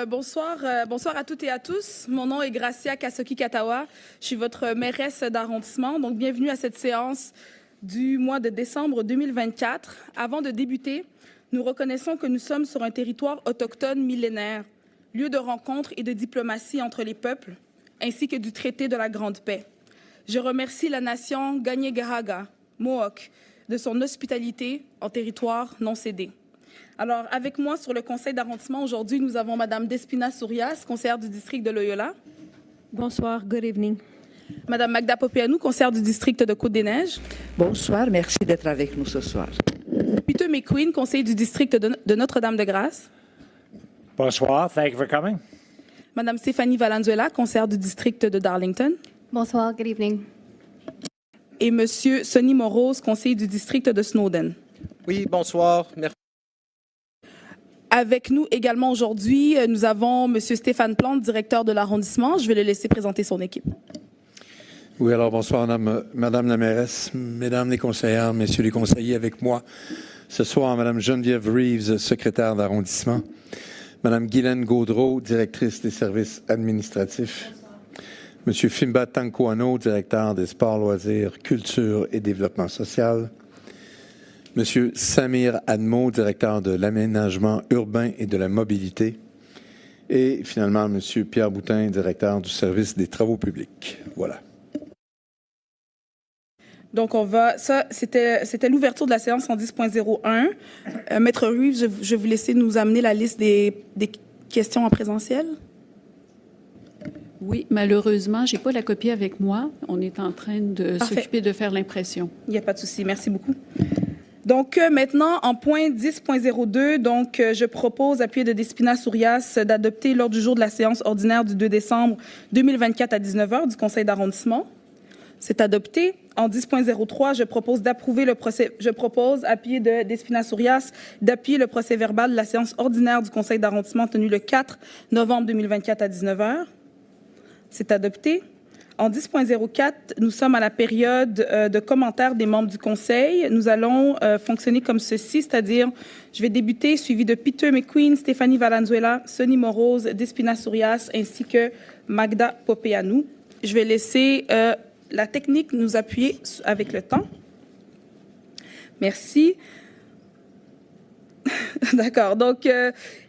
Bonsoir à toutes et à tous. Mon nom est Gracia Kasoki-Katawa. Je suis votre mairesse d'arrondissement. Donc, bienvenue à cette séance du mois de décembre 2024. Avant de débuter, nous reconnaissons que nous sommes sur un territoire autochtone millénaire, lieu de rencontre et de diplomatie entre les peuples, ainsi que du traité de la Grande Paix. Je remercie la nation Gagné-Gahaga, Mohawk, de son hospitalité en territoire non cédé. Alors, avec moi sur le conseil d'arrondissement, aujourd'hui, nous avons Madame Despina Sourias, conseillère du district de Loyola. Bonsoir, good evening. Madame Magda Popeanou, conseillère du district de Côte-des-Neiges. Bonsoir, merci d'être avec nous ce soir. Peter McQueen, conseiller du district de Notre-Dame-de-Grâce. Bonsoir, thank you for coming. Madame Stéphanie Valenzuela, conseillère du district de Darlington. Bonsoir, good evening. Et Monsieur Sonny Morose, conseiller du district de Snowden. Oui, bonsoir, merci. Avec nous également aujourd'hui, nous avons M. Stéphane Plante, directeur de l'arrondissement. Je vais le laisser présenter son équipe. Oui, alors bonsoir, Madame la mairesse, Mesdames les conseillères, Messieurs les conseillers. Avec moi ce soir, Madame Geneviève Reeves, secrétaire d'arrondissement, Madame Guylaine Gaudreau, directrice des services administratifs, Monsieur Fimba Tankoano, directeur des sports, loisirs, culture et développement social, Monsieur Samir Admo, directeur de l'aménagement urbain et de la mobilité. Et finalement, Monsieur Pierre Boutin, directeur du service des travaux publics. Voilà. Donc, c'était l'ouverture de la séance en 10.01. Maître Reeves, je vais vous laisser nous amener la liste des questions en présentiel. Oui, malheureusement, je n'ai pas la copie avec moi. On est en train de s'occuper de faire l'impression. Il n'y a pas de souci. Merci beaucoup. Donc, maintenant, en point 10.02, je propose, appuyé de Despina Sourias, d'adopter l'ordre du jour de la séance ordinaire du 2 décembre 2024 à 19h du conseil d'arrondissement. C'est adopté. En 10.03, je propose d'approuver le procès. Je propose, appuyé de Despina Sourias, d'appuyer le procès verbal de la séance ordinaire du conseil d'arrondissement tenue le 4 novembre 2024 à 19h. C'est adopté. En 10.04, nous sommes à la période de commentaires des membres du conseil. Nous allons fonctionner comme ceci, c'est-à-dire, je vais débuter, suivi de Peter McQueen, Stéphanie Valenzuela, Sonny Morose, Despina Sourias, ainsi que Magda Popeanou. Je vais laisser la technique nous appuyer avec le temps. Merci. D'accord. Donc,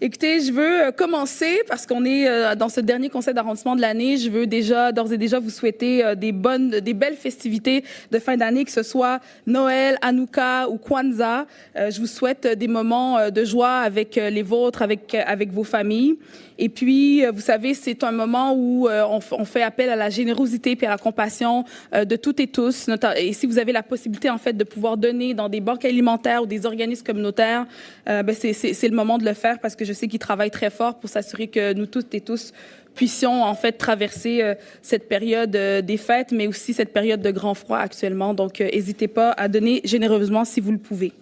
écoutez, je veux commencer parce qu'on est dans ce dernier conseil d'arrondissement de l'année. Je veux d'ores et déjà, vous souhaiter des belles festivités de fin d'année, que ce soit Noël, Hanouka ou Kwanzaa. Je vous souhaite des moments de joie avec les vôtres, avec vos familles. Et puis, vous savez, c'est un moment où on fait appel à la générosité et à la compassion de toutes et tous. Et si vous avez la possibilité, en fait, de pouvoir donner dans des banques alimentaires ou des organismes communautaires, c'est le moment de le faire parce que je sais qu'ils travaillent très fort pour s'assurer que nous toutes et tous puissions, en fait, traverser cette période des fêtes, mais aussi cette période de grand froid actuellement. Donc, n'hésitez pas à donner généreusement si vous le pouvez.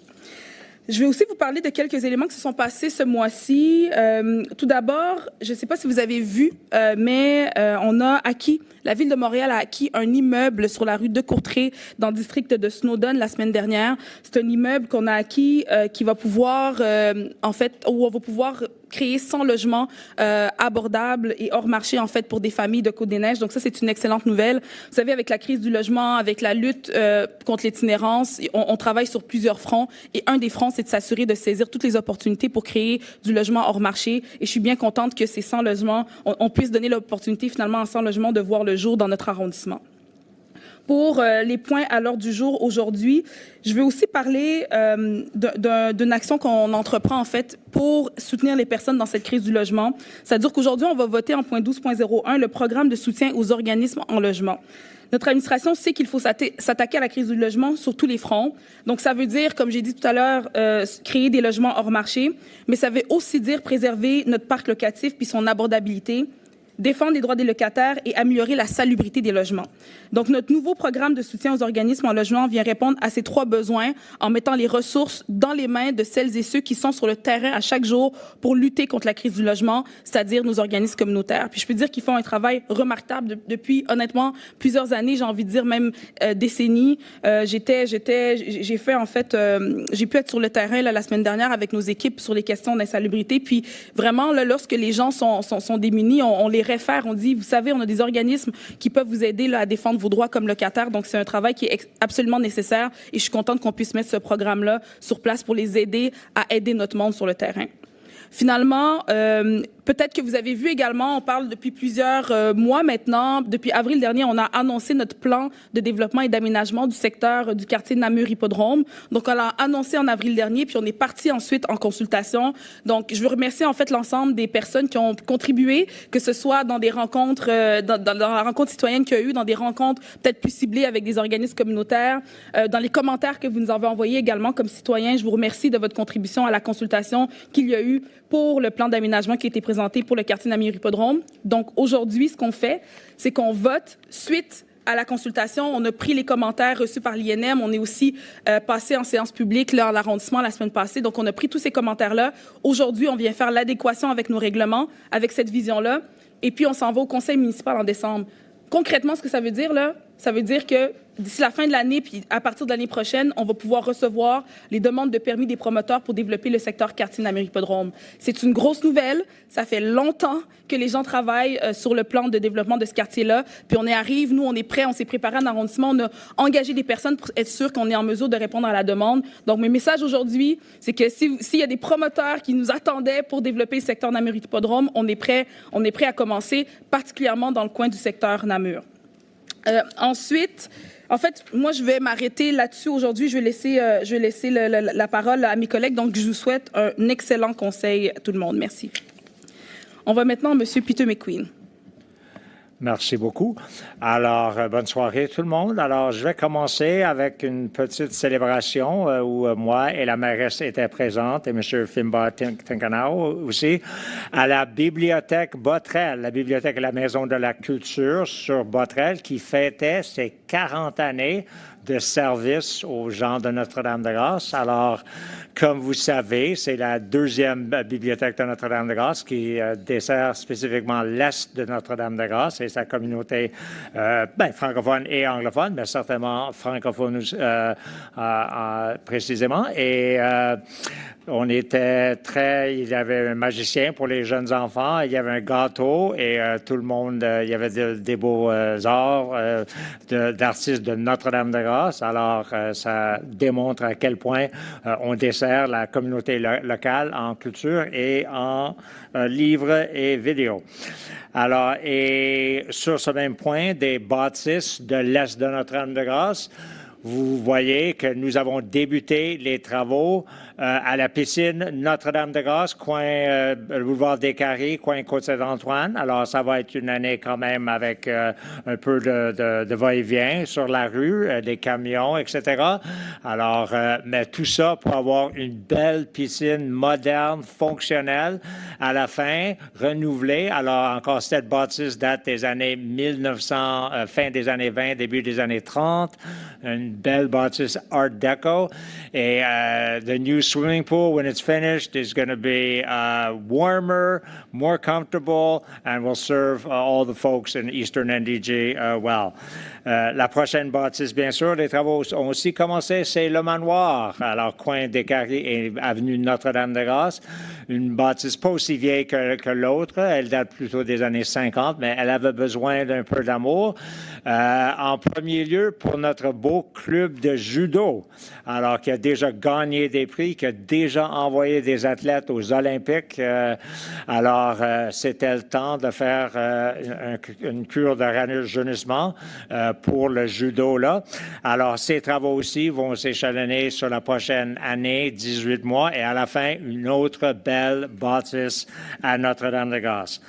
Je vais aussi vous parler de quelques éléments qui se sont passés ce mois-ci. Tout d'abord, je ne sais pas si vous avez vu, mais la Ville de Montréal a acquis un immeuble sur la rue de Courtrai dans le district de Snowden la semaine dernière. C'est un immeuble qu'on a acquis qui va pouvoir, où on va pouvoir créer 100 logements abordables et hors marché, en fait, pour des familles de Côte-des-Neiges. Donc ça, c'est une excellente nouvelle. Vous savez, avec la crise du logement, avec la lutte contre l'itinérance, on travaille sur plusieurs fronts. Et un des fronts, c'est de s'assurer de saisir toutes les opportunités pour créer du logement hors marché. Et je suis bien contente que ces 100 logements, on puisse donner l'opportunité, finalement, à 100 logements de voir le jour dans notre arrondissement. Pour les points à l'ordre du jour aujourd'hui, je veux aussi parler d'une action qu'on entreprend, en fait, pour soutenir les personnes dans cette crise du logement. C'est-à-dire qu'aujourd'hui, on va voter en point 12.01 le programme de soutien aux organismes en logement. Notre administration sait qu'il faut s'attaquer à la crise du logement sur tous les fronts. Donc, ça veut dire, comme j'ai dit tout à l'heure, créer des logements hors marché, mais ça veut aussi dire préserver notre parc locatif puis son abordabilité, défendre les droits des locataires et améliorer la salubrité des logements. Donc, notre nouveau programme de soutien aux organismes en logement vient répondre à ces 3 besoins en mettant les ressources dans les mains de celles et ceux qui sont sur le terrain à chaque jour pour lutter contre la crise du logement, c'est-à-dire nos organismes communautaires. Puis je peux dire qu'ils font un travail remarquable depuis, honnêtement, plusieurs années, j'ai envie de dire même décennies. J'ai fait, en fait, j'ai pu être sur le terrain là, la semaine dernière avec nos équipes sur les questions d'insalubrité. Puis vraiment, là, lorsque les gens sont démunis, on les réfère, on dit, vous savez, on a des organismes qui peuvent vous aider là, à défendre vos droits comme locataire. Donc, c'est un travail qui est absolument nécessaire et je suis contente qu'on puisse mettre ce programme-là sur place pour les aider à aider notre monde sur le terrain. Finalement, peut-être que vous avez vu également, on parle depuis plusieurs mois maintenant, depuis avril dernier, on a annoncé notre plan de développement et d'aménagement du secteur du quartier Namur-Hippodrome. Donc, on l'a annoncé en avril dernier, puis on est parti ensuite en consultation. Donc, je veux remercier en fait l'ensemble des personnes qui ont contribué, que ce soit dans des rencontres, dans la rencontre citoyenne qu'il y a eu, dans des rencontres peut-être plus ciblées avec des organismes communautaires, dans les commentaires que vous nous avez envoyés également comme citoyens. Je vous remercie de votre contribution à la consultation qu'il y a eu pour le plan d'aménagement qui a été présenté pour le quartier Namur-Hippodrome. Donc, aujourd'hui, ce qu'on fait, c'est qu'on vote suite à la consultation. On a pris les commentaires reçus par l'INM. On est aussi passé en séance publique là, à l'arrondissement la semaine passée. Donc, on a pris tous ces commentaires-là. Aujourd'hui, on vient faire l'adéquation avec nos règlements, avec cette vision-là. Et puis, on s'en va au conseil municipal en décembre. Concrètement, ce que ça veut dire, là, ça veut dire que d'ici la fin de l'année, puis à partir de l'année prochaine, on va pouvoir recevoir les demandes de permis des promoteurs pour développer le secteur quartier Namur-Hippodrome. C'est une grosse nouvelle. Ça fait longtemps que les gens travaillent sur le plan de développement de ce quartier-là. Puis on y arrive, nous, on est prêts, on s'est préparé en arrondissement, on a engagé des personnes pour être sûr qu'on est en mesure de répondre à la demande. Donc, mes messages aujourd'hui, c'est que s'il y a des promoteurs qui nous attendaient pour développer le secteur Namur-Hippodrome, on est prêt à commencer, particulièrement dans le coin du secteur Namur. Ensuite, en fait, moi, je vais m'arrêter là-dessus aujourd'hui. Je vais laisser la parole à mes collègues. Donc, je vous souhaite un excellent conseil à tout le monde. Merci. On va maintenant à M. Peter McQueen. Merci beaucoup. Alors, bonne soirée tout le monde. Alors, je vais commencer avec une petite célébration où moi et la mairesse étaient présentes et M. Fimba Tinkanao aussi à la bibliothèque Botrel, la bibliothèque et la Maison de la Culture sur Botrel qui fêtait ses 40 années de service aux gens de Notre-Dame-de-Grâce. Alors, comme vous savez, c'est la deuxième bibliothèque de Notre-Dame-de-Grâce qui dessert spécifiquement l'Est de Notre-Dame-de-Grâce et sa communauté francophone et anglophone, mais certainement francophone précisément. Et on était il y avait un magicien pour les jeunes enfants, il y avait un gâteau et tout le monde, il y avait des beaux arts d'artistes de Notre-Dame-de-Grâce. Alors, ça démontre à quel point on dessert la communauté locale en culture et en livres et vidéos. Alors, et sur ce même point, des bâtisses de l'Est de Notre-Dame-de-Grâce, vous voyez que nous avons débuté les travaux à la piscine Notre-Dame-de-Grâce, coin boulevard des Carrés, coin Côte-Saint-Antoine. Alors, ça va être une année quand même avec un peu de va-et-vient sur la rue, des camions, etc. Alors, mais tout ça pour avoir une belle piscine moderne, fonctionnelle, à la fin, renouvelée. Alors, encore cette bâtisse date des années 1900, fin des années 20, début des années 30. Une belle bâtisse Art Deco. Et the new swimming pool, when it's finished, is going to be warmer, more comfortable, and will serve all the folks in Eastern NDG well. La prochaine bâtisse, bien sûr, les travaux ont aussi commencé, c'est le manoir, alors coin des Carrés et avenue Notre-Dame-de-Grâce. Une bâtisse pas aussi vieille que l'autre, elle date plutôt des années 50, mais elle avait besoin d'un peu d'amour. En premier lieu, pour notre beau club de judo, alors qui a déjà gagné des prix, qui a déjà envoyé des athlètes aux Olympiques. Alors, c'était le temps de faire une cure de rajeunissement pour le judo-là. Alors, ces travaux aussi vont s'échelonner sur la prochaine année, 18 mois, et à la fin, une autre belle bâtisse à Notre-Dame-de-Grâce.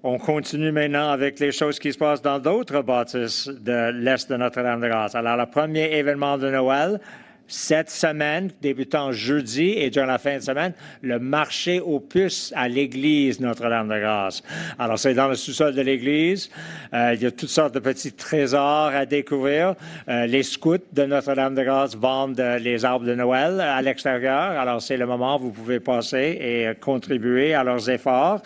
On continue maintenant avec les choses qui se passent dans d'autres bâtisses de l'Est de Notre-Dame-de-Grâce. Alors, le premier événement de Noël cette semaine, débutant jeudi et durant la fin de semaine, le marché aux puces à l'église Notre-Dame-de-Grâce. Alors, c'est dans le sous-sol de l'église. Il y a toutes sortes de petits trésors à découvrir. Les scouts de Notre-Dame-de-Grâce vendent les arbres de Noël à l'extérieur. Alors, c'est le moment où vous pouvez passer et contribuer à leurs efforts.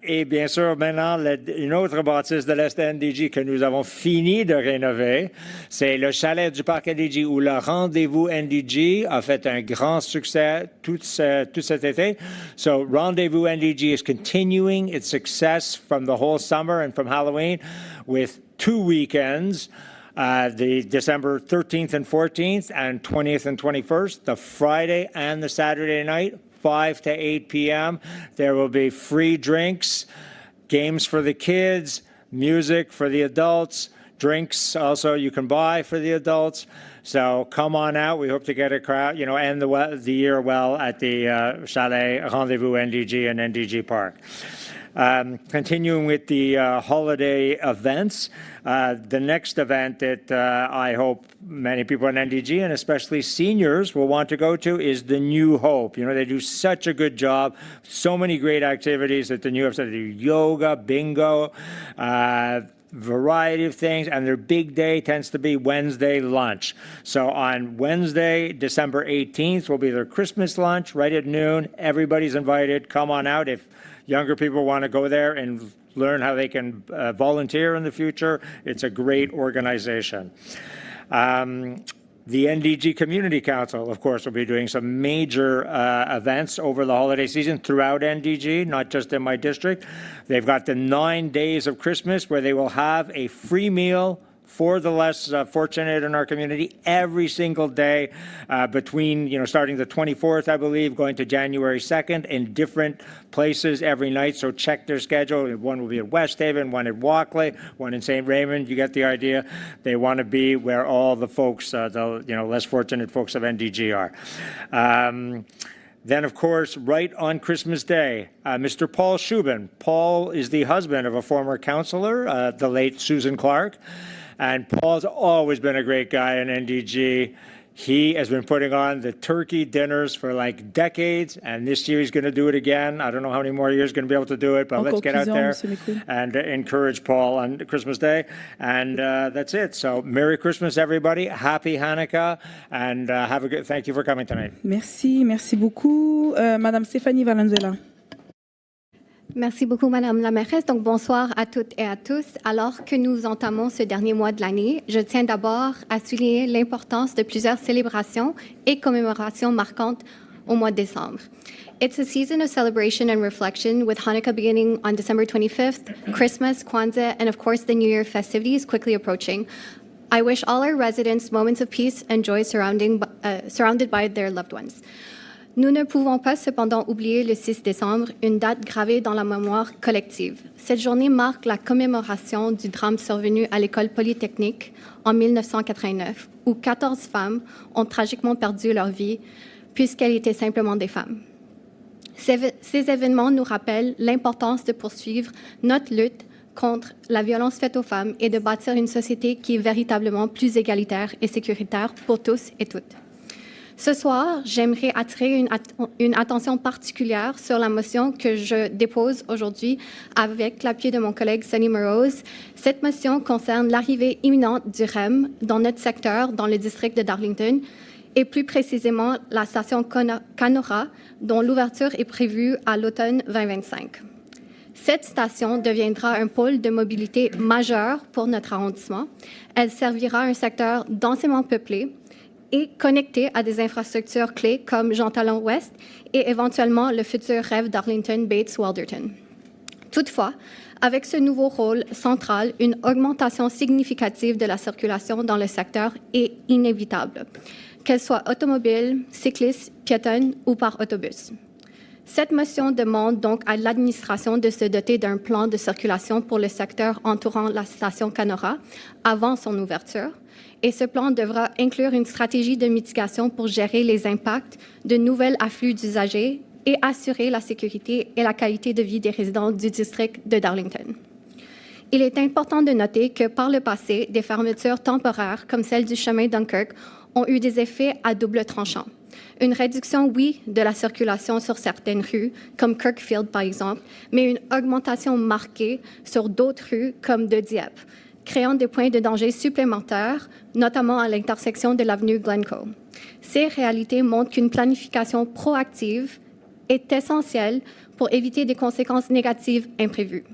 Et bien sûr, maintenant, une autre bâtisse de l'Est NDG que nous avons fini de rénover, c'est le chalet du parc NDG où le rendez-vous NDG a fait un grand succès tout cet été. So, Rendezvous NDG is continuing its success from the whole summer and from Halloween with 2 weekends. The December 13th and 14th and 20th and 21st, the Friday and the Saturday night, 5 to 8 p.m. There will be free drinks, games for the kids, music for the adults, drinks also you can buy for the adults. So come on out. We hope to get a crowd, end the year well at the Chalet Rendezvous NDG and NDG Park. Continuing with the holiday events, the next event that I hope many people in NDG and especially seniors will want to go to is the New Hope. They do such a good job, so many great activities at the New Hope. They do yoga, bingo, variety of things, and their big day tends to be Wednesday lunch. So on Wednesday, December 18th, will be their Christmas lunch right at noon. Everybody's invited. Come on out. If younger people want to go there and learn how they can volunteer in the future, it's a great organization. The NDG Community Council, of course, will be doing some major events over the holiday season throughout NDG, not just in my district. They've got the 9 days of Christmas where they will have a free meal for the less fortunate in our community every single day between, starting the 24th, I believe, going to January 2nd in different places every night. So check their schedule. One will be at West Haven, one at Walkley, one in St. Raymond. You get the idea. They want to be where all the folks, the less fortunate folks of NDG are. Then, of course, right on Christmas Day, Mr. Paul Shubin. Paul is the husband of a former councillor, the late Susan Clark. And Paul's always been a great guy in NDG. He has been putting on the turkey dinners for like decades, and this year he's going to do it again. I don't know how many more years he's going to be able to do it, but let's get out there and encourage Paul on Christmas Day. And that's it. So Merry Christmas, everybody. Happy Hanukkah, and have a good. Thank you for coming tonight. Merci beaucoup, Madame Stéphanie Valenzuela. Merci beaucoup, Madame la mairesse. Donc, bonsoir à toutes et à tous. Alors que nous entamons ce dernier mois de l'année, je tiens d'abord à souligner l'importance de plusieurs célébrations et commémorations marquantes au mois de décembre. It's a season of celebration and reflection, with Hanukkah beginning on December 25th, Christmas, Kwanzaa, and of course the New Year festivities quickly approaching. I wish all our residents moments of peace and joy surrounded by their loved ones. Nous ne pouvons pas cependant oublier le 6 décembre, une date gravée dans la mémoire collective. Cette journée marque la commémoration du drame survenu à l'école polytechnique en 1989, où 14 femmes ont tragiquement perdu leur vie puisqu'elles étaient simplement des femmes. Ces événements nous rappellent l'importance de poursuivre notre lutte contre la violence faite aux femmes et de bâtir une société qui est véritablement plus égalitaire et sécuritaire pour tous et toutes. Ce soir, j'aimerais attirer une attention particulière sur la motion que je dépose aujourd'hui avec l'appui de mon collègue Sonny Morose. Cette motion concerne l'arrivée imminente du REM dans notre secteur, dans le district de Darlington, et plus précisément la station Canora, dont l'ouverture est prévue à l'automne 2025. Cette station deviendra un pôle de mobilité majeur pour notre arrondissement. Elle servira un secteur densément peuplé et connecté à des infrastructures clés comme Jean Talon Ouest et éventuellement le futur rêve d'Arlington-Bates-Walderton. Toutefois, avec ce nouveau rôle central, une augmentation significative de la circulation dans le secteur est inévitable, qu'elle soit automobile, cycliste, piétonne ou par autobus. Cette motion demande donc à l'administration de se doter d'un plan de circulation pour le secteur entourant la station Canora avant son ouverture. Et ce plan devra inclure une stratégie de mitigation pour gérer les impacts de nouveaux afflux d'usagers et assurer la sécurité et la qualité de vie des résidents du district de Darlington. Il est important de noter que par le passé, des fermetures temporaires comme celle du chemin Dunkirk ont eu des effets à double tranchant. Une réduction, oui, de la circulation sur certaines rues, comme Kirkfield par exemple, mais une augmentation marquée sur d'autres rues, comme de Dieppe, créant des points de danger supplémentaires, notamment à l'intersection de l'avenue Glencoe. Ces réalités montrent qu'une planification proactive est essentielle pour éviter des conséquences négatives imprévues.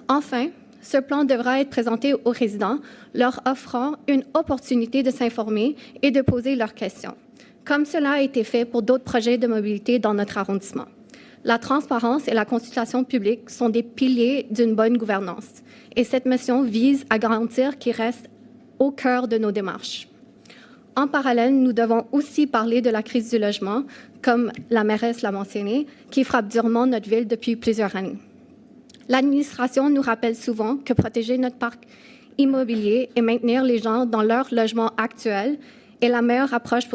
Enfin, ce plan devra être présenté aux résidents, leur offrant une opportunité de s'informer et de poser leurs questions, comme cela a été fait pour d'autres projets de mobilité dans notre arrondissement. La transparence et la consultation publique sont des piliers d'une bonne gouvernance, et cette mission vise à garantir qu'ils restent au cœur de nos démarches. En parallèle, nous devons aussi parler de la crise du logement, comme la mairesse l'a mentionné, qui frappe durement notre ville depuis plusieurs années. L'administration nous rappelle souvent que protéger notre parc immobilier et maintenir les gens dans leur logement actuel est la meilleure approche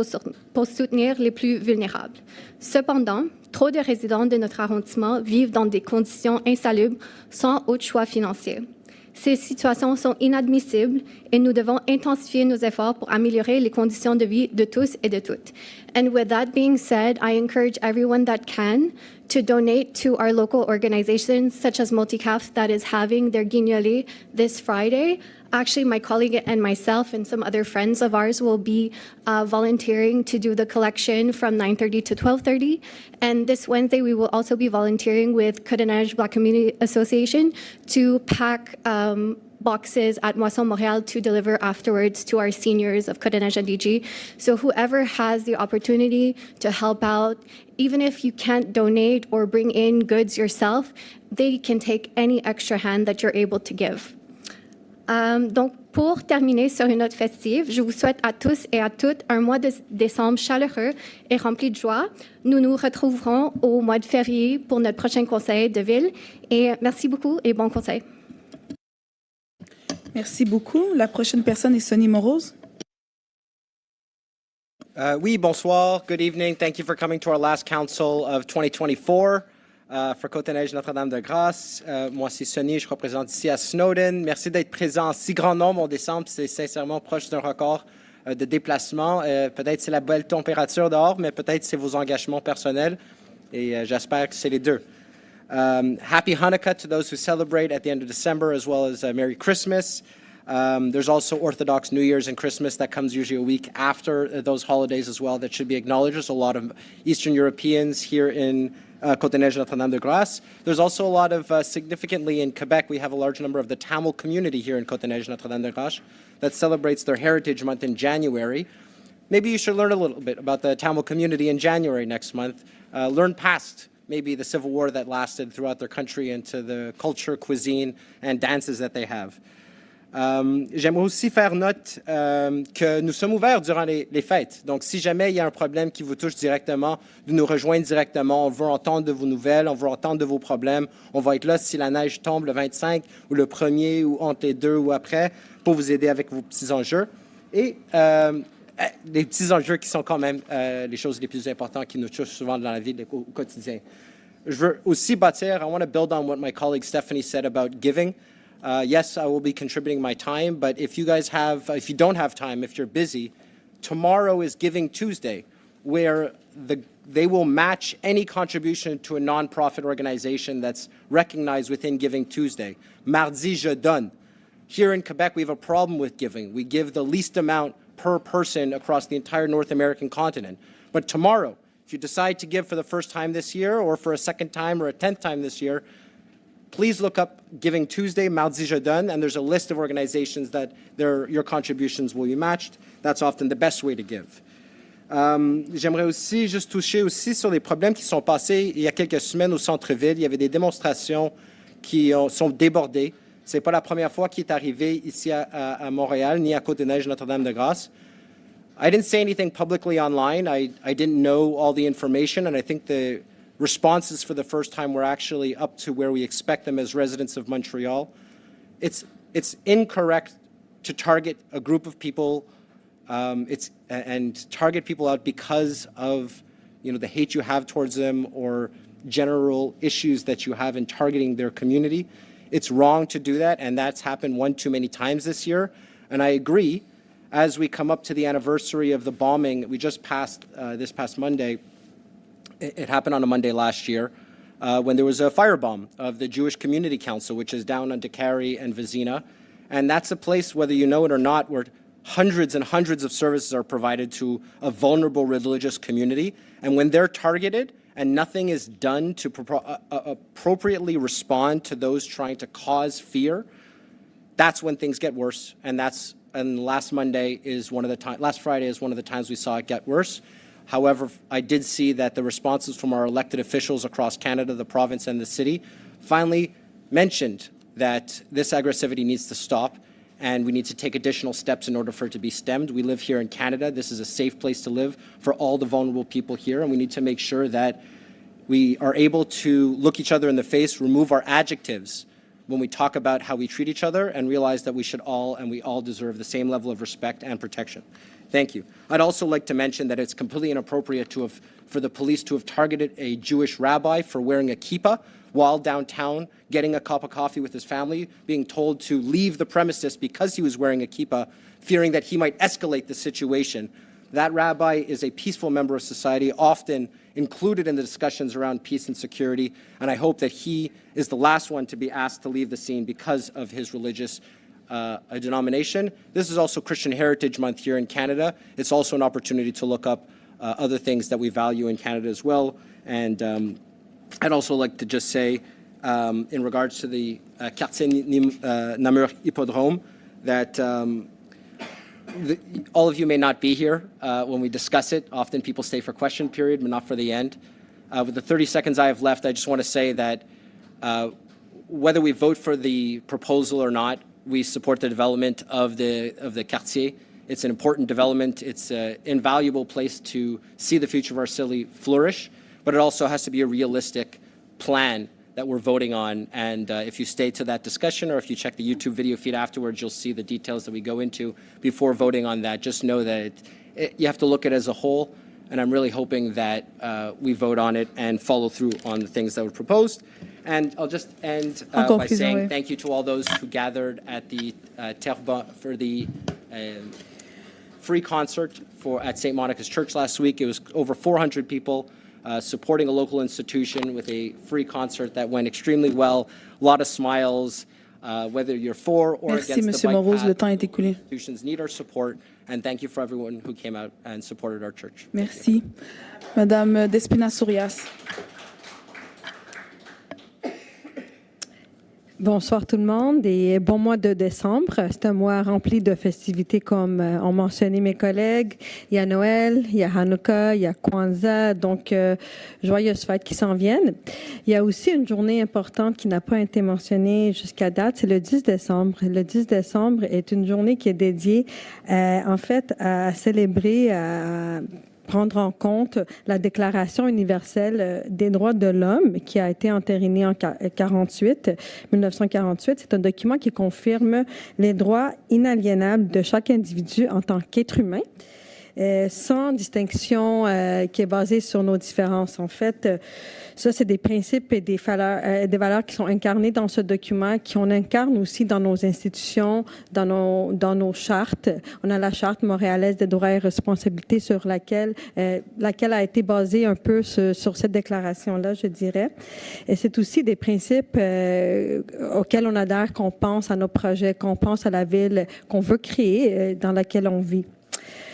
pour soutenir les plus vulnérables. Cependant, trop de résidents de notre arrondissement vivent dans des conditions insalubres sans autre choix financier. Ces situations sont inadmissibles et nous devons intensifier nos efforts pour améliorer les conditions de vie de tous et de toutes. And with that being said, I encourage everyone that can to donate to our local organizations, such as Multicaf, that is having their guignolé this Friday. Actually, my colleague and myself and some other friends of ours will be volunteering to do the collection from 9:30 to 12:30. And this Wednesday, we will also be volunteering with Côte-des-Neiges Black Community Association to pack boxes at Moisson Montréal to deliver afterwards to our seniors of Côte-des-Neiges NDG. So whoever has the opportunity to help out, even if you can't donate or bring in goods yourself, they can take any extra hand that you're able to give. Donc, pour terminer sur une note festive, je vous souhaite à tous et à toutes un mois de décembre chaleureux et rempli de joie. Nous nous retrouverons au mois de février pour notre prochain conseil de ville. Et merci beaucoup et bon conseil. Merci beaucoup. La prochaine personne est Sonny Morose. Oui, bonsoir. Good evening. Thank you for coming to our last council of 2024. For Côte-des-Neiges-Notre-Dame-de-Grâce. Moi, c'est Sonny, je représente ici à Snowden. Merci d'être présent en si grand nombre en décembre. C'est sincèrement proche d'un record de déplacement. Peut-être c'est la belle température dehors, mais peut-être c'est vos engagements personnels. Et j'espère que c'est les deux. Happy Hanukkah to those who celebrate at the end of December, as well as Merry Christmas. There's also Orthodox New Year's and Christmas that comes usually a week after those holidays as well that should be acknowledged. There's a lot of Eastern Europeans here in Côte-des-Neiges-Notre-Dame-de-Grâce. There's also a lot of, significantly in Quebec, we have a large number of the Tamil community here in Côte-des-Neiges-Notre-Dame-de-Grâce that celebrates their Heritage Month in January. Maybe you should learn a little bit about the Tamil community in January next month. Learn past maybe the civil war that lasted throughout their country and to the culture, cuisine, and dances that they have. J'aimerais aussi faire note que nous sommes ouverts durant les fêtes. Donc, si jamais il y a un problème qui vous touche directement, de nous rejoindre directement. On veut entendre de vos nouvelles, on veut entendre de vos problèmes. On va être là si la neige tombe le 25 ou le 1er ou entre les deux ou après pour vous aider avec vos petits enjeux. Et les petits enjeux qui sont quand même les choses les plus importantes qui nous touchent souvent dans la vie au quotidien. Je veux aussi bâtir, I want to build on what my colleague Stephanie said about giving. Yes, I will be contributing my time, but if you don't have time, if you're busy, tomorrow is Giving Tuesday, where they will match any contribution to a nonprofit organization that's recognized within Giving Tuesday. Mardi, je donne. Here in Quebec, we have a problem with giving. We give the least amount per person across the entire North American continent. But tomorrow, if you decide to give for the first time this year or for a second time or a 10th time this year, please look up Giving Tuesday, Mardi Je Donne, and there's a list of organizations that your contributions will be matched. That's often the best way to give. J'aimerais aussi juste toucher aussi sur les problèmes qui sont passés il y a quelques semaines au centre-ville. Il y avait des démonstrations qui sont débordées. Ce n'est pas la première fois qu'il est arrivé ici à Montréal, ni à Côte-des-Neiges-Notre-Dame-de-Grâce. I didn't say anything publicly online. I didn't know all the information, and I think the responses for the first time were actually up to where we expect them as residents of Montreal. It's incorrect to target a group of people and target people out because of the hate you have towards them or general issues that you have in targeting their community. It's wrong to do that, and that's happened one too many times this year. And I agree. as we come up to the anniversary of the bombing, we just passed this past Monday. It happened on a Monday last year when there was a firebomb of the Jewish Community Council, which is down on Dekari and Vizina. And that's a place, whether you know it or not, where hundreds and hundreds of services are provided to a vulnerable religious community. And when they're targeted and nothing is done to appropriately respond to those trying to cause fear, that's when things get worse. And last Friday is one of the times we saw it get worse. However, I did see that the responses from our elected officials across Canada, the province, and the city finally mentioned that this aggressivity needs to stop and we need to take additional steps in order for it to be stemmed. We live here in Canada. This is a safe place to live for all the vulnerable people here, and we need to make sure that we are able to look each other in the face, remove our adjectives when we talk about how we treat each other, and realize that we all deserve the same level of respect and protection. Thank you. I'd also like to mention that it's completely inappropriate for the police to have targeted a Jewish rabbi for wearing a kippah while downtown getting a cup of coffee with his family, being told to leave the premises because he was wearing a kippah, fearing that he might escalate the situation. That rabbi is a peaceful member of society, often included in the discussions around peace and security, and I hope that he is the last one to be asked to leave the scene because of his religious denomination. This is also Christian Heritage Month here in Canada. It's also an opportunity to look up other things that we value in Canada as well. And I'd also like to just say, in regards to the Quartier Namur Hippodrome, that all of you may not be here when we discuss it. Often people stay for question period, but not for the end. With the 30 seconds I have left, I just want to say that whether we vote for the proposal or not, we support the development of the quartier. It's an important development. It's an invaluable place to see the future of our city flourish, but it also has to be a realistic plan that we're voting on. And if you stay to that discussion, or if you check the YouTube video feed afterwards, you'll see the details that we go into before voting on that. Just know that you have to look at it as a whole, and I'm really hoping that we vote on it and follow through on the things that were proposed. And I'll just end by saying thank you to all those who gathered at the Terrebonne for the free concert at St. Monica's Church last week. It was over 400 people supporting a local institution with a free concert that went extremely well. A lot of smiles, whether you're for or against the bike path. Institutions need our support, and thank you for everyone who came out and supported our church. Merci. Madame Despina-Sourias. Bonsoir tout le monde et bon mois de décembre. C'est un mois rempli de festivités comme ont mentionné mes collègues. Il y a Noël, il y a Hanouka, il y a Kwanzaa, donc joyeuses fêtes qui s'en viennent. Il y a aussi une journée importante qui n'a pas été mentionnée jusqu'à date, c'est le 10 décembre. Le 10 décembre est une journée qui est dédiée en fait à célébrer, à prendre en compte la Déclaration universelle des droits de l'homme qui a été entérinée en 1948. C'est un document qui confirme les droits inaliénables de chaque individu en tant qu'être humain, sans distinction qui est basée sur nos différences. En fait, ça, c'est des principes et des valeurs qui sont incarnées dans ce document, qu'on incarne aussi dans nos institutions, dans nos chartes. On a la Charte montréalaise des droits et responsabilités sur laquelle a été basée un peu sur cette déclaration-là, je dirais. Et c'est aussi des principes auxquels on adhère, qu'on pense à nos projets, qu'on pense à la ville qu'on veut créer, dans laquelle on vit.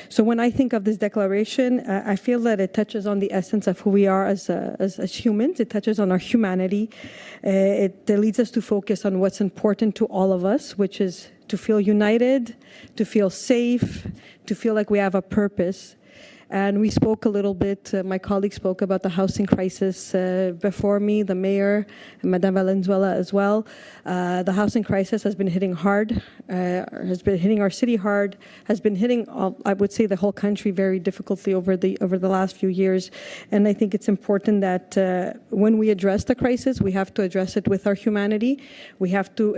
So when I think of this declaration, I feel that it touches on the essence of who we are as humans. It touches on our humanity. It leads us to focus on what's important to all of us, which is to feel united, to feel safe, to feel like we have a purpose. And we spoke a little bit, my colleague spoke about the housing crisis before me, the mayor, Madame Valenzuela as well. The housing crisis has been hitting hard, has been hitting our city hard, has been hitting, I would say, the whole country very difficultly over the last few years. And I think it's important that when we address the crisis, we have to address it with our humanity. We have to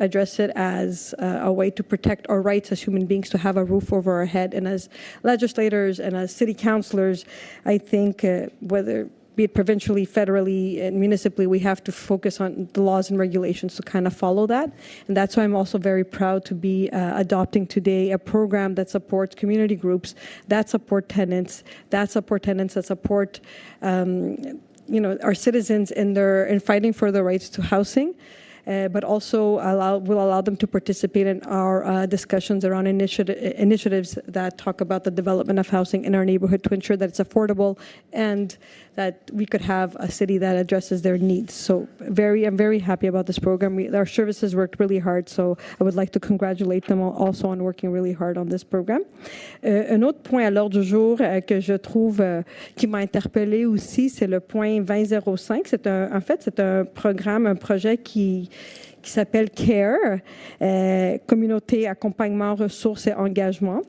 address it as a way to protect our rights as human beings, to have a roof over our head. And as legislators and as city councilors, I think whether be it provincially, federally, and municipally, we have to focus on the laws and regulations to kind of follow that. And that's why I'm also very proud to be adopting today a program that supports community groups, that support tenants, that support our citizens in fighting for the rights to housing. But also will allow them to participate in our discussions around initiatives that talk about the development of housing in our neighborhood to ensure that it's affordable and that we could have a city that addresses their needs. So I'm very happy about this program. Our services worked really hard, so I would like to congratulate them also on working really hard on this program. Un autre point à l'ordre du jour que je trouve qui m'a interpellée aussi, c'est le point 2005. C'est un programme, un projet qui s'appelle CARE, Communauté, Accompagnement, Ressources et Engagement.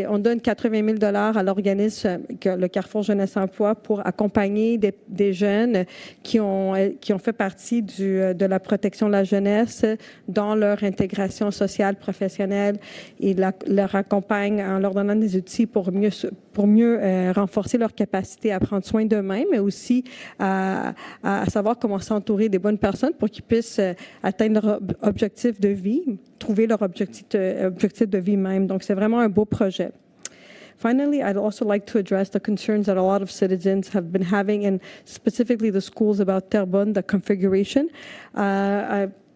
On donne 80 000 $ à l'organisme, le Carrefour Jeunesse Emploi, pour accompagner des jeunes qui ont fait partie de la protection de la jeunesse dans leur intégration sociale, professionnelle. Ils leur accompagnent en leur donnant des outils pour mieux renforcer leur capacité à prendre soin d'eux-mêmes, mais aussi à savoir comment s'entourer des bonnes personnes pour qu'ils puissent atteindre leur objectif de vie, trouver leur objectif de vie même. Donc, c'est vraiment un beau projet. Finally, I'd also like to address the concerns that a lot of citizens have been having, and specifically the schools about Terrebonne, the configuration.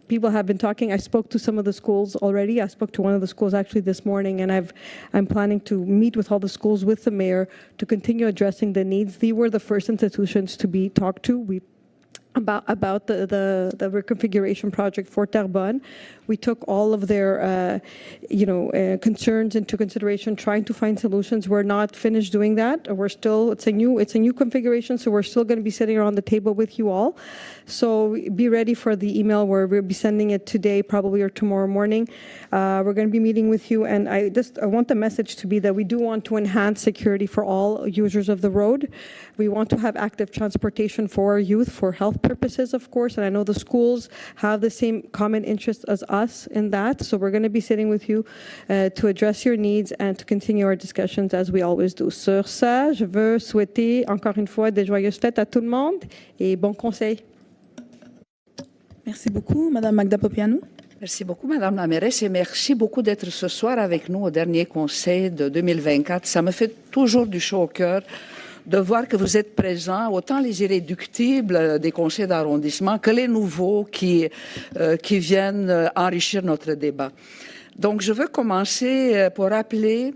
People have been talking. I spoke to some of the schools already. I spoke to one of the schools actually this morning, and I'm planning to meet with all the schools with the mayor to continue addressing the needs. These were the first institutions to be talked to. About the reconfiguration project for Terrebonne. We took all of their, concerns into consideration, trying to find solutions. We're not finished doing that. It's a new configuration, so we're still going to be sitting around the table with you all. So be ready for the email where we'll be sending it today, probably, or tomorrow morning. We're going to be meeting with you, and I want the message to be that we do want to enhance security for all users of the road. We want to have active transportation for our youth, for health purposes, of course, and I know the schools have the same common interest as us in that, so we're going to be sitting with you to address your needs and to continue our discussions as we always do. Sur ça, je veux souhaiter encore une fois des joyeuses fêtes à tout le monde et bon conseil. Merci beaucoup, Madame Magda Popianou. Merci beaucoup, Madame la mairesse, et merci beaucoup d'être ce soir avec nous au dernier conseil de 2024. Ça me fait toujours du chaud au cœur de voir que vous êtes présents, autant les irréductibles des conseils d'arrondissement que les nouveaux qui viennent enrichir notre débat. Donc, je veux commencer pour rappeler,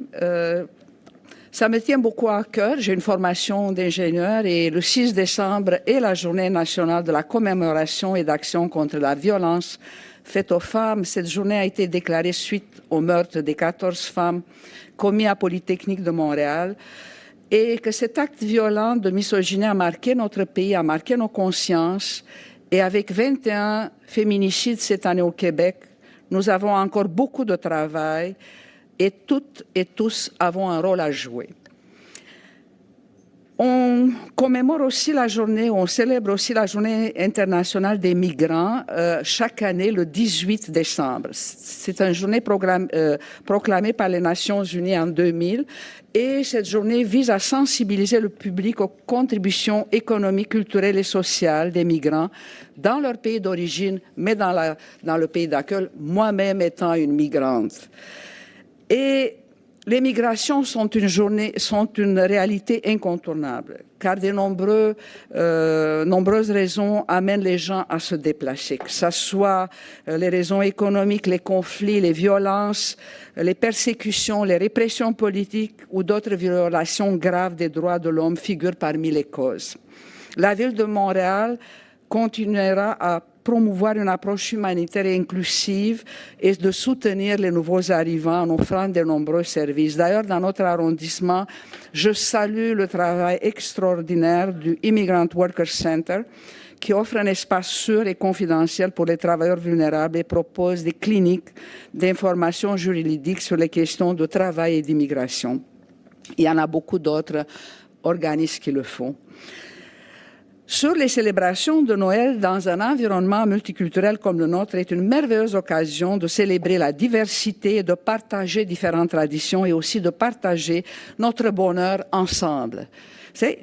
ça me tient beaucoup à cœur, j'ai une formation d'ingénieur et le 6 décembre est la journée nationale de la commémoration et d'action contre la violence faite aux femmes. Cette journée a été déclarée suite au meurtre des 14 femmes commis à Polytechnique de Montréal. Et que cet acte violent de misogynie a marqué notre pays, a marqué nos consciences. Et avec 21 féminicides cette année au Québec, nous avons encore beaucoup de travail et toutes et tous avons un rôle à jouer. On commémore aussi la journée, on célèbre aussi la journée internationale des migrants chaque année le 18 décembre. C'est une journée proclamée par les Nations Unies en 2000 et cette journée vise à sensibiliser le public aux contributions économiques, culturelles et sociales des migrants dans leur pays d'origine, mais dans le pays d'accueil, moi-même étant une migrante. Et les migrations sont une réalité incontournable, car de nombreuses raisons amènent les gens à se déplacer, que ce soit les raisons économiques, les conflits, les violences, les persécutions, les répressions politiques ou d'autres violations graves des droits de l'homme figurent parmi les causes. La ville de Montréal continuera à promouvoir une approche humanitaire et inclusive et de soutenir les nouveaux arrivants en offrant de nombreux services. D'ailleurs, dans notre arrondissement, je salue le travail extraordinaire du Immigrant Worker Center qui offre un espace sûr et confidentiel pour les travailleurs vulnérables et propose des cliniques d'information juridique sur les questions de travail et d'immigration. Il y en a beaucoup d'autres organismes qui le font. sur les célébrations de Noël dans un environnement multiculturel comme le nôtre est une merveilleuse occasion de célébrer la diversité, de partager différentes traditions et aussi de partager notre bonheur ensemble.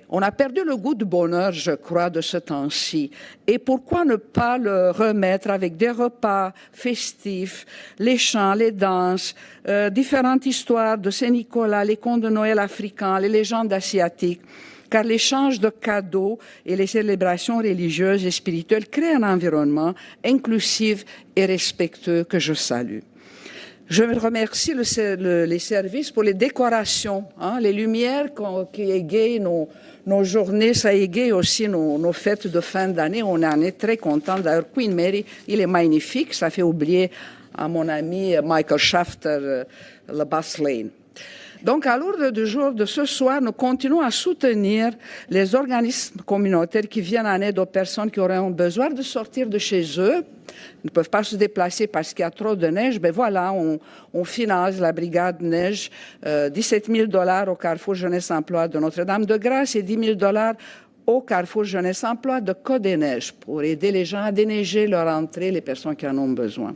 On a perdu le goût du bonheur, je crois, de ce temps-ci. Et pourquoi ne pas le remettre avec des repas festifs, les chants, les danses, différentes histoires de Saint-Nicolas, les contes de Noël africains, les légendes asiatiques, car l'échange de cadeaux et les célébrations religieuses et spirituelles créent un environnement inclusif et respectueux que je salue. Je remercie les services pour les décorations, les lumières qui égayent nos journées, ça égaye aussi nos fêtes de fin d'année. On en est très contents. D'ailleurs, Queen Mary, il est magnifique. Ça fait oublier à mon ami Michael Shafter le Bass Lane. Donc, à l'ordre du jour de ce soir, nous continuons à soutenir les organismes communautaires qui viennent en aide aux personnes qui auraient besoin de sortir de chez eux, ne peuvent pas se déplacer parce qu'il y a trop de neige. Ben voilà, on finance la brigade neige, 17 000 $ au Carrefour Jeunesse Emploi de Notre-Dame-de-Grâce et 10 000 $ au Carrefour Jeunesse Emploi de Côte-des-Neiges pour aider les gens à déneiger leur entrée, les personnes qui en ont besoin.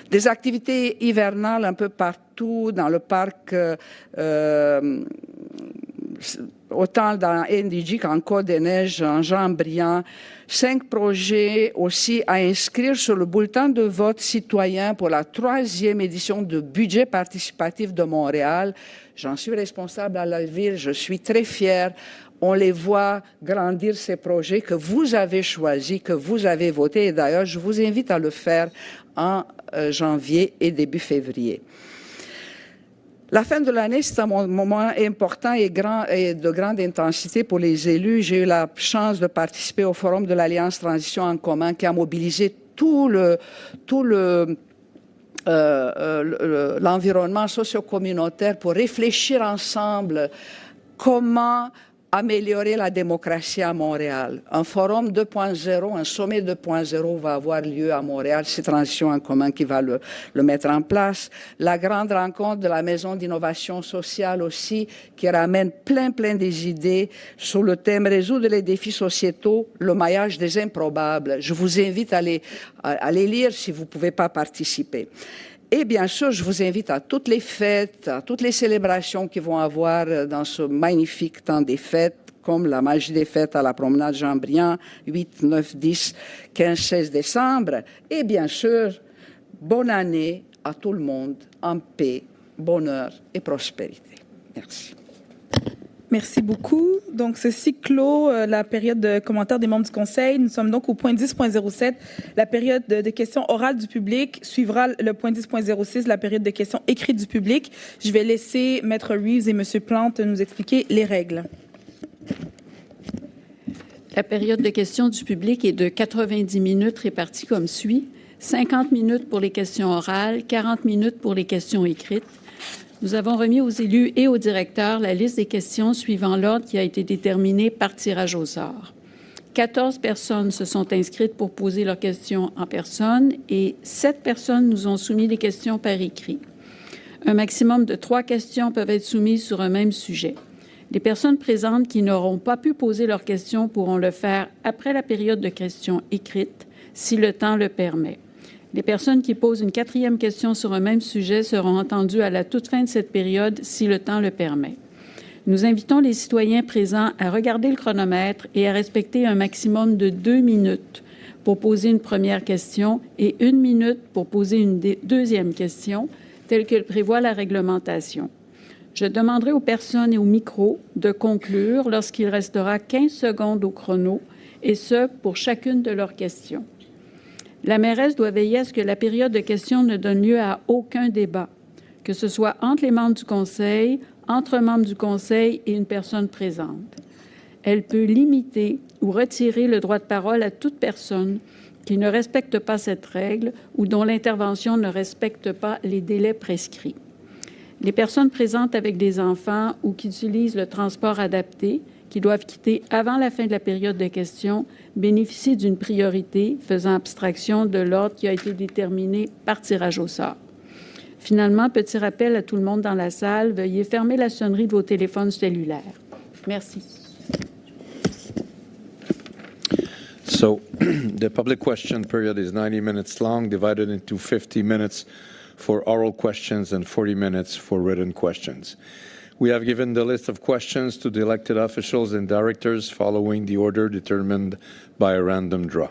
Des activités hivernales un peu partout dans le parc, autant dans NDG qu'en Côte-des-Neiges, en Jean-Briand. 5 projets aussi à inscrire sur le bulletin de vote citoyen pour la 3e édition du budget participatif de Montréal. J'en suis responsable à la ville, je suis très fière. On les voit grandir, ces projets que vous avez choisis, que vous avez votés. Et d'ailleurs, je vous invite à le faire en janvier et début février. La fin de l'année, c'est un moment important et de grande intensité pour les élus. J'ai eu la chance de participer au forum de l'Alliance Transition en commun qui a mobilisé tout l'environnement socio-communautaire pour réfléchir ensemble comment améliorer la démocratie à Montréal. Un forum 2.0, un sommet 2.0 va avoir lieu à Montréal. C'est Transition en commun qui va le mettre en place. La grande rencontre de la Maison d'innovation sociale aussi, qui ramène plein des idées sur le thème résoudre les défis sociétaux, le maillage des improbables. Je vous invite à les lire si vous ne pouvez pas participer. Et bien sûr, je vous invite à toutes les fêtes, à toutes les célébrations qui vont avoir dans ce magnifique temps des fêtes, comme la magie des fêtes à la promenade Jean-Briand, 8, 9, 10, 15, 16 décembre. Et bien sûr, bonne année à tout le monde, en paix, bonheur et prospérité. Merci. Merci beaucoup. Donc, ceci clôt la période de commentaires des membres du Conseil. Nous sommes donc au point 10.07. La période de questions orales du public suivra le point 10.06, la période de questions écrites du public. Je vais laisser Maître Reeves et M. Plante nous expliquer les règles. La période de questions du public est de 90 minutes réparties comme suit. 50 minutes pour les questions orales, 40 minutes pour les questions écrites. Nous avons remis aux élus et aux directeurs la liste des questions suivant l'ordre qui a été déterminé par tirage au sort. 14 personnes se sont inscrites pour poser leurs questions en personne et 7 personnes nous ont soumis des questions par écrit. Un maximum de 3 questions peuvent être soumises sur un même sujet. Les personnes présentes qui n'auront pas pu poser leurs questions pourront le faire après la période de questions écrites, si le temps le permet. Les personnes qui posent une 4e question sur un même sujet seront entendues à la toute fin de cette période, si le temps le permet. Nous invitons les citoyens présents à regarder le chronomètre et à respecter un maximum de 2 minutes pour poser une première question et 1 minute pour poser une deuxième question, telle que le prévoit la réglementation. Je demanderai aux personnes et au micro de conclure lorsqu'il restera 15 secondes au chrono, et ce, pour chacune de leurs questions. La mairesse doit veiller à ce que la période de questions ne donne lieu à aucun débat, que ce soit entre les membres du Conseil, entre membres du Conseil et une personne présente. Elle peut limiter ou retirer le droit de parole à toute personne qui ne respecte pas cette règle ou dont l'intervention ne respecte pas les délais prescrits. Les personnes présentes avec des enfants ou qui utilisent le transport adapté, qui doivent quitter avant la fin de la période de questions, bénéficient d'une priorité faisant abstraction de l'ordre qui a été déterminé par tirage au sort. Finalement, petit rappel à tout le monde dans la salle, veuillez fermer la sonnerie de vos téléphones cellulaires. Merci. So the public question period is 90 minutes long, divided into 50 minutes for oral questions and 40 minutes for written questions. We have given the list of questions to the elected officials and directors following the order determined by a random draw.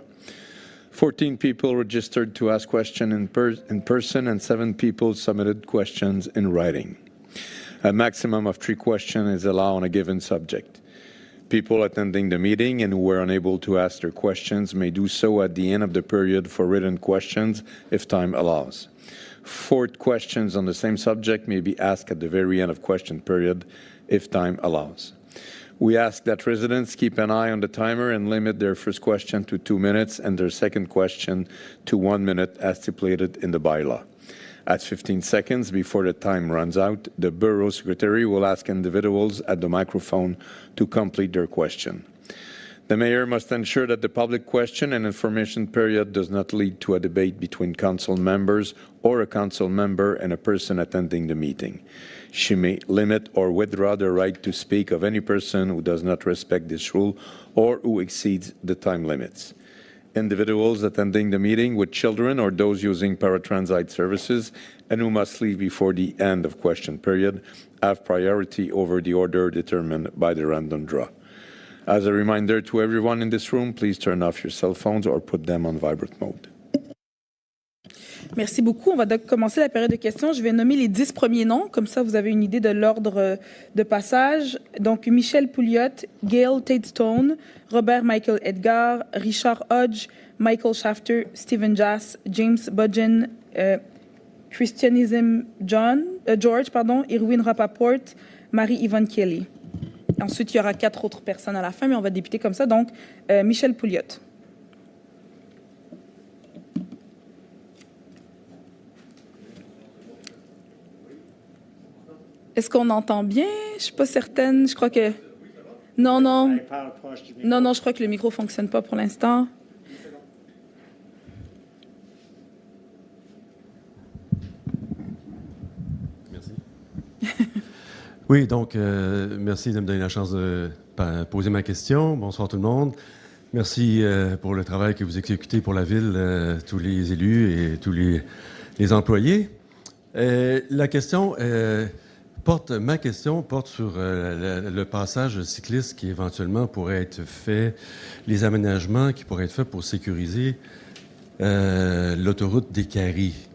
14 people registered to ask questions in person and 7 people submitted questions in writing. A maximum of 3 questions is allowed on a given subject. People attending the meeting and who were unable to ask their questions may do so at the end of the period for written questions if time allows. 4 questions on the same subject may be asked at the very end of question period if time allows. We ask that residents keep an eye on the timer and limit their first question to 2 minutes and their second question to 1 minute as stipulated in the bylaw. At 15 seconds before the time runs out, the Borough Secretary will ask individuals at the microphone to complete their question. The Mayor must ensure that the public question and information period does not lead to a debate between council members or a council member and a person attending the meeting. She may limit or withdraw the right to speak of any person who does not respect this rule or who exceeds the time limits. Individuals attending the meeting with children or those using paratransit services and who must leave before the end of question period have priority over the order determined by the random draw. As a reminder to everyone in this room, please turn off your cell phones or put them on vibrate mode. Merci beaucoup. On va donc commencer la période de questions. Je vais nommer les 10 premiers noms, comme ça vous avez une idée de l'ordre de passage. Donc, Michel Pouliot, Gail Tate-Stone, Robert Michael Edgar, Richard Hodge, Michael Shafter, Stephen Jass, James Budgeon, Christianism George, Irwin Rappaport, Marie-Yvonne Kelly. Ensuite, il y aura 4 autres personnes à la fin, mais on va débuter comme ça. Donc, Michel Pouliot. Est-ce qu'on entend bien? Je ne suis pas certaine. Je crois que... Non, je crois que le micro ne fonctionne pas pour l'instant. Merci. Oui, donc, merci de me donner la chance de poser ma question. Bonsoir tout le monde. Merci pour le travail que vous exécutez pour la ville, tous les élus et tous les employés. Ma question porte sur le passage cycliste qui éventuellement pourrait être fait, les aménagements qui pourraient être faits pour sécuriser l'autoroute des Caries.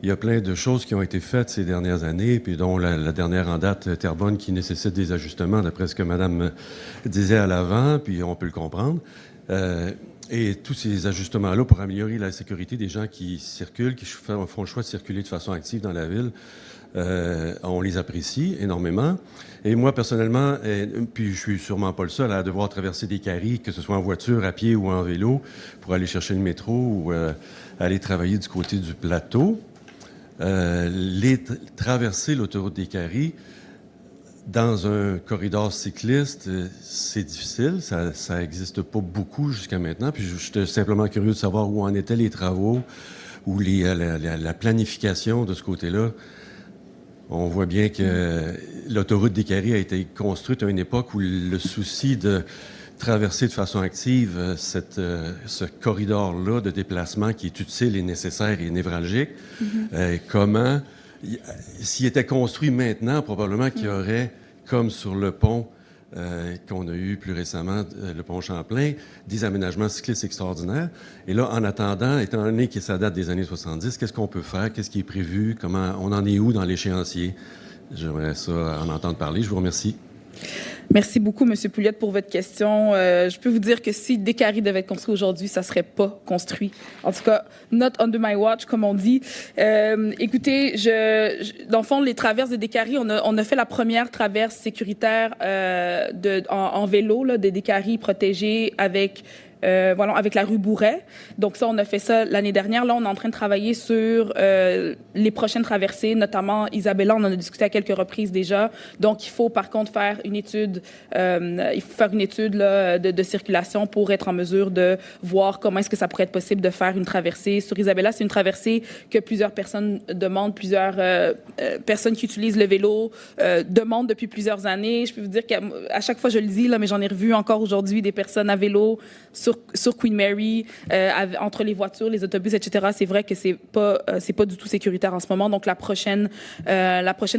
Il y a plein de choses qui ont été faites ces dernières années, puis dont la dernière en date, Terrebonne, qui nécessite des ajustements, d'après ce que Mme disait à l'avant, puis on peut le comprendre. Et tous ces ajustements-là pour améliorer la sécurité des gens qui circulent, qui font le choix de circuler de façon active dans la ville, on les apprécie énormément. Et moi, personnellement, puis je suis sûrement pas le seul à devoir traverser des caries, que ce soit en voiture, à pied ou en vélo, pour aller chercher le métro ou aller travailler du côté du plateau. Traverser l'autoroute des Caries dans un corridor cycliste, c'est difficile. Ça n'existe pas beaucoup jusqu'à maintenant. Puis j'étais simplement curieux de savoir où en étaient les travaux ou la planification de ce côté-là. On voit bien que l'autoroute des Caries a été construite à une époque où le souci de traverser de façon active ce corridor-là de déplacement qui est utile et nécessaire et névralgique. Comment, s'il était construit maintenant, probablement qu'il y aurait, comme sur le pont qu'on a eu plus récemment, le pont Champlain, des aménagements cyclistes extraordinaires. Et là, en attendant, étant donné que ça date des années 70, qu'est-ce qu'on peut faire? Qu'est-ce qui est prévu? Comment on en est où dans l'échéancier? J'aimerais ça en entendre parler. Je vous remercie. Merci beaucoup, M. Pouliot, pour votre question. Je peux vous dire que si des caries devaient être construits aujourd'hui, ça ne serait pas construit. En tout cas, not under my watch, comme on dit. Écoutez, dans le fond, les traverses de Décaries, on a fait la première traverse sécuritaire en vélo, là, de Décaries protégée avec la rue Bourret. Donc ça, on a fait ça l'année dernière. Là, on est en train de travailler sur les prochaines traversées, notamment Isabella, on en a discuté à quelques reprises déjà. Donc, il faut par contre faire une étude, de circulation pour être en mesure de voir comment est-ce que ça pourrait être possible de faire une traversée. Sur Isabella, c'est une traversée que plusieurs personnes demandent, plusieurs personnes qui utilisent le vélo demandent depuis plusieurs années. Je peux vous dire qu'à chaque fois, je le dis, là, mais j'en ai revu encore aujourd'hui des personnes à vélo sur sur Queen Mary, entre les voitures, les autobus, etc. C'est vrai que c'est pas du tout sécuritaire en ce moment. Donc la prochaine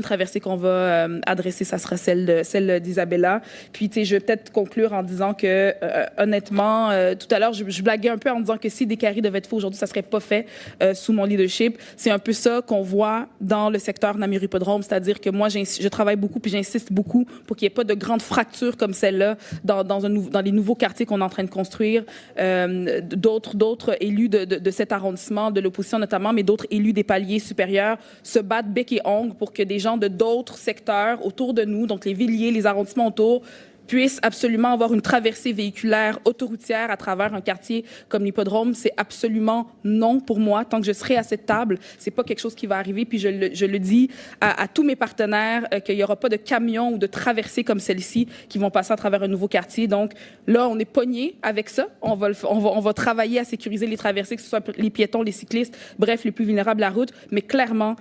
traversée qu'on va adresser, ça sera celle d'Isabella. Puis tu sais, je vais peut-être conclure en disant que honnêtement, tout à l'heure, je blaguais un peu en disant que si des carrés devaient être faits aujourd'hui, ça serait pas fait sous mon leadership. C'est un peu ça qu'on voit dans le secteur Namur-Hippodrome, c'est-à-dire que moi, je travaille beaucoup puis j'insiste beaucoup pour qu'il n'y ait pas de grandes fractures comme celle-là dans les nouveaux quartiers qu'on est en train de construire. D'autres élus de cet arrondissement, de l'opposition notamment, mais d'autres élus des paliers supérieurs se battent bec et ongle pour que des gens de d'autres secteurs autour de nous, donc les villiers, les arrondissements autour, puissent absolument avoir une traversée véhiculaire autoroutière à travers un quartier comme l'Hippodrome. C'est absolument non pour moi. Tant que je serai à cette table, c'est pas quelque chose qui va arriver. Puis je le dis à tous mes partenaires qu'il n'y aura pas de camions ou de traversées comme celle-ci qui vont passer à travers un nouveau quartier. Donc là, on est pognés avec ça. On va travailler à sécuriser les traversées, que ce soit les piétons, les cyclistes, bref, les plus vulnérables à la route. Mais clairement,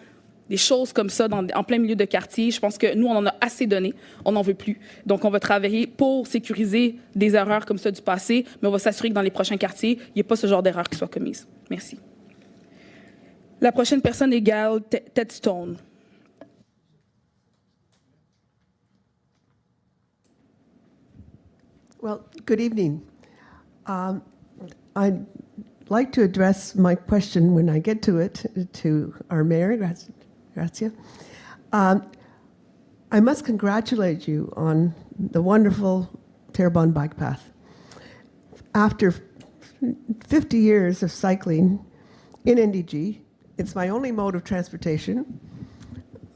des choses comme ça en plein milieu de quartier, je pense que nous, on en a assez donné. On n'en veut plus. Donc, on va travailler pour sécuriser des erreurs comme ça du passé, mais on va s'assurer que dans les prochains quartiers, il n'y ait pas ce genre d'erreur qui soit commise. Merci. La prochaine personne est Gail Tedstone. Well, good evening. I'd like to address my question when I get to it to our mayor, Gracia. I must congratulate you on the wonderful Terrebonne bike path. After 50 years of cycling in NDG, it's my only mode of transportation.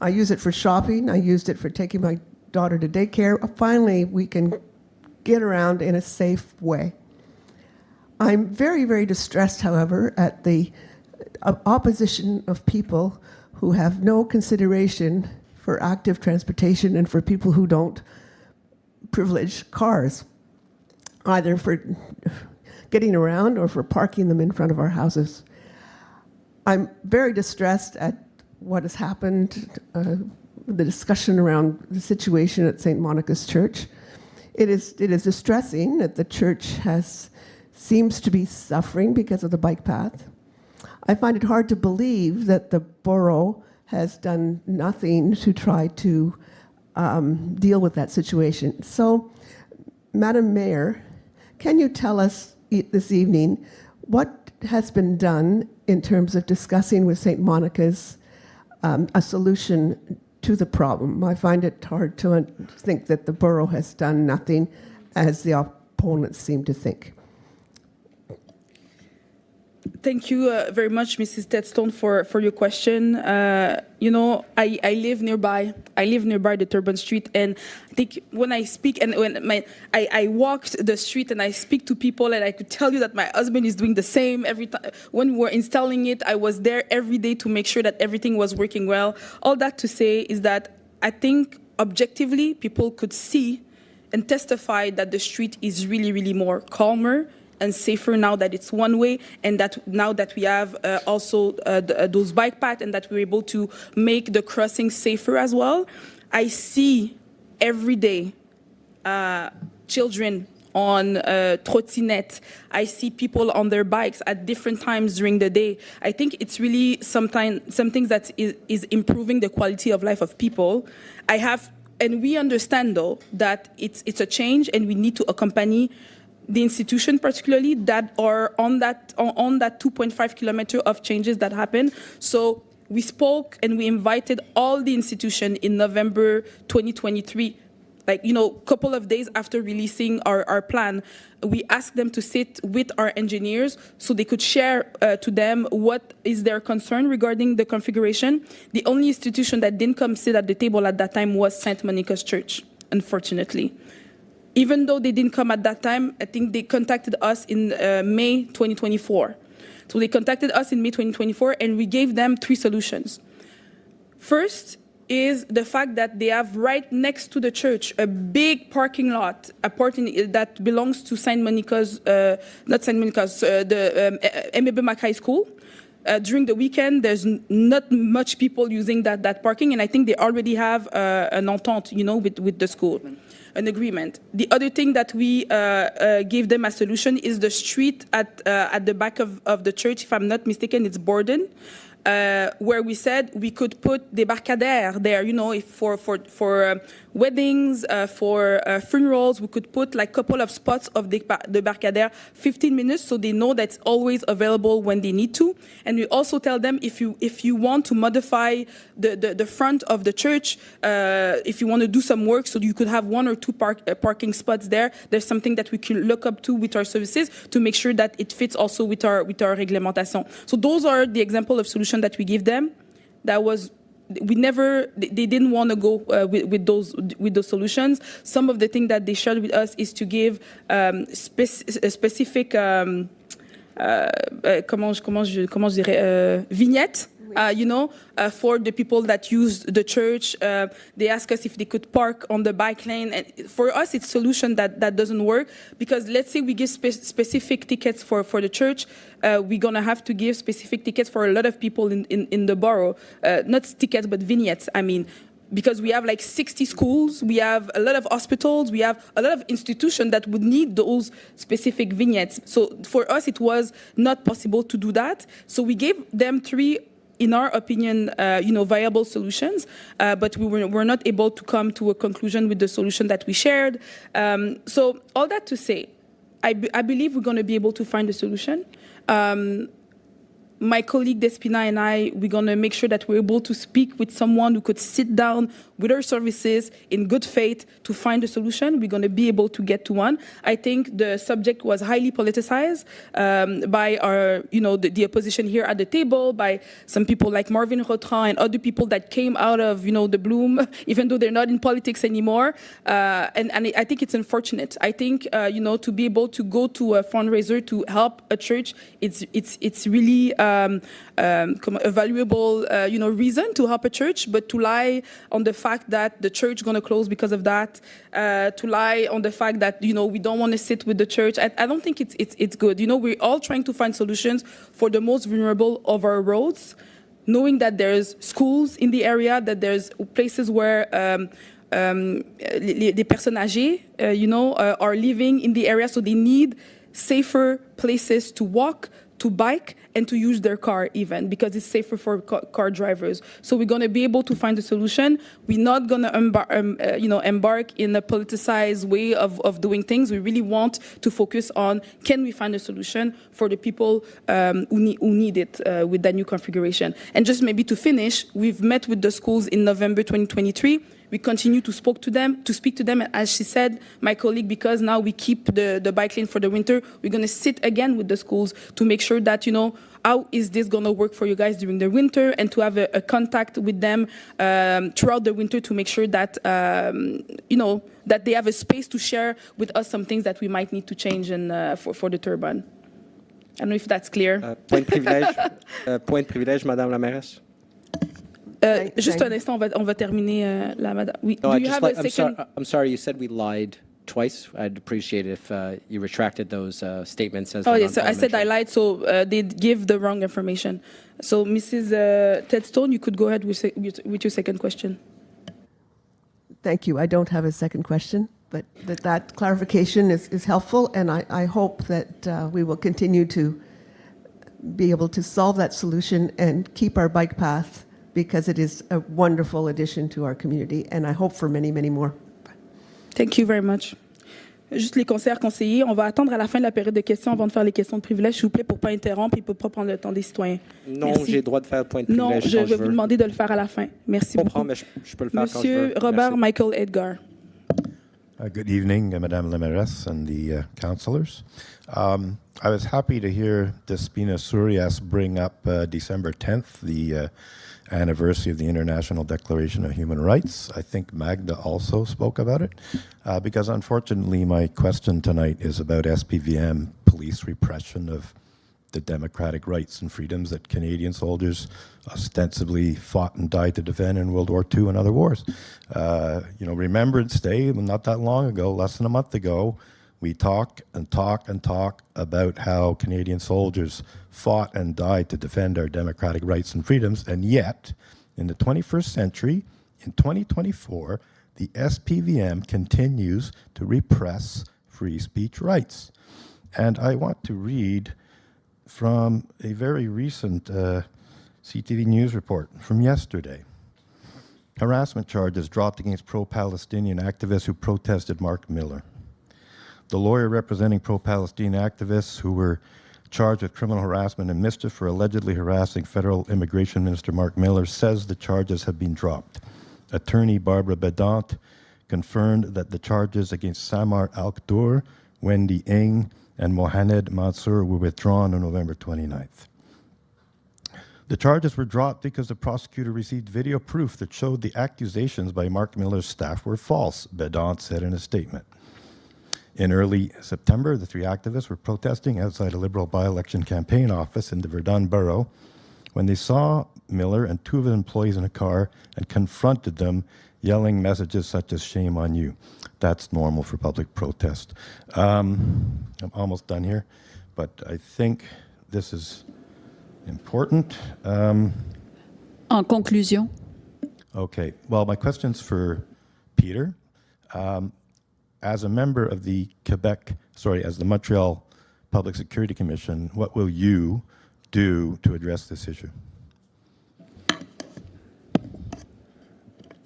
I use it for shopping. I used it for taking my daughter to daycare. Finally, we can get around in a safe way. I'm very, very distressed, however, at the opposition of people who have no consideration for active transportation and for people who don't privilege cars, either for getting around or for parking them in front of our houses. I'm very distressed at what has happened, the discussion around the situation at St. Monica's Church. It is distressing that the church seems to be suffering because of the bike path. I find it hard to believe that the borough has done nothing to try to deal with that situation. So, Madam Mayor, can you tell us this evening what has been done in terms of discussing with St. Monica's a solution to the problem? I find it hard to think that the borough has done nothing, as the opponents seem to think. Thank you very much, Mrs. Tedstone, for your question. I live nearby. I live nearby the Turban Street, and I think when I speak and I walked the street and I speak to people, and I could tell you that my husband is doing the same every time. When we were installing it, I was there every day to make sure that everything was working well. All that to say is that I think objectively people could see and testify that the street is really, really more calmer and safer now that it's one way, and that now that we have also those bike paths and that we're able to make the crossing safer as well. I see every day children on trottinette. I see people on their bikes at different times during the day. I think it's really something that is improving the quality of life of people. And we understand though that it's a change, and we need to accompany the institution, particularly that are on that 2.5 kilometer of changes that happen. So we spoke and we invited all the institution in November 2023. Couple of days after releasing our plan, we asked them to sit with our engineers so they could share to them what is their concern regarding the configuration. The only institution that didn't come sit at the table at that time was St. Monica's Church, unfortunately. Even though they didn't come at that time, I think they contacted us in May 2024. So they contacted us in May 2024, and we gave them 3 solutions. First is the fact that they have right next to the church a big parking lot, that belongs to St. Monica's, not St. Monica's, the Mbemak High School. during the weekend, there's not much people using that parking, and I think they already have an entente, with the school, an agreement. The other thing that we gave them as solution is the street at the back of the church. If I'm not mistaken, it's Borden. Where we said we could put débarcadères there, if for weddings, for funerals, we could put like a couple of spots of débarcadère, 15 minutes, so they know that's always available when they need to. And we also tell them if you want to modify the front of the church, if you want to do some work, so you could have 1 or 2 parking spots there. There's something that we can look up to with our services to make sure that it fits also with our réglementation. So those are the example of solutions that we give them. They didn't want to go with those solutions. Some of the things that they shared with us is to give specific vignettes. For the people that use the church. They ask us if they could park on the bike lane. And for us, it's a solution that doesn't work, because let's say we give specific tickets for the church. We're going to have to give specific tickets for a lot of people in the borough. Not tickets, but vignettes, because we have like 60 schools, we have a lot of hospitals, we have a lot of institutions that would need those specific vignettes. So for us, it was not possible to do that. So we gave them 3, in our opinion, viable solutions, but we were not able to come to a conclusion with the solution that we shared. So all that to say, I believe we're going to be able to find a solution. My colleague Despina and we're going to make sure that we're able to speak with someone who could sit down with our services in good faith to find a solution. We're going to be able to get to one. I think the subject was highly politicized by our, the opposition here at the table, by some people like Marvin Rotran and other people that came out of, the bloom, even though they're not in politics anymore. And I think it's unfortunate. I think, to be able to go to a fundraiser to help a church, it's really a valuable, reason to help a church, but to lie on the fact that the church is going to close because of that, to lie on the fact that, we don't want to sit with the church. I don't think it's good. We're all trying to find solutions for the most vulnerable of our roads, knowing that there's schools in the area, that there's places where les personnes âgées, are living in the area, so they need safer places to walk, to bike, and to use their car even, because it's safer for car drivers. So we're going to be able to find a solution. We're not going to embark in a politicized way of doing things. We really want to focus on, can we find a solution for the people who need it with that new configuration. And just maybe to finish, we've met with the schools in November 2023. We continue to speak to them, as she said, my colleague, because now we keep the bike lane for the winter. We're going to sit again with the schools to make sure that, how is this going to work for you guys during the winter, and to have a contact with them throughout the winter to make sure that, that they have a space to share with us some things that we might need to change for the turbine. I don't know if that's clear. Point de privilège, Madame la mairesse. Juste un instant, on va terminer la madame. Oui. No, Do you have a second? I'm sorry, you said we lied twice. I'd appreciate it if you retracted those statements. As yes, so I said I lied, so they give the wrong information. So Mrs. Tedstone, you could go ahead with your second question. Thank you. I don't have a second question, but that clarification is helpful, and I hope that we will continue to be able to solve that solution and keep our bike path, because it is a wonderful addition to our community, and I hope for many, many more. Thank you very much. Juste les conseillers, on va attendre à la fin de la période de questions avant de faire les questions de privilège, s'il vous plaît, pour ne pas interrompre et pour ne pas prendre le temps des citoyens. Non, j'ai le droit de faire le point de privilège. Non, je vais vous demander de le faire à la fin. Merci beaucoup. Je comprends, mais je peux le faire quand je veux. Monsieur Robert Merci. Michael Edgar. Good evening, Madame la Mairesse and the councillors. I was happy to hear Despina Surias bring up December 10th, the anniversary of the International Declaration of Human Rights. I think Magda also spoke about it, because unfortunately my question tonight is about SPVM, police repression of the democratic rights and freedoms that Canadian soldiers ostensibly fought and died to defend in World War II and other wars. Remembrance Day, not that long ago, less than a month ago, We talk and talk and talk about how Canadian soldiers fought and died to defend our democratic rights and freedoms, and yet, in the 21st century, in 2024, the SPVM continues to repress free speech rights. And I want to read from a very recent CTV News report from yesterday. Harassment charges dropped against pro-Palestinian activists who protested Mark Miller. The lawyer representing pro-Palestinian activists who were charged with criminal harassment and mischief for allegedly harassing Federal Immigration Minister Mark Miller says the charges have been dropped. Attorney Barbara Bedant confirmed that the charges against Samar Al-Khdour, Wendy Ng, and Mohamed Mansour were withdrawn on November 29th. The charges were dropped because the prosecutor received video proof that showed the accusations by Mark Miller's staff were false, Bedant said in a statement. In early September, the three activists were protesting outside a Liberal by-election campaign office in the Verdun borough when they saw Miller and two of his employees in a car and confronted them, yelling messages such as "shame on you." That's normal for public protest. I'm almost done here, but I think this is important. En conclusion. Okay. Well, my question's for Peter. As a member of the as the Montreal Public Security Commission, what will you do to address this issue?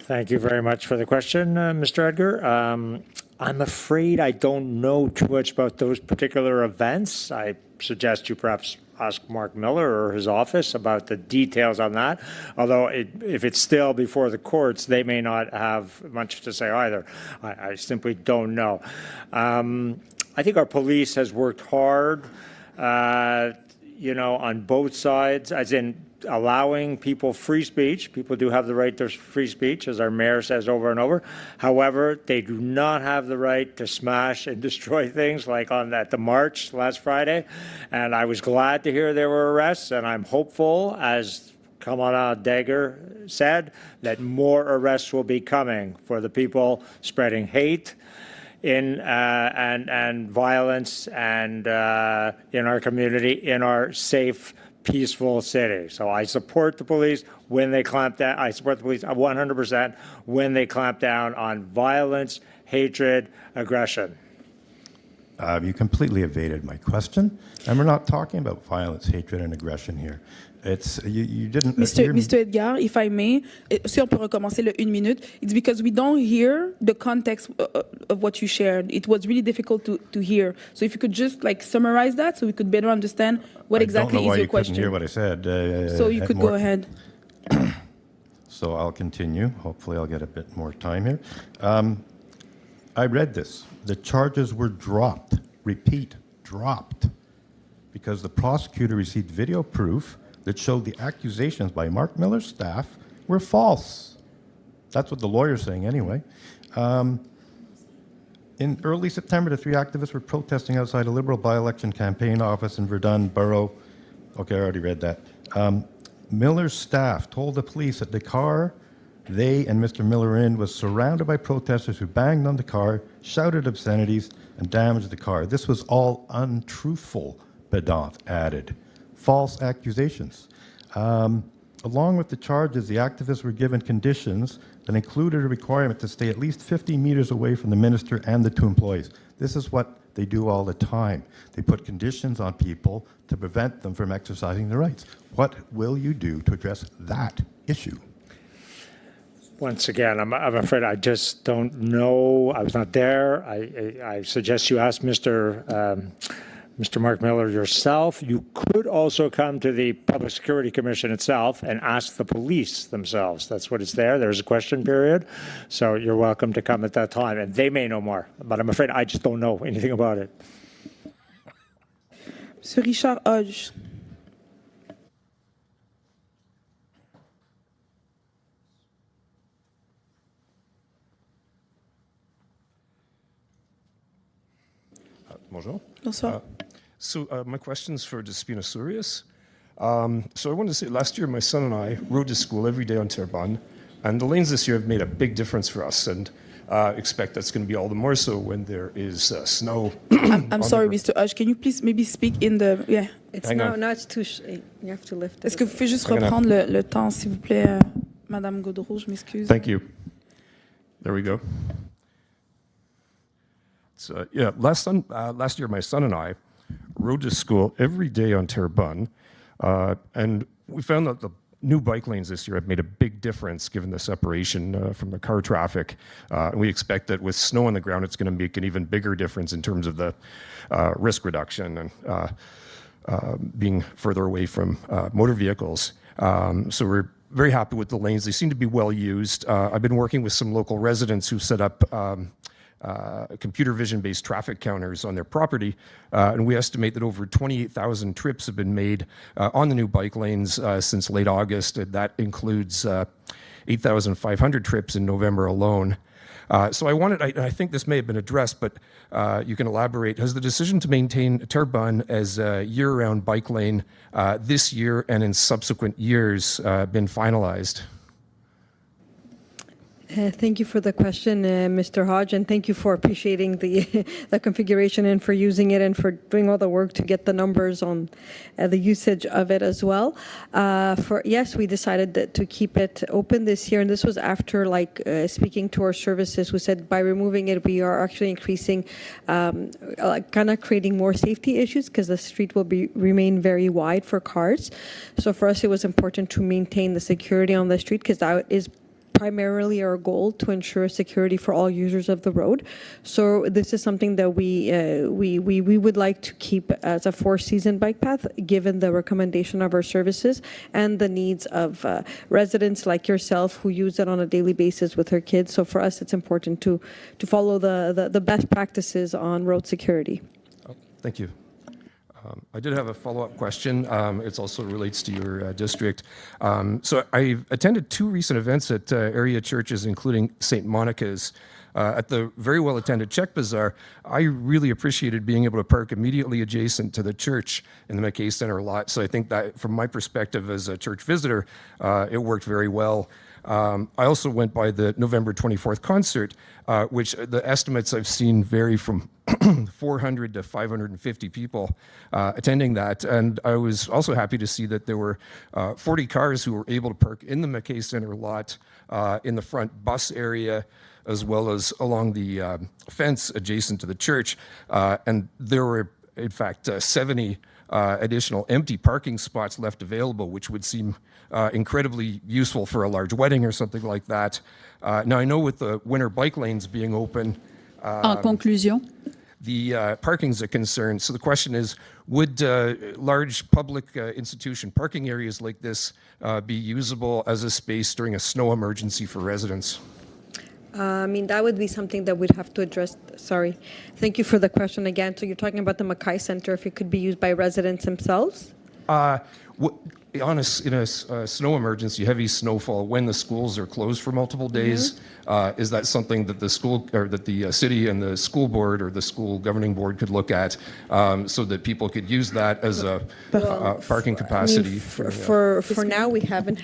Thank you very much for the question, Mr. Edgar. I'm afraid I don't know too much about those particular events. I suggest you perhaps ask Mark Miller or his office about the details on that. Although if it's still before the courts, they may not have much to say either. I simply don't know. I think our police has worked hard, on both sides, as in allowing people free speech. People do have the right to free speech, as our mayor says over and over. However, they do not have the right to smash and destroy things like at the march last Friday. And I was glad to hear there were arrests, and I'm hopeful, as Kamala Dagger said, that more arrests will be coming for the people spreading hate and violence and in our community, in our safe, peaceful city. So I support the police when they clamp down. I support the police 100% when they clamp down on violence, hatred, aggression. You completely evaded my question, and we're not talking about violence, hatred, and aggression here. It's you didn't. Mr. Edgar, if I may, si on peut recommencer le 1 minute, it's because we don't hear the context of what you shared. It was really difficult to hear. So if you could just summarize that, so we could better understand what exactly is your question. I don't know why you couldn't hear what I said. So you could go ahead. So I'll continue. Hopefully, I'll get a bit more time here. I read this. The charges were dropped. Repeat, dropped, because the prosecutor received video proof that showed the accusations by Mark Miller's staff were false. That's what the lawyer's saying anyway. In early September, the three activists were protesting outside a Liberal by-election campaign office in Verdun borough. Okay, I already read that. Miller's staff told the police that the car they and Mr. Miller in was surrounded by protesters who banged on the car, shouted obscenities, and damaged the car. This was all untruthful, Bedant added. False accusations. Along with the charges, the activists were given conditions that included a requirement to stay at least 50 meters away from the minister and the two employees. This is what they do all the time. They put conditions on people to prevent them from exercising their rights. What will you do to address that issue? Once again, I'm afraid I just don't know. I was not there. I suggest you ask Mr. Mark Miller yourself. You could also come to the Public Security Commission itself and ask the police themselves. That's what it's there. There's a question period. So you're welcome to come at that time. And they may know more. But I'm afraid I just don't know anything about it. Sir Richard Hodge. Bonjour. Bonsoir. My question's for Despina Surias. So I wanted to say, last year my son and I rode to school every day on Terrebonne, and the lanes this year have made a big difference for us. And expect that's going to be all the more so when there is snow. I'm sorry, Mr. Hodge. Can you please maybe speak in the... Yeah. It's Hang now, on. now it's too... You have to lift it. Est-ce que vous pouvez juste Hang on. reprendre le temps, s'il vous plaît, Madame Gaudreau, je m'excuse. Thank you. There we go. So, yeah, last year, my son and I rode to school every day on Terrebonne, and we found that the new bike lanes this year have made a big difference given the separation from the car traffic. And we expect that with snow on the ground, it's going to make an even bigger difference in terms of the risk reduction and being further away from motor vehicles. So we're very happy with the lanes. They seem to be well used. I've been working with some local residents who set up computer vision-based traffic counters on their property, and we estimate that over 28,000 trips have been made on the new bike lanes since late August, and that includes 8,500 trips in November alone. So I think this may have been addressed, but you can elaborate. Has the decision to maintain Terrebonne as a year-round bike lane this year and in subsequent years been finalized? Thank you for the question, Mr. Hodge, and thank you for appreciating the the configuration and for using it and for doing all the work to get the numbers on the usage of it as well. Yes, we decided to keep it open this year, and this was after speaking to our services who said by removing it, we are actually increasing, kind of creating more safety issues because the street will remain very wide for cars. So for us, it was important to maintain the security on the street because that is primarily our goal to ensure security for all users of the road. So this is something that we would like to keep as a four-season bike path, given the recommendation of our services and the needs of residents like yourself who use it on a daily basis with their kids. So for us, it's important to follow the best practices on road security. Oh, thank you. I did have a follow-up question. It also relates to your district. So I've attended two recent events at area churches, including St. Monica's. At the very well-attended Czech Bazaar, I really appreciated being able to park immediately adjacent to the church in the McKay Center lot. So I think that, from my perspective as a church visitor, it worked very well. I also went by the November 24th concert, which the estimates I've seen vary from 400 to 550 people attending that. And I was also happy to see that there were 40 cars who were able to park in the McKay Center lot in the front bus area, as well as along the fence adjacent to the church. And there were, in fact, 70 additional empty parking spots left available, which would seem incredibly useful for a large wedding or something like that. Now, I know with the winter bike lanes being open, En conclusion. the parking's a concern. So the question is, would large public institution parking areas like this be usable as a space during a snow emergency for residents? I mean, that would be something that we'd have to address. Sorry. Thank you for the question again. So you're talking about the McKay Center, if it could be used by residents themselves? In a snow emergency, heavy snowfall, when the schools are closed for multiple days, is that something that the school or that the city and the school board or the school governing board could look at so that people could use that as a parking capacity? For now, we haven't.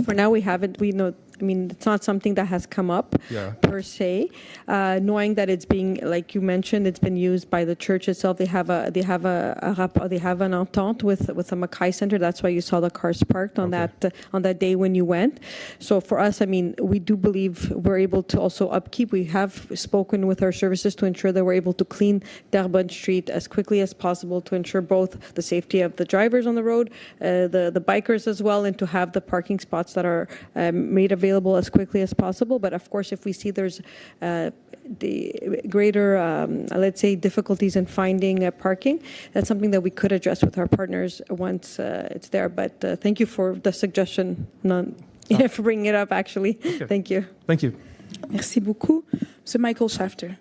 For now we haven't. We know. I mean, it's not something that has come up per se. Knowing that it's being, like you mentioned, it's been used by the church itself. They have an entente with the McKay Center. That's why you saw the cars parked on that day when you went. So for us, I mean, we do believe we're able to also upkeep. We have spoken with our services to ensure that we're able to clean Terrebonne Street as quickly as possible to ensure both the safety of the drivers on the road, the bikers as well, and to have the parking spots that are made available as quickly as possible. But of course, if we see there's the greater, let's say, difficulties in finding parking, that's something that we could address with our partners once it's there. But thank you for the suggestion, for bringing it up, actually. Okay. Thank you. Thank you. Merci beaucoup. Monsieur Michael Shafter.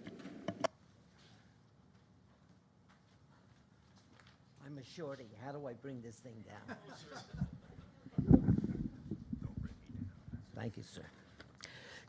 I'm a shorty. How do I bring this thing down? Thank you, sir.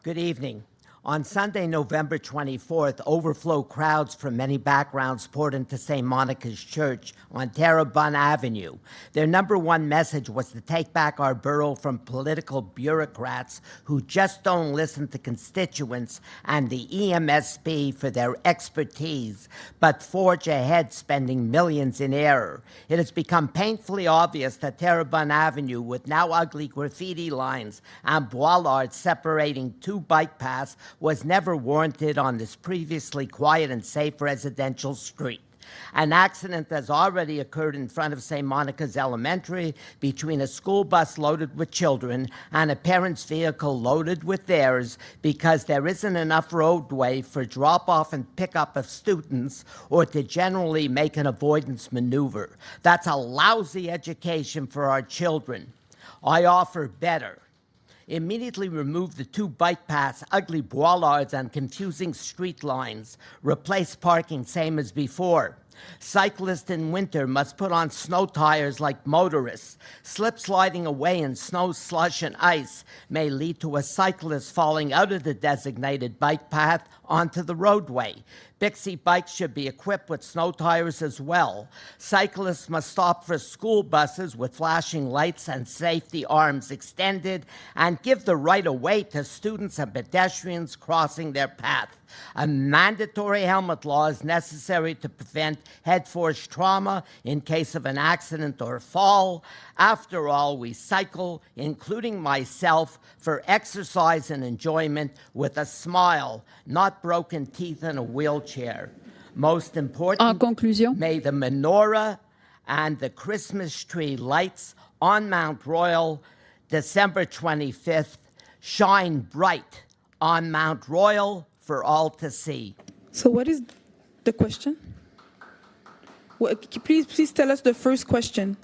Good evening. On Sunday, November 24th, overflow crowds from many backgrounds poured into St. Monica's Church on Terrebonne Avenue. Their number one message was to take back our borough from political bureaucrats who just don't listen to constituents and the EMSB for their expertise, but forge ahead spending millions in error. It has become painfully obvious that Terrebonne Avenue, with now ugly graffiti lines and bollards separating two bike paths, was never warranted on this previously quiet and safe residential street. An accident has already occurred in front of St. Monica's Elementary between a school bus loaded with children and a parent's vehicle loaded with theirs because there isn't enough roadway for drop-off and pickup of students or to generally make an avoidance maneuver. That's a lousy education for our children. I offer better. Immediately remove the two bike paths, ugly bollards, and confusing street lines. Replace parking same as before. Cyclists in winter must put on snow tires like motorists. Slip sliding away in snow, slush, and ice may lead to a cyclist falling out of the designated bike path onto the roadway. Bixie bikes should be equipped with snow tires as well. Cyclists must stop for school buses with flashing lights and safety arms extended and give the right of way to students and pedestrians crossing their path. A mandatory helmet law is necessary to prevent head-force trauma in case of an accident or fall. After all, we cycle, including myself, for exercise and enjoyment with a smile, not broken teeth and a wheelchair. Most important, En conclusion, may the menorah and the Christmas tree lights on Mount Royal, December 25th, shine bright on Mount Royal for all to see. So what is the question? Please tell us the first question.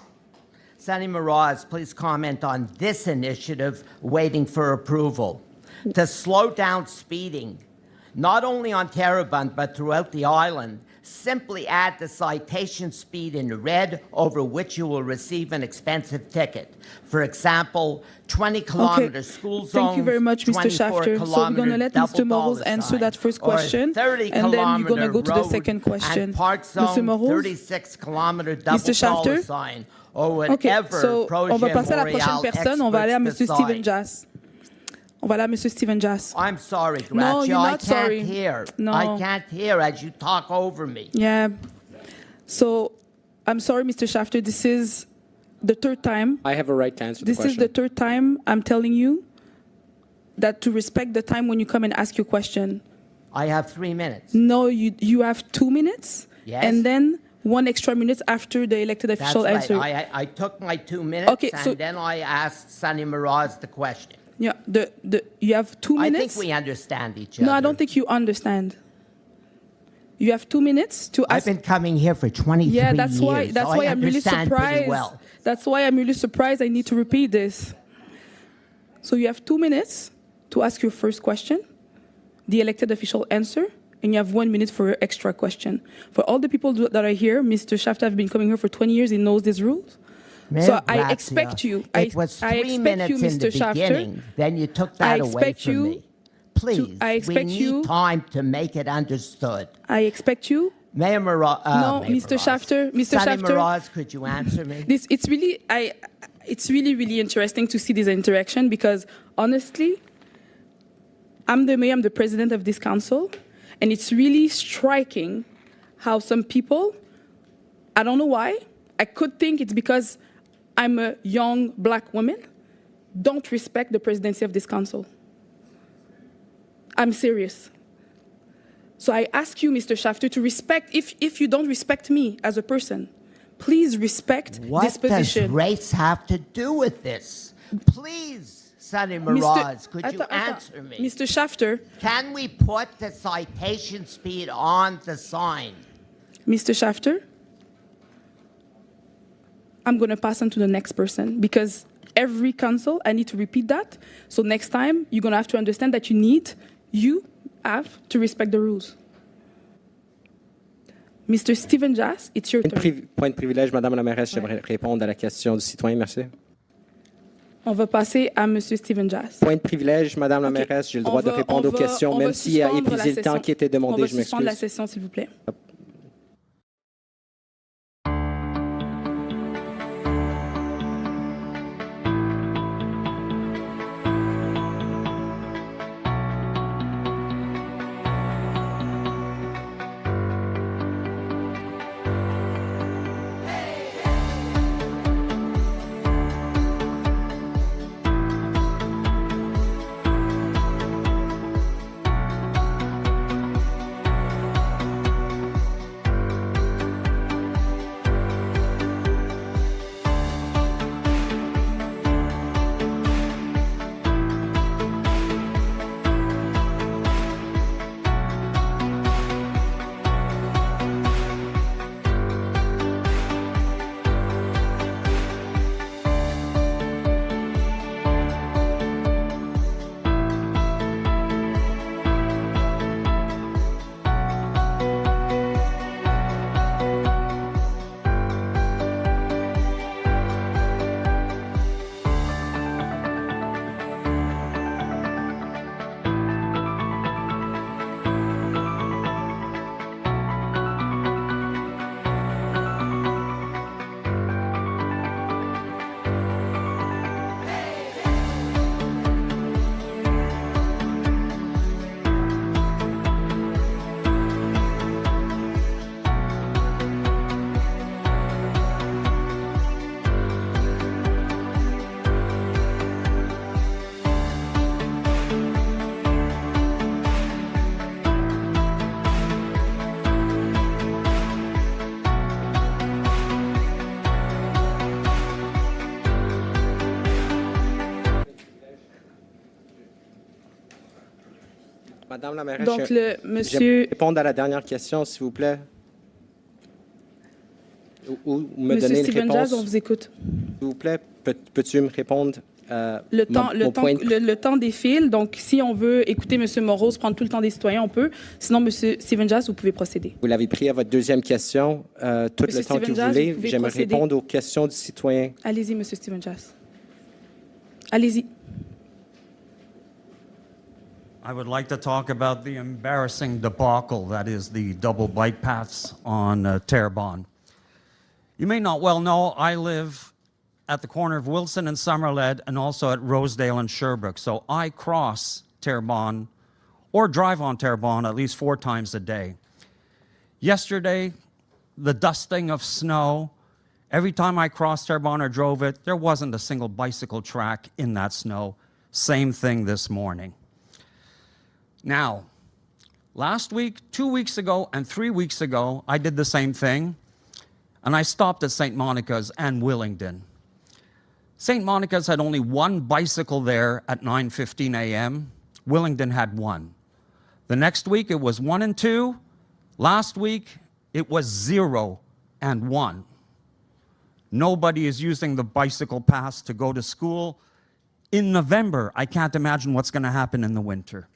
Sunny Miraz, please comment on this initiative waiting for approval. To slow down speeding, not only on Terrebonne, but throughout the island, simply add the citation speed in red over which you will receive an expensive ticket. For example, 20 kilometer school zones, thank you very much, Mr. Shafter. So we're going to let Mr. Morales answer that first question, and then you're going to go to the second question. Mr. Morales, 36 kilometer double Shafter? sign, or OK, whatever so on va passer à la prochaine Boreal personne. On va aller à M. experts Steven decide. Jass. On va aller à M. Steven Jass. I'm sorry, Gratio. No, you're I not can't sorry. hear. No. I can't hear as you talk over me. Yeah. So I'm sorry, Mr. Shafter. This is the third time. I have a right to answer the This question. is the third time I'm telling you that to respect the time when you come and ask your question. I have 3 minutes. No, you have 2 minutes. Yes. And then 1 extra minute after the elected That's official right. answer. I took my 2 minutes, Okay, so- and then I asked Sunny Miraz the question. Yeah, you have 2 I minutes. think we understand each other. No, I don't think you understand. You have 2 minutes to I've ask. been coming here for 23 Yeah, that's years. why. That's so why I I'm really understand pretty surprised. well. That's why I'm really surprised. I need to repeat this. So you have 2 minutes to ask your first question, the elected official answer, and you have 1 minute for your extra question. For all the people that are here, Mr. Shafter have been coming here for 20 years. He knows these rules. So I Grazia, expect you. It was 3 expect minutes you, in the Mr. Shafter. beginning. Then you took I that away expect from you me. Please, I expect we need you- time to make it understood. I expect you. Mayor Miraz. No, Mr. Shafter. Mr. Sunny Shafter. Miraz, could you answer me? It's really interesting to see this interaction because honestly, I'm the mayor, I'm the president of this council, and it's really striking how some people, I don't know why, I could think it's because I'm a young black woman, don't respect the presidency of this council. I'm serious. So I ask you, Mr. Shafter, to respect, if you don't respect me as a person, please respect What this position. does race have to do with this? Please, Sunny Miraz, could you answer me? Mr. Shafter, Can we put the citation speed on the sign? Mr. Shafter, I'm going to pass on to the next person because every council, I need to repeat that. So next time, you're going to have to understand that you have to respect the rules. Mr. Steven Jass, it's your turn. Point de privilège, Madame la mairesse, j'aimerais répondre à la question du citoyen. Merci. On va passer à M. Stephen Jass. Point de privilège, Madame la OK. mairesse, j'ai le droit On de va- répondre on aux va- questions, on même va s'il a suspendre épuisé la le temps session. qui était demandé, On je va suspendre la m'excuse. session, s'il vous plaît. Madame la mairesse, Donc, le je monsieur, répondre à la dernière question, s'il vous plaît. Ou me monsieur donner une Stephen réponse. Jass, on vous écoute. S'il vous plaît, peux-tu me répondre Le temps défile, donc si on veut écouter M. Moreau, prendre tout le temps des citoyens, on peut. Sinon, M. Stephen Jass, vous pouvez procéder. Vous l'avez pris à votre deuxième question, tout Monsieur le temps que Stephen vous Jass, voulez. vous pouvez J'aimerais procéder. répondre aux questions du citoyen. Allez-y, M. Stephen Jass. Allez-y. I would like to talk about the embarrassing debacle that is the double bike paths on Terrebonne. You may not well know I live at the corner of Wilson and Summerled and also at Rosedale and Sherbrooke. So I cross Terrebonne or drive on Terrebonne at least 4 times a day. Yesterday, the dusting of snow, every time I crossed Terrebonne or drove it, there wasn't a single bicycle track in that snow. Same thing this morning. Now, last week, 2 weeks ago, and 3 weeks ago, I did the same thing, and I stopped at St. Monica's and Willingdon. St. Monica's had only 1 bicycle there at 9:15 a.m. Willingdon had 1. The next week, it was 1 and 2. Last week, it was 0 and 1. Nobody is using the bicycle paths to go to school. In November, I can't imagine what's going to happen in the winter.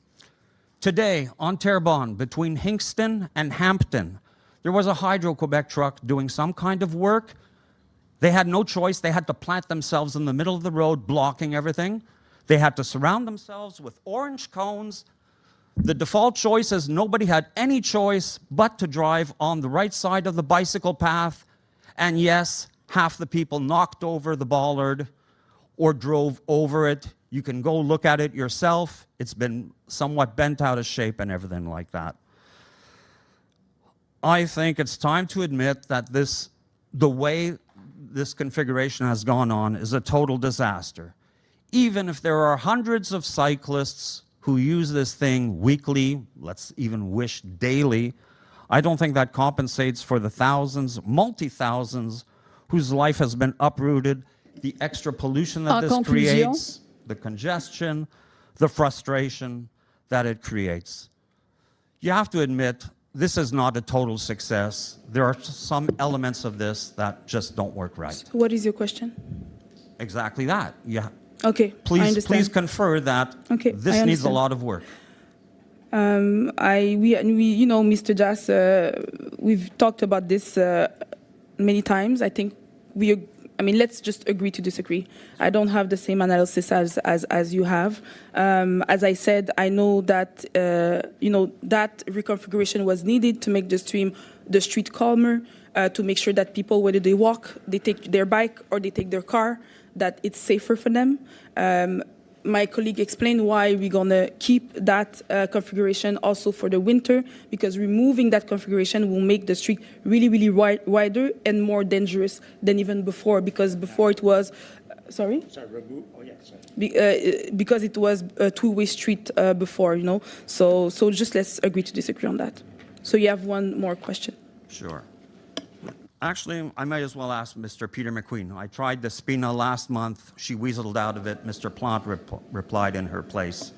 Today, on Terrebonne, between Hinkston and Hampton, there was a Hydro-Quebec truck doing some kind of work. They had no choice. They had to plant themselves in the middle of the road, blocking everything. They had to surround themselves with orange cones. The default choice is nobody had any choice but to drive on the right side of the bicycle path. And yes, half the people knocked over the bollard or drove over it. You can go look at it yourself. It's been somewhat bent out of shape and everything like that. I think it's time to admit that the way this configuration has gone on is a total disaster. Even if there are hundreds of cyclists who use this thing weekly, let's even wish daily, I don't think that compensates for the thousands, multi-thousands, whose life has been uprooted, the extra pollution that this creates, the congestion, the frustration that it creates. You have to admit, this is not a total success. There are some elements of this that just don't work right. What is your question? Exactly that. Yeah. Okay, I understand. Please confer that this needs a lot of work. You know, Mr. Jass, we've talked about this many times. I think I mean, let's just agree to disagree. I don't have the same analysis as you have. As I said, I know that, that reconfiguration was needed to make the street calmer, to make sure that people, whether they walk, they take their bike, or they take their car, that it's safer for them. My colleague explained why we're going to keep that configuration also for the winter, because removing that configuration will make the street really, really wider and more dangerous than even before, because before it was, because it was a two-way street before, So just let's agree to disagree on that. So you have one more question. Sure. Actually, I might as well ask Mr. Peter McQueen. I tried the Spina last month. She weaseled out of it. Mr. Plant replied in her place.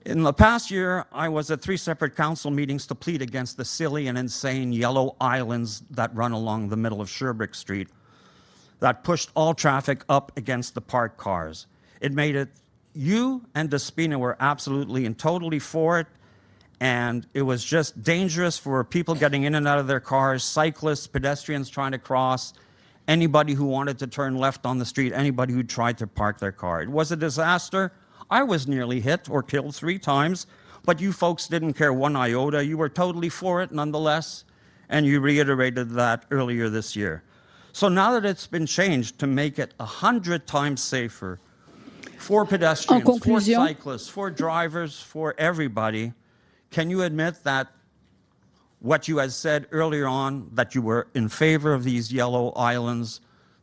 In the past year, I was at 3 separate council meetings to plead against the silly and insane yellow islands that run along the middle of Sherbrooke Street that pushed all traffic up against the parked cars. It made it, you and Despina were absolutely and totally for it, and it was just dangerous for people getting in and out of their cars, cyclists, pedestrians trying to cross, anybody who wanted to turn left on the street, anybody who tried to park their car. It was a disaster. I was nearly hit or killed 3 times, but you folks didn't care one iota. You were totally for it nonetheless, and you reiterated that earlier this year. So now that it's been changed to make it 100 times safer for pedestrians, for cyclists, for drivers, for everybody, can you admit that what you had said earlier on, that you were in favor of these yellow islands,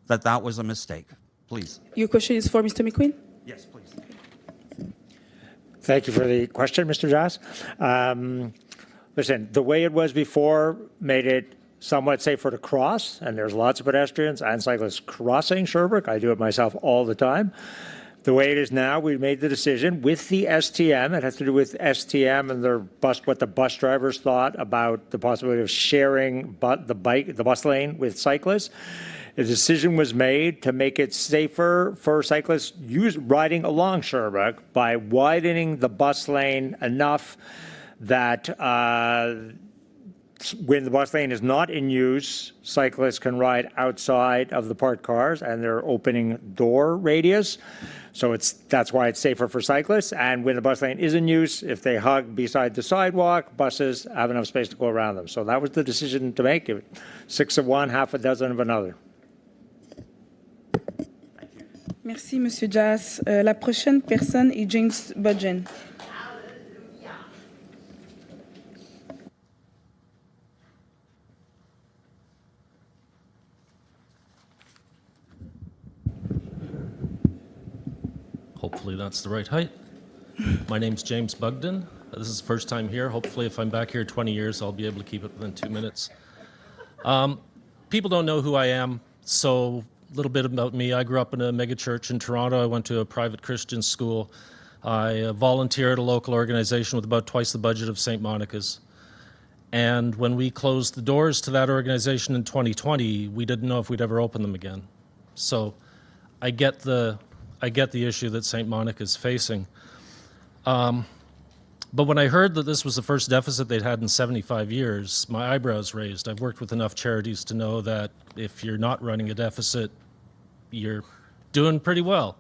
that was a mistake? Please. Your question is for Mr. McQueen? Yes, please. Thank you for the question, Mr. Joss. Listen, the way it was before made it somewhat safer to cross, and there's lots of pedestrians and cyclists crossing Sherbrooke. I do it myself all the time. The way it is now, we made the decision with the STM. It has to do with STM and what the bus drivers thought about the possibility of sharing the bus lane with cyclists. The decision was made to make it safer for cyclists riding along Sherbrooke by widening the bus lane enough that when the bus lane is not in use, cyclists can ride outside of the parked cars and their opening door radius. So that's why it's safer for cyclists. And when the bus lane is in use, if they hug beside the sidewalk, buses have enough space to go around them. So that was the decision to make. 6 of one, half a dozen of another. Merci, Monsieur Jas. La prochaine personne est James Budgen. Hopefully that's the right height. My name's James Bugden. This is the first time here. Hopefully if I'm back here 20 years, I'll be able to keep it within 2 minutes. People don't know who I am, so a little bit about me. I grew up in a mega church in Toronto. I went to a private Christian school. I volunteer at a local organization with about twice the budget of St. Monica's. And when we closed the doors to that organization in 2020, we didn't know if we'd ever open them again. So I get the issue that St. Monica is facing. But when I heard that this was the first deficit they'd had in 75 years, my eyebrows raised. I've worked with enough charities to know that if you're not running a deficit, you're doing pretty well.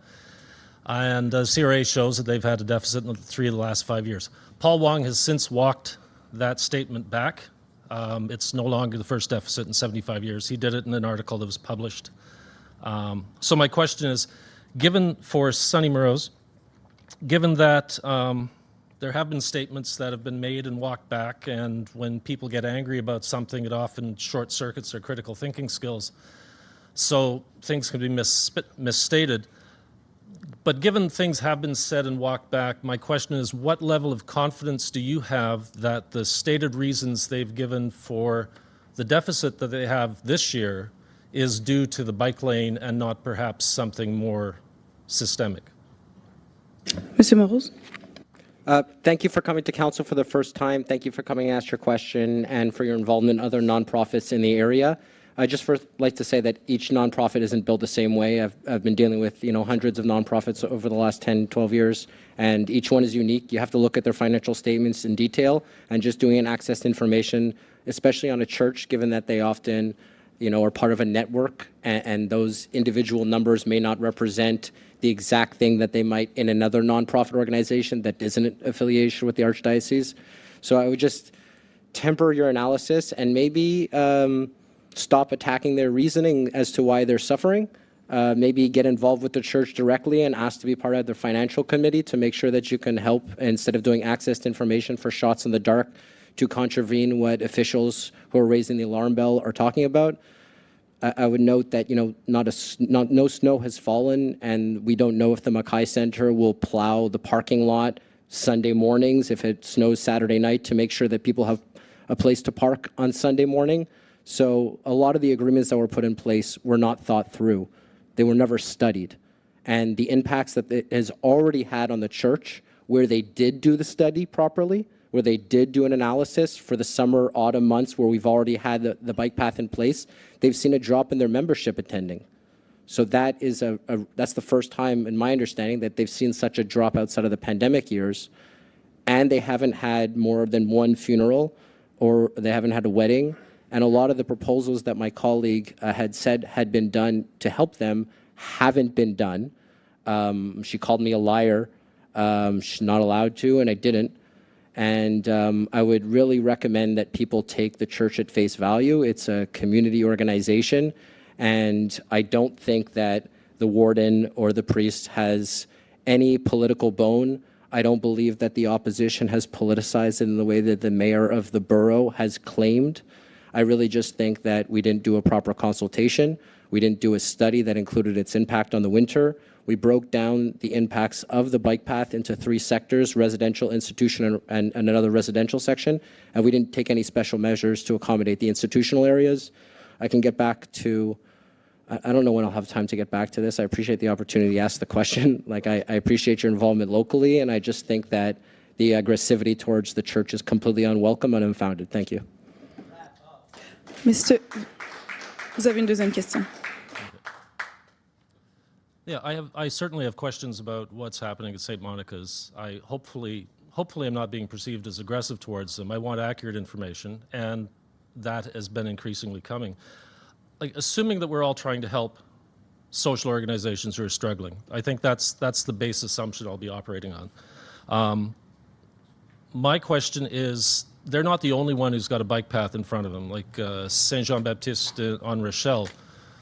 And CRA shows that they've had a deficit in 3 of the last 5 years. Paul Wong has since walked that statement back. It's no longer the first deficit in 75 years. He did it in an article that was published. So my question is, given for Sonny Murrows, given that there have been statements that have been made and walked back, and when people get angry about something, it often short circuits their critical thinking skills, so things can be misstated. But given things have been said and walked back, my question is, what level of confidence do you have that the stated reasons they've given for the deficit that they have this year is due to the bike lane and not perhaps something more systemic? Monsieur Moroz. Thank you for coming to council for the first time. Thank you for coming and ask your question and for your involvement in other nonprofits in the area. I just first like to say that each nonprofit isn't built the same way. I've been dealing with hundreds of nonprofits over the last 10, 12 years, and each one is unique. You have to look at their financial statements in detail, and just doing an access to information, especially on a church, given that they often are part of a network, and those individual numbers may not represent the exact thing that they might in another nonprofit organization that isn't an affiliation with the Archdiocese. So I would just temper your analysis and maybe stop attacking their reasoning as to why they're suffering. Maybe get involved with the church directly and ask to be part of the financial committee to make sure that you can help, instead of doing access to information for shots in the dark, to contravene what officials who are raising the alarm bell are talking about. I would note that no snow has fallen, and we don't know if the Mackay Center will plow the parking lot Sunday mornings if it snows Saturday night to make sure that people have a place to park on Sunday morning. So a lot of the agreements that were put in place were not thought through. They were never studied. And the impacts that it has already had on the church, where they did do the study properly, where they did do an analysis for the summer, autumn months where we've already had the bike path in place, they've seen a drop in their membership attending. So that is that's the first time, in my understanding, that they've seen such a drop outside of the pandemic years, and they haven't had more than one funeral, or they haven't had a wedding. And a lot of the proposals that my colleague had said had been done to help them haven't been done. She called me a liar. She's not allowed to, and I didn't. And I would really recommend that people take the church at face value. It's a community organization, and I don't think that the warden or the priest has any political bone. I don't believe that the opposition has politicized it in the way that the mayor of the borough has claimed. I really just think that we didn't do a proper consultation. We didn't do a study that included its impact on the winter. We broke down the impacts of the bike path into 3 sectors: residential, institutional, and another residential section. And we didn't take any special measures to accommodate the institutional areas. I can get back to, I don't know when I'll have time to get back to this. I appreciate the opportunity to ask the question. I appreciate your involvement locally, and I just think that the aggressivity towards the church is completely unwelcome and unfounded. Thank you. Monsieur, vous avez une deuxième question. Yeah, I certainly have questions about what's happening at St. Monica's. Hopefully I'm not being perceived as aggressive towards them. I want accurate information, and that has been increasingly coming. Assuming that we're all trying to help social organizations who are struggling, I think that's the base assumption I'll be operating on. My question is, they're not the only one who's got a bike path in front of them, like Saint Jean-Baptiste on Rochelle,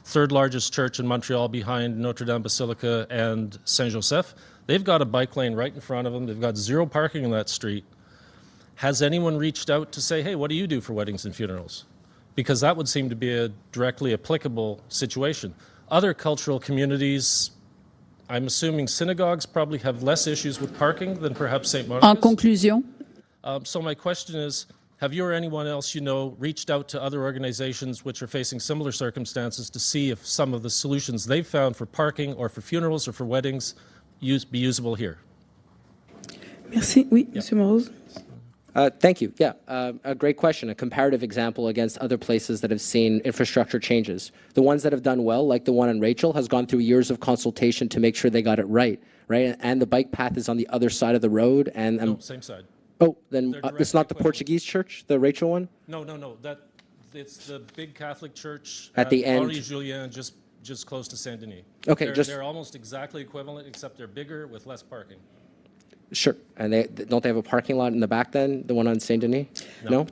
3rd largest church in Montreal behind Notre Dame Basilica and Saint Joseph. They've got a bike lane right in front of them. They've got 0 parking on that street. Has anyone reached out to say, hey, what do you do for weddings and funerals? Because that would seem to be a directly applicable situation. Other cultural communities, I'm assuming synagogues probably have less issues with parking than perhaps St. Monica's. En conclusion. So my question is, have you or anyone else you know reached out to other organizations which are facing similar circumstances to see if some of the solutions they've found for parking or for funerals or for weddings be usable here? Merci. Oui, Monsieur Morose. Thank you. Yeah, a great question. A comparative example against other places that have seen infrastructure changes. The ones that have done well, like the one in Rachel, has gone through years of consultation to make sure they got it right? And the bike path is on the other side of the road. And no, same side. Oh, then it's not the Portuguese church, the Rachel one? No. It's the big Catholic church at the end. Henri Julien, just close to Saint Denis. Okay, they're almost exactly equivalent, except they're bigger with less parking. Sure. And don't they have a parking lot in the back then, the one on Saint Denis? No,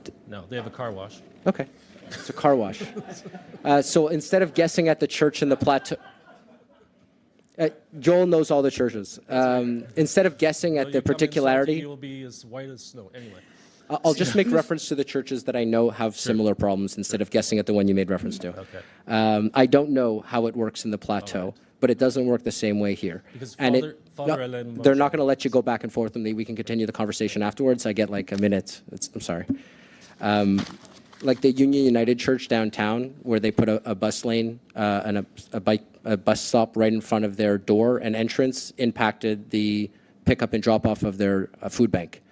they have a car wash. Okay, it's a car wash. So instead of guessing at the church in the plateau, Joel knows all the churches. Instead of guessing at the particularity, you will be as white as snow. Anyway, I'll just make reference to the churches that I know have similar problems instead of guessing at the one you made reference to. Okay. I don't know how it works in the plateau, but it doesn't work the same way here. Because they're not going to let you go back and forth, and we can continue the conversation afterwards. I get like a minute. I'm sorry. Like the Union United Church downtown, where they put a bus lane and a bus stop right in front of their door and entrance, impacted the pickup and drop off of their food bank.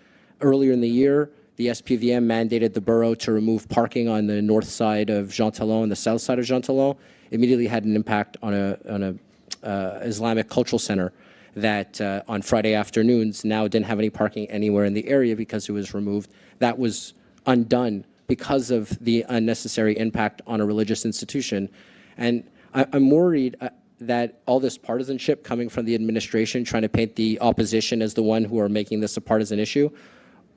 Earlier in the year, the SPVM mandated the borough to remove parking on the north side of Jean Talon and the south side of Jean Talon. Immediately had an impact on a Islamic cultural center that on Friday afternoons now didn't have any parking anywhere in the area because it was removed. That was undone because of the unnecessary impact on a religious institution. And I'm worried that all this partisanship coming from the administration trying to paint the opposition as the one who are making this a partisan issue,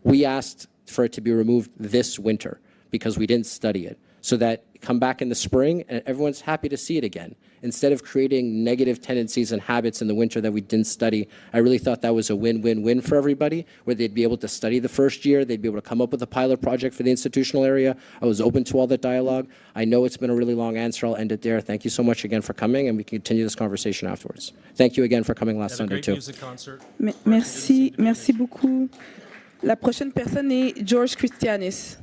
we asked for it to be removed this winter because we didn't study it, so that come back in the spring and everyone's happy to see it again. Instead of creating negative tendencies and habits in the winter that we didn't study, I really thought that was a win-win-win for everybody, where they'd be able to study the first year, they'd be able to come up with a pilot project for the institutional area. I was open to all that dialogue. I know it's been a really long answer. I'll end it there. Thank you so much again for coming, and we can continue this conversation afterwards. Thank you again for coming last Sunday, too. Merci beaucoup. La prochaine personne est George Christianis.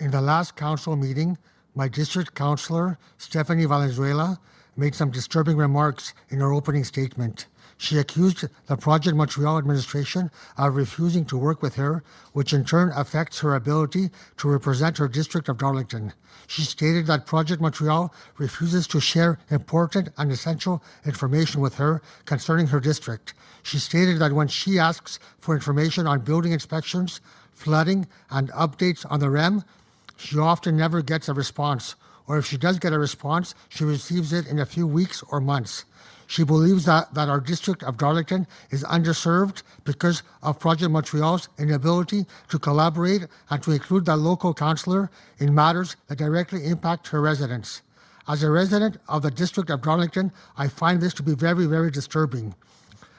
In the last council meeting, my district councillor, Stephanie Valenzuela, made some disturbing remarks in her opening statement. She accused the Project Montreal administration of refusing to work with her, which in turn affects her ability to represent her district of Darlington. She stated that Project Montreal refuses to share important and essential information with her concerning her district. She stated that when she asks for information on building inspections, flooding, and updates on the REM, she often never gets a response, or if she does get a response, she receives it in a few weeks or months. She believes that our district of Darlington is underserved because of Project Montreal's inability to collaborate and to include the local councillor in matters that directly impact her residents. As a resident of the district of Darlington, I find this to be very, very disturbing.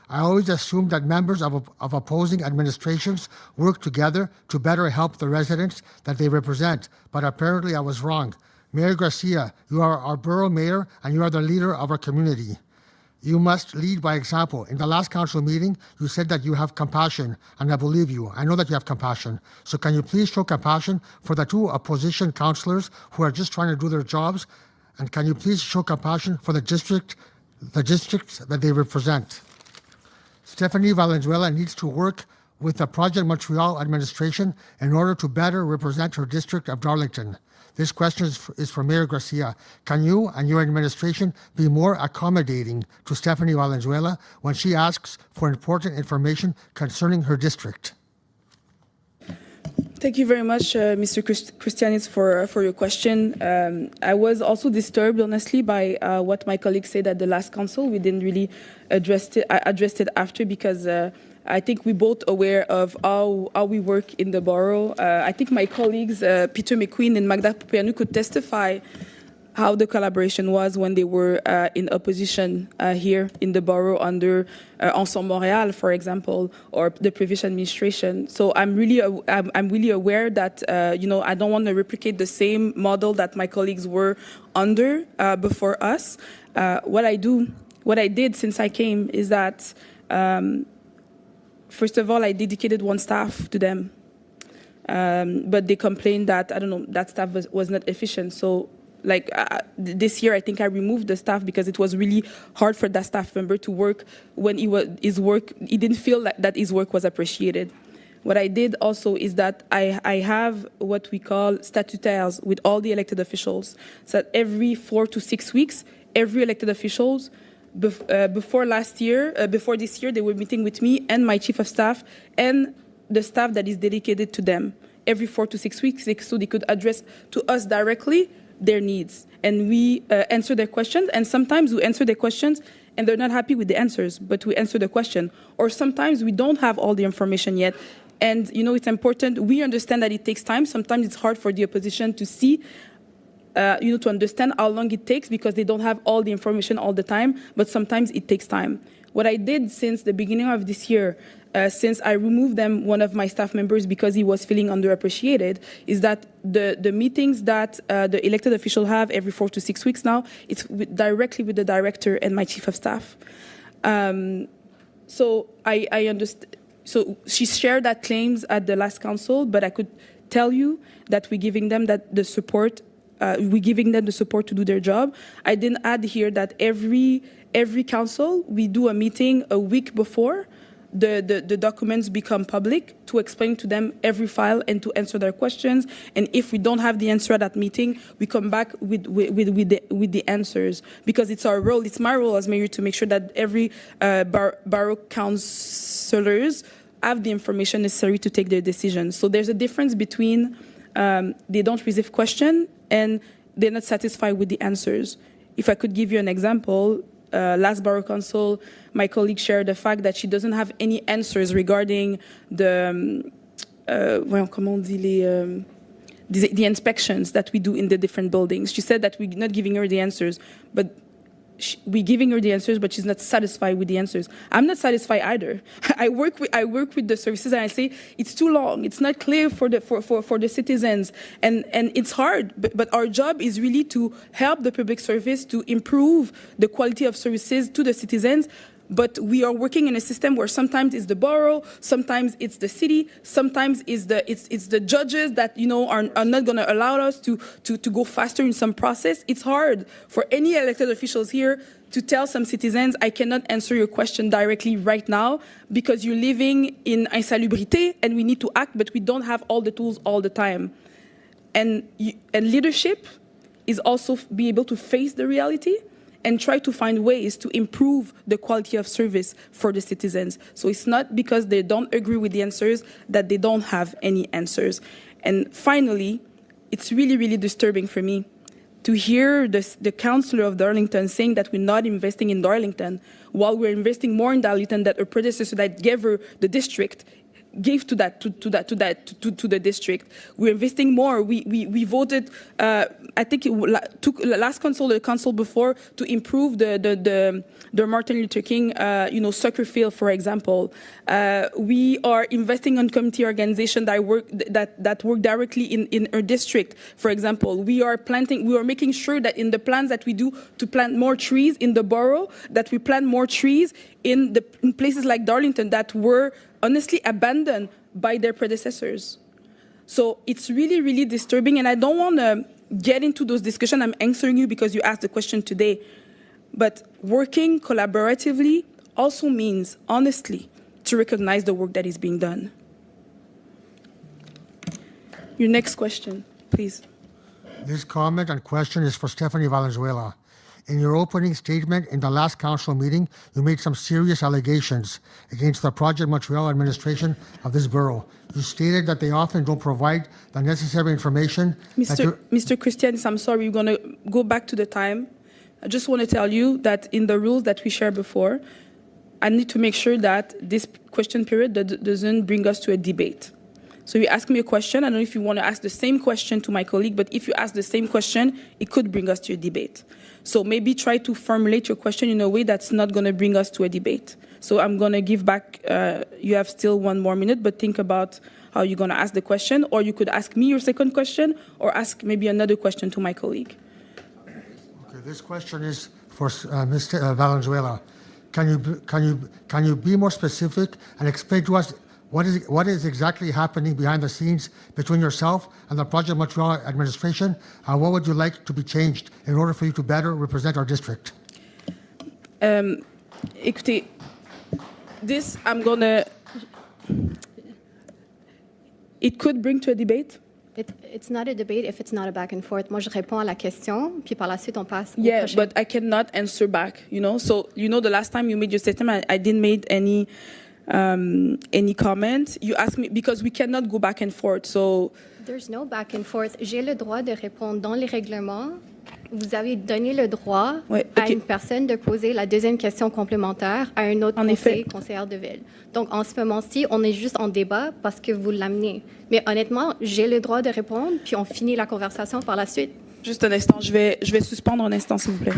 I always assumed that members of opposing administrations work together to better help the residents that they represent, but apparently I was wrong. Mayor Garcia, you are our borough mayor and you are the leader of our community. You must lead by example. In the last council meeting, you said that you have compassion, and I believe you. I know that you have compassion. So can you please show compassion for the two opposition councillors who are just trying to do their jobs? And can you please show compassion for the districts that they represent? Stephanie Valenzuela needs to work with the Project Montreal administration in order to better represent her district of Darlington. This question is for Mayor Garcia. Can you and your administration be more accommodating to Stephanie Valenzuela when she asks for important information concerning her district? Thank you very much, Mr. Christianis, for your question. I was also disturbed, honestly, by what my colleagues said at the last council. We didn't really address it after because I think we're both aware of how we work in the borough. I think my colleagues, Peter McQueen and Magda Pupianu, could testify how the collaboration was when they were in opposition here in the borough under Ensemble Montréal, for example, or the previous administration. So I'm really aware that I don't want to replicate the same model that my colleagues were under before us. What I did since I came is that first of all, I dedicated one staff to them, but they complained that that staff was not efficient. So. This year, I think I removed the staff because it was really hard for that staff member to work when he didn't feel that his work was appreciated. What I did also is that I have what we call statutaires with all the elected officials. So that every 4 to 6 weeks, every elected officials, before this year, they were meeting with me and my chief of staff and the staff that is dedicated to them every 4 to 6 weeks, so they could address to us directly their needs, and we answer their questions. And sometimes we answer their questions and they're not happy with the answers, but we answer the question. Or sometimes we don't have all the information yet, and it's important. We understand that it takes time. Sometimes it's hard for the opposition to see, to understand how long it takes because they don't have all the information all the time, but sometimes it takes time. What I did since the beginning of this year, since I removed one of my staff members because he was feeling underappreciated, is that the meetings that the elected officials have every 4 to 6 weeks now, it's directly with the director and my chief of staff. So I understand. So she shared that claims at the last council, but I could tell you that we're giving them the support. We're giving them the support to do their job. I didn't add here that every council we do a meeting a week before. the documents become public, to explain to them every file and to answer their questions. And if we don't have the answer at that meeting, we come back with the answers, because it's our role. It's my role as mayor to make sure that every borough councillors have the information necessary to take their decisions. So there's a difference between they don't receive question and they're not satisfied with the answers. If I could give you an example, last Borough Council, my colleague shared the fact that she doesn't have any answers regarding the inspections that we do in the different buildings. She said that we're not giving her the answers, but we're giving her the answers, but she's not satisfied with the answers. I'm not satisfied either. I work with the services, and I say it's too long. It's not clear for the citizens, and it's hard. But our job is really to help the public service to improve the quality of services to the citizens. But we are working in a system where sometimes it's the borough, sometimes it's the city, sometimes it's the judges that are not going to allow us to go faster in some process. It's hard for any elected officials here to tell some citizens, I cannot answer your question directly right now because you're living in insalubrité and we need to act, but we don't have all the tools all the time. And leadership is also be able to face the reality and try to find ways to improve the quality of service for the citizens. So it's not because they don't agree with the answers that they don't have any answers. And finally, it's really, really disturbing for me to hear the councillor of Darlington saying that we're not investing in Darlington while we're investing more in Darlington than a predecessor that gave her the district gave to the district. We're investing more. We voted. I think it took last council, the council before, to improve the Martin Luther King soccer field, for example. We are investing on community organization that work directly in our district. For example, we are making sure that in the plans that we do to plant more trees in the borough, that we plant more trees in places like Darlington that were honestly abandoned by their predecessors. So it's really, really disturbing, and I don't want to get into those discussions. I'm answering you because you asked the question today. But working collaboratively also means, honestly, to recognize the work that is being done. Your next question, please. This comment and question is for Stephanie Valenzuela. In your opening statement in the last council meeting, you made some serious allegations against the Project Montreal administration of this borough. You stated that they often don't provide the necessary information. Mr. Christians, I'm sorry, we're going to go back to the time. I just want to tell you that in the rules that we shared before, I need to make sure that this question period doesn't bring us to a debate. So you ask me a question. I don't know if you want to ask the same question to my colleague, but if you ask the same question, it could bring us to a debate. So maybe try to formulate your question in a way that's not going to bring us to a debate. So I'm going to give back, you have still 1 more minute, but think about how you're going to ask the question, or you could ask me your second question, or ask maybe another question to my colleague. Okay, this question is for Ms. Valenzuela. Can you be more specific and explain to us what is exactly happening behind the scenes between yourself and the Project Montreal administration? And what would you like to be changed in order for you to better represent our district? Écoutez, this I'm gonna. It could bring to a debate. It's not a debate if it's not a back and forth. Moi, je réponds à la question, puis par la suite, on passe au prochain. But I cannot answer back, So, the last time you made your statement, I didn't make any comment. You asked me, because we cannot go back and forth, so... There's no back and forth. J'ai le droit de répondre dans les règlements. Vous avez donné le droit à une personne de poser la deuxième question complémentaire à un autre conseillère de ville. Donc, en ce moment-ci, on est juste en débat parce que vous l'amenez. Mais honnêtement, j'ai le droit de répondre, puis on finit la conversation par la suite. Juste un instant, je vais suspendre un instant, s'il vous plaît.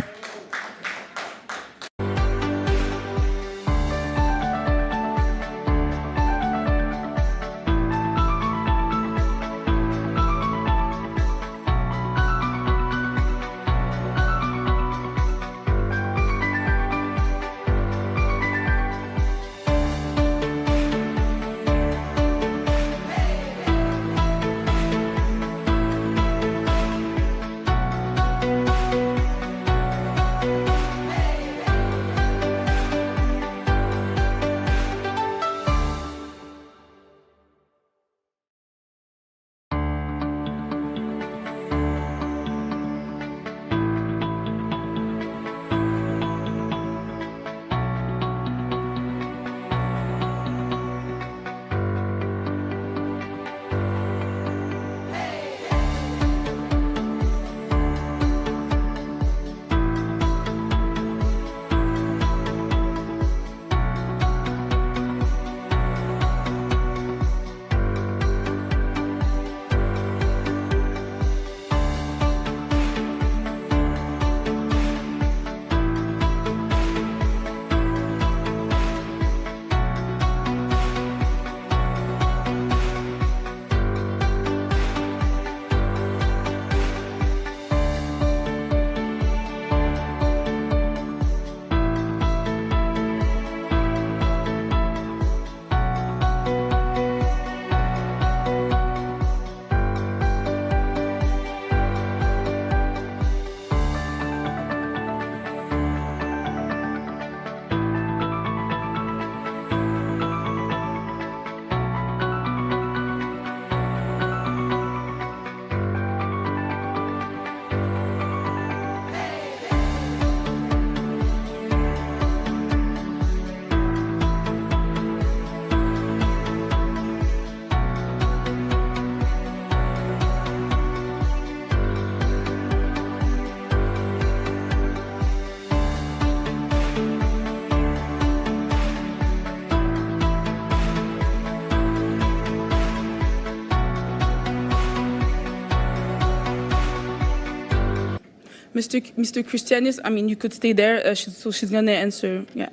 Mr. Christianis, I mean, you could stay there, so she's going to answer. Yeah.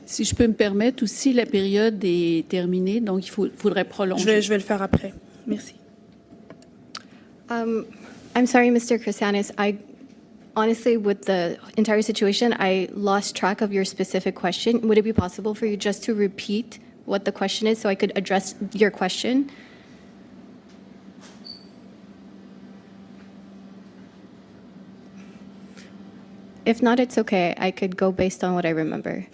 Si je peux me permettre aussi, la période est terminée, donc il faudrait prolonger. Je vais le faire après. Merci. I'm sorry, Mr. Christianis. Honestly, with the entire situation, I lost track of your specific question. Would it be possible for you just to repeat what the question is so I could address your question? If not, it's okay. I could go based on what I remember.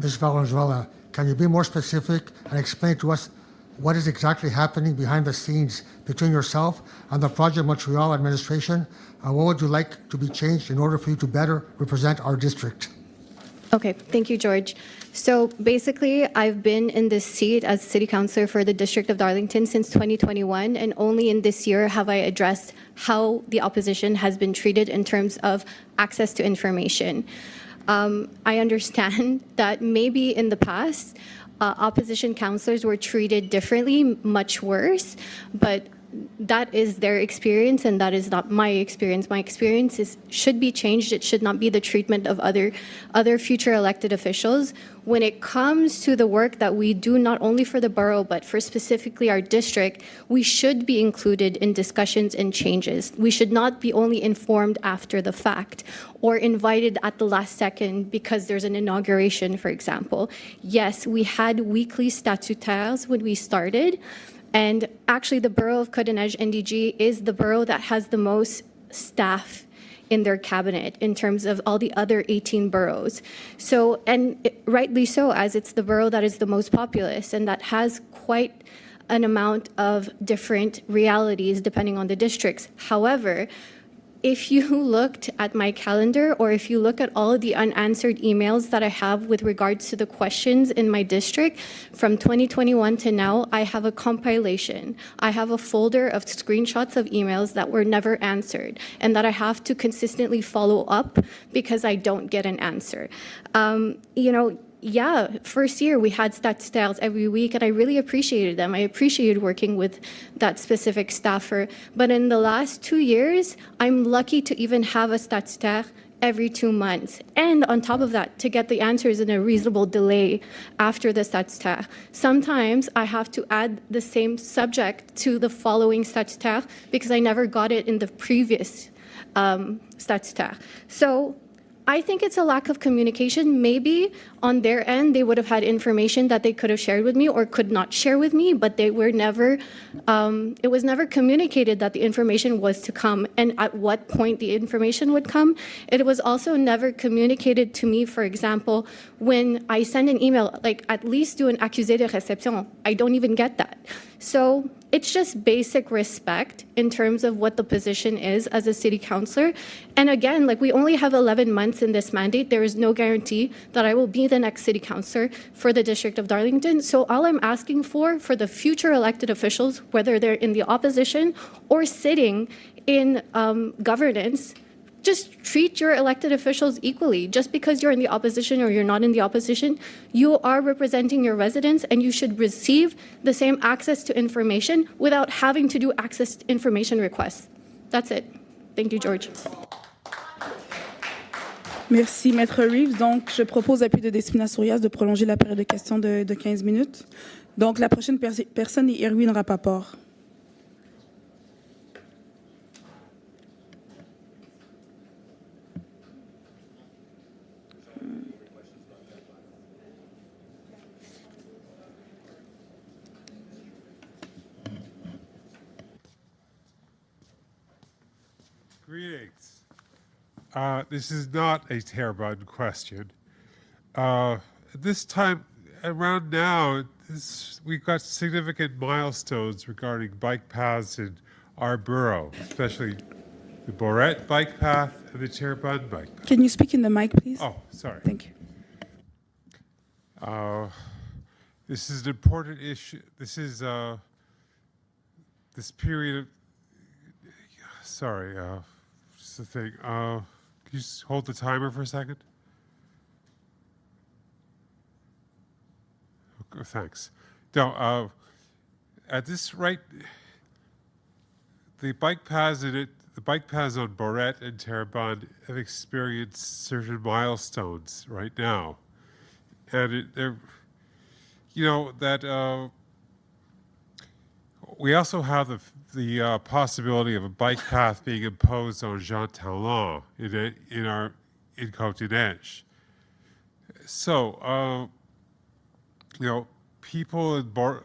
Ms. Valenzuela, can you be more specific and explain to us what is exactly happening behind the scenes between yourself and the Project Montreal administration, and what would you like to be changed in order for you to better represent our district? Okay, thank you, George. So basically, I've been in this seat as city councilor for the District of Darlington since 2021, and only in this year have I addressed how the opposition has been treated in terms of access to information. I understand that maybe in the past, opposition councillors were treated differently, much worse, but that is their experience and that is not my experience. My experience should be changed. It should not be the treatment of other future elected officials. When it comes to the work that we do not only for the borough but for specifically our district, we should be included in discussions and changes. We should not be only informed after the fact or invited at the last second because there's an inauguration, for example. Yes, we had weekly statutaires when we started. And actually, the borough of Côte-des-Neiges NDG is the borough that has the most staff in their cabinet in terms of all the other 18 boroughs. So, and rightly so, as it's the borough that is the most populous and that has quite an amount of different realities depending on the districts. However, if you looked at my calendar or if you look at all of the unanswered emails that I have with regards to the questions in my district from 2021 to now, I have a compilation. I have a folder of screenshots of emails that were never answered and that I have to consistently follow up because I don't get an answer. Yeah, first year we had statutaires every week and I really appreciated them. I appreciated working with that specific staffer. But in the last 2 years, I'm lucky to even have a statutaire every 2 months. And on top of that, to get the answers in a reasonable delay after the statutaire. Sometimes I have to add the same subject to the following statutaire because I never got it in the previous statutaire. So I think it's a lack of communication. Maybe on their end, they would have had information that they could have shared with me or could not share with me, but they were never, it was never communicated that the information was to come and at what point the information would come. It was also never communicated to me, for example, when I send an email, like at least do an accusé de réception. I don't even get that. So it's just basic respect in terms of what the position is as a city councillor. And again, like we only have 11 months in this mandate. There is no guarantee that I will be the next city councillor for the District of Darlington. So all I'm asking for the future elected officials, whether they're in the opposition or sitting in governance, just treat your elected officials equally. Just because you're in the opposition or you're not in the opposition, you are representing your residents and you should receive the same access to information without having to do access to information requests. That's it. Thank you, George. Merci, Maître Reeves. Donc, je propose à l'appui de Despina Sourias de prolonger la période de questions de 15 minutes. Donc, la prochaine personne est Erwin Rapaport. Greetings. This is not a Terrebonne question. This time around now, we've got significant milestones regarding bike paths in our borough, especially the Borette bike path and the Terrebonne bike path. Can you speak in the mic, please? Oh, sorry. Thank you. This is an important issue. This is this period of. Sorry, just the thing. Can you just hold the timer for a second? thanks. No, at this right, the bike paths on Borette and Terrebonne have experienced certain milestones right now, and they're, you know, that we also have the possibility of a bike path being imposed on Jean Talon in Côte-des-Neiges. So, you know, people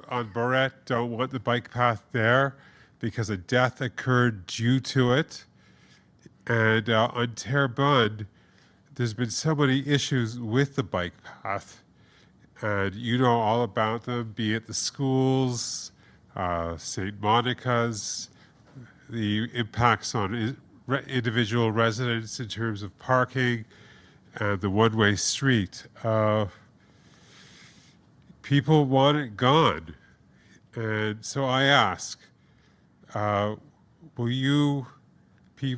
on Borette don't want the bike path there because a death occurred due to it. And on Terrebonne, there's been so many issues with the bike path. And you know all about them, be it the schools, St. Monica's, the impacts on individual residents in terms of parking, and the one-way street. People want it gone. And so I ask, will you agree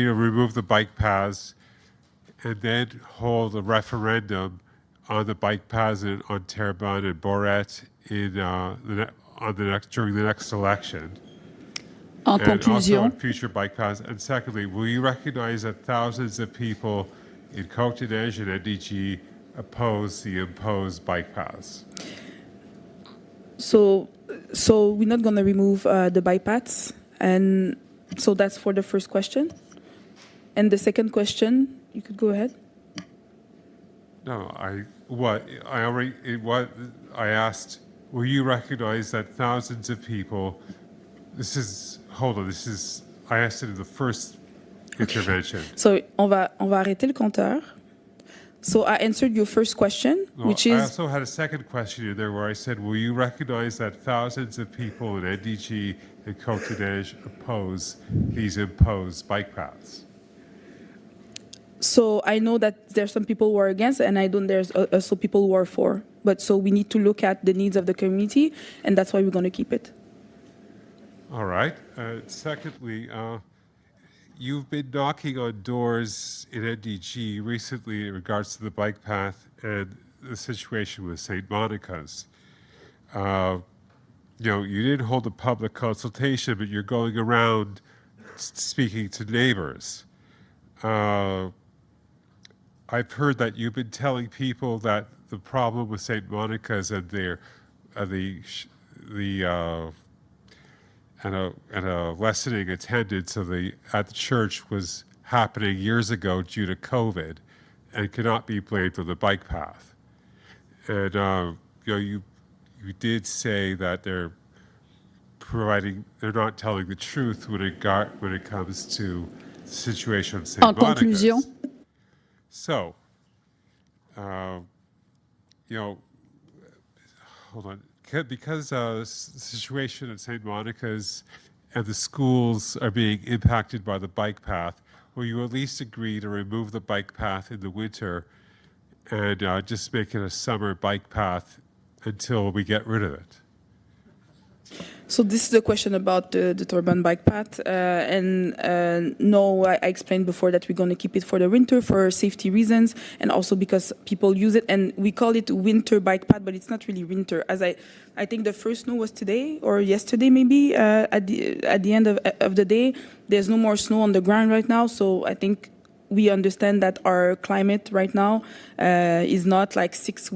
to remove the bike paths and then hold a referendum on the bike paths on Terrebonne and Borette during the next election? En conclusion, also on future bike paths. And secondly, will you recognize that thousands of people in Côte-des-Neiges and NDG oppose the imposed bike paths? So we're not going to remove the bike paths, and so that's for the first question. And the second question, you could go ahead. No, I asked, will you recognize that thousands of people, I asked it in the first intervention. So on va arrêter le compteur. So I answered your first question, which I is... also had a second question in there where I said, will you recognize that thousands of people in NDG and Côte-des-Neiges oppose these imposed bike paths? So I know that there's some people who are against, and there's also people who are for. But so we need to look at the needs of the community, and that's why we're going to keep it. All right. Secondly, you've been knocking on doors in NDG recently in regards to the bike path and the situation with St. Monica's. You know, you didn't hold a public consultation, but you're going around speaking to neighbors. I've heard that you've been telling people that the problem with St. Monica's and a lessening attendance at the church was happening years ago due to COVID, and cannot be blamed on the bike path. And you know, you did say that they're not telling the truth when it comes to the situation at St. Monica's. En conclusion. So, you know, hold on. Because the situation at St. Monica's and the schools are being impacted by the bike path, will you at least agree to remove the bike path in the winter and just make it a summer bike path until we get rid of it? So this is a question about the Terrebonne bike path. No, I explained before that we're going to keep it for the winter for safety reasons, and also because people use it. And we call it winter bike path, but it's not really winter. As I think the first snow was today or yesterday, maybe at the end of the day. There's no more snow on the ground right now, so I think we understand that our climate right now is not like 6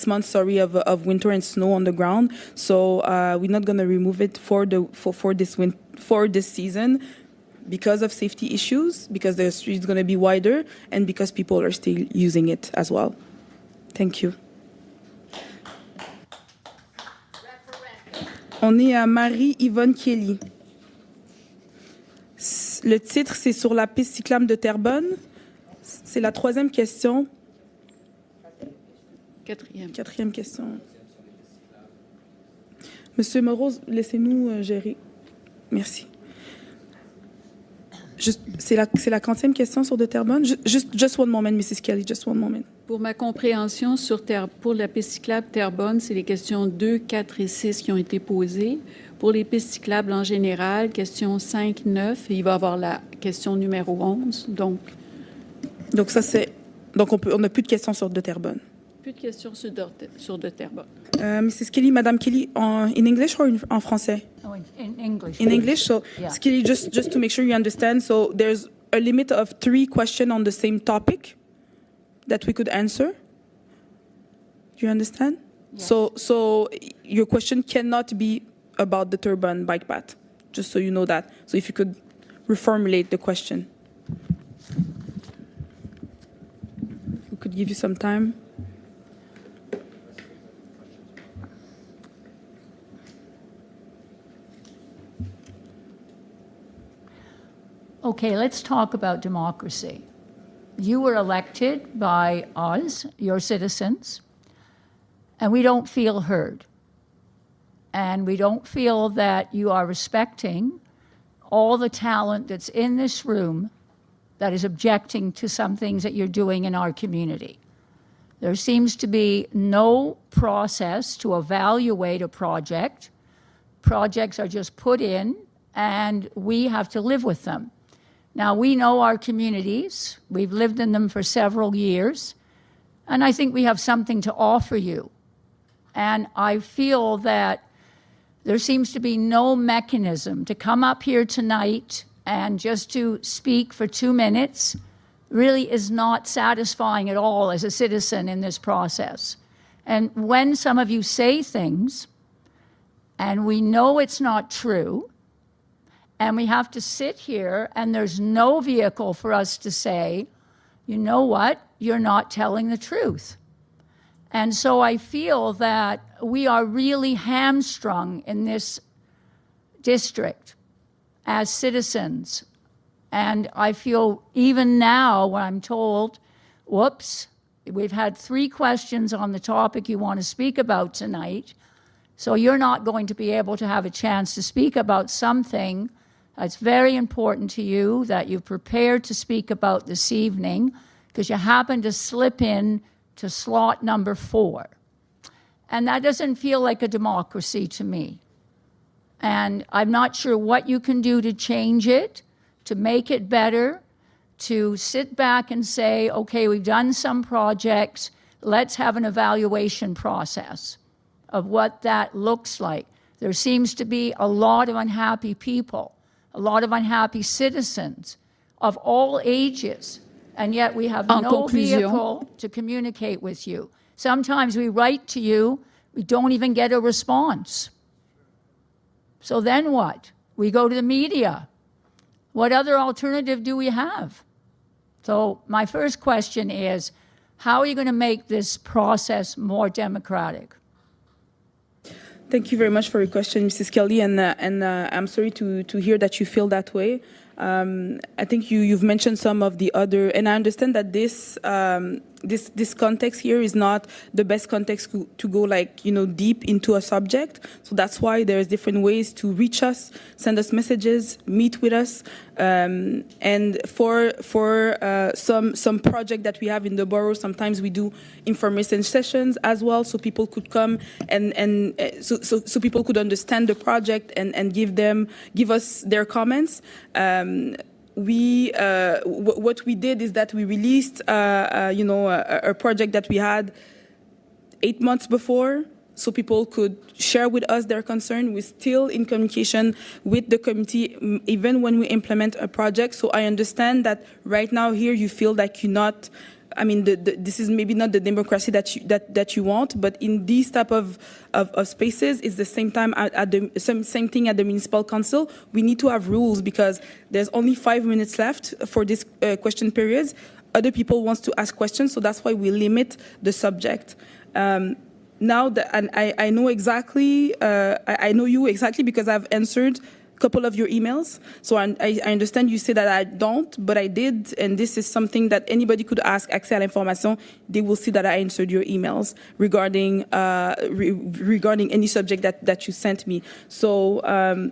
months, of winter and snow on the ground. So we're not going to remove it for this season because of safety issues, because the street is going to be wider, and because people are still using it as well. Thank you. On est à Marie-Yvonne Kelly. Le titre, c'est sur la piste cyclable de Terrebonne. C'est la troisième question. Quatrième question. Monsieur Moreau, laissez-nous gérer. Merci. C'est la 40e question sur de Terrebonne. Just one moment, Mrs. Kelly, just one moment. Pour ma compréhension, pour la piste cyclable Terrebonne, c'est les questions 2, 4 et 6 qui ont été posées. Pour les pistes cyclables en général, questions 5, 9, et il va y avoir la question numéro 11. Donc ça, c'est Donc, on n'a plus de questions sur de Terrebonne. Plus de questions sur de Terrebonne. Mrs. Kelly, Madame Kelly, in English or en français? Oh, in English. In English. So, Yeah. Mrs. Kelly, just to make sure you understand, so there's a limit of 3 questions on the same topic that we could answer. Do you understand? Yes. So your question cannot be about the Terrebonne bike path, just so you know that. So if you could reformulate the question. We could give you some time. Okay, let's talk about democracy. You were elected by us, your citizens, and we don't feel heard. And we don't feel that you are respecting all the talent that's in this room that is objecting to some things that you're doing in our community. There seems to be no process to evaluate a project. Projects are just put in, and we have to live with them. Now, we know our communities. We've lived in them for several years, and I think we have something to offer you. And I feel that there seems to be no mechanism to come up here tonight and just to speak for 2 minutes really is not satisfying at all as a citizen in this process. And when some of you say things, and we know it's not true, and we have to sit here and there's no vehicle for us to say, you know what, you're not telling the truth. And so I feel that we are really hamstrung in this district as citizens. And I feel even now when I'm told, whoops, we've had 3 questions on the topic you want to speak about tonight, so you're not going to be able to have a chance to speak about something that's very important to you that you've prepared to speak about this evening because you happen to slip in to slot number 4. And that doesn't feel like a democracy to me. And I'm not sure what you can do to change it, to make it better, to sit back and say, okay, we've done some projects, let's have an evaluation process of what that looks like. There seems to be a lot of unhappy people, a lot of unhappy citizens of all ages, and yet we have no vehicle to communicate with you. Sometimes we write to you, we don't even get a response. So then what? We go to the media. What other alternative do we have? So my first question is, how are you going to make this process more democratic? Thank you very much for your question, Mrs. Kelly, and I'm sorry to hear that you feel that way. I think you've mentioned some of the other, and I understand that this context here is not the best context to go deep into a subject. So that's why there's different ways to reach us, send us messages, meet with us, and for some project that we have in the borough, sometimes we do information sessions as well, so people could come and so people could understand the project and give us their comments. What we did is that we released, a project that we had 8 months before, so people could share with us their concern. We're still in communication with the committee, even when we implement a project. So I understand that right now here you feel like you're not. I mean, this is maybe not the democracy that you want, but in these type of spaces, it's the same time same thing at the municipal council. We need to have rules because there's only 5 minutes left for this question periods. Other people want to ask questions, so that's why we limit the subject. Now that I know exactly, I know you exactly because I've answered couple of your emails. So I understand you say that I don't, but I did, and this is something that anybody could ask Accès à l'information. They will see that I answered your emails regarding regarding any subject that you sent me. So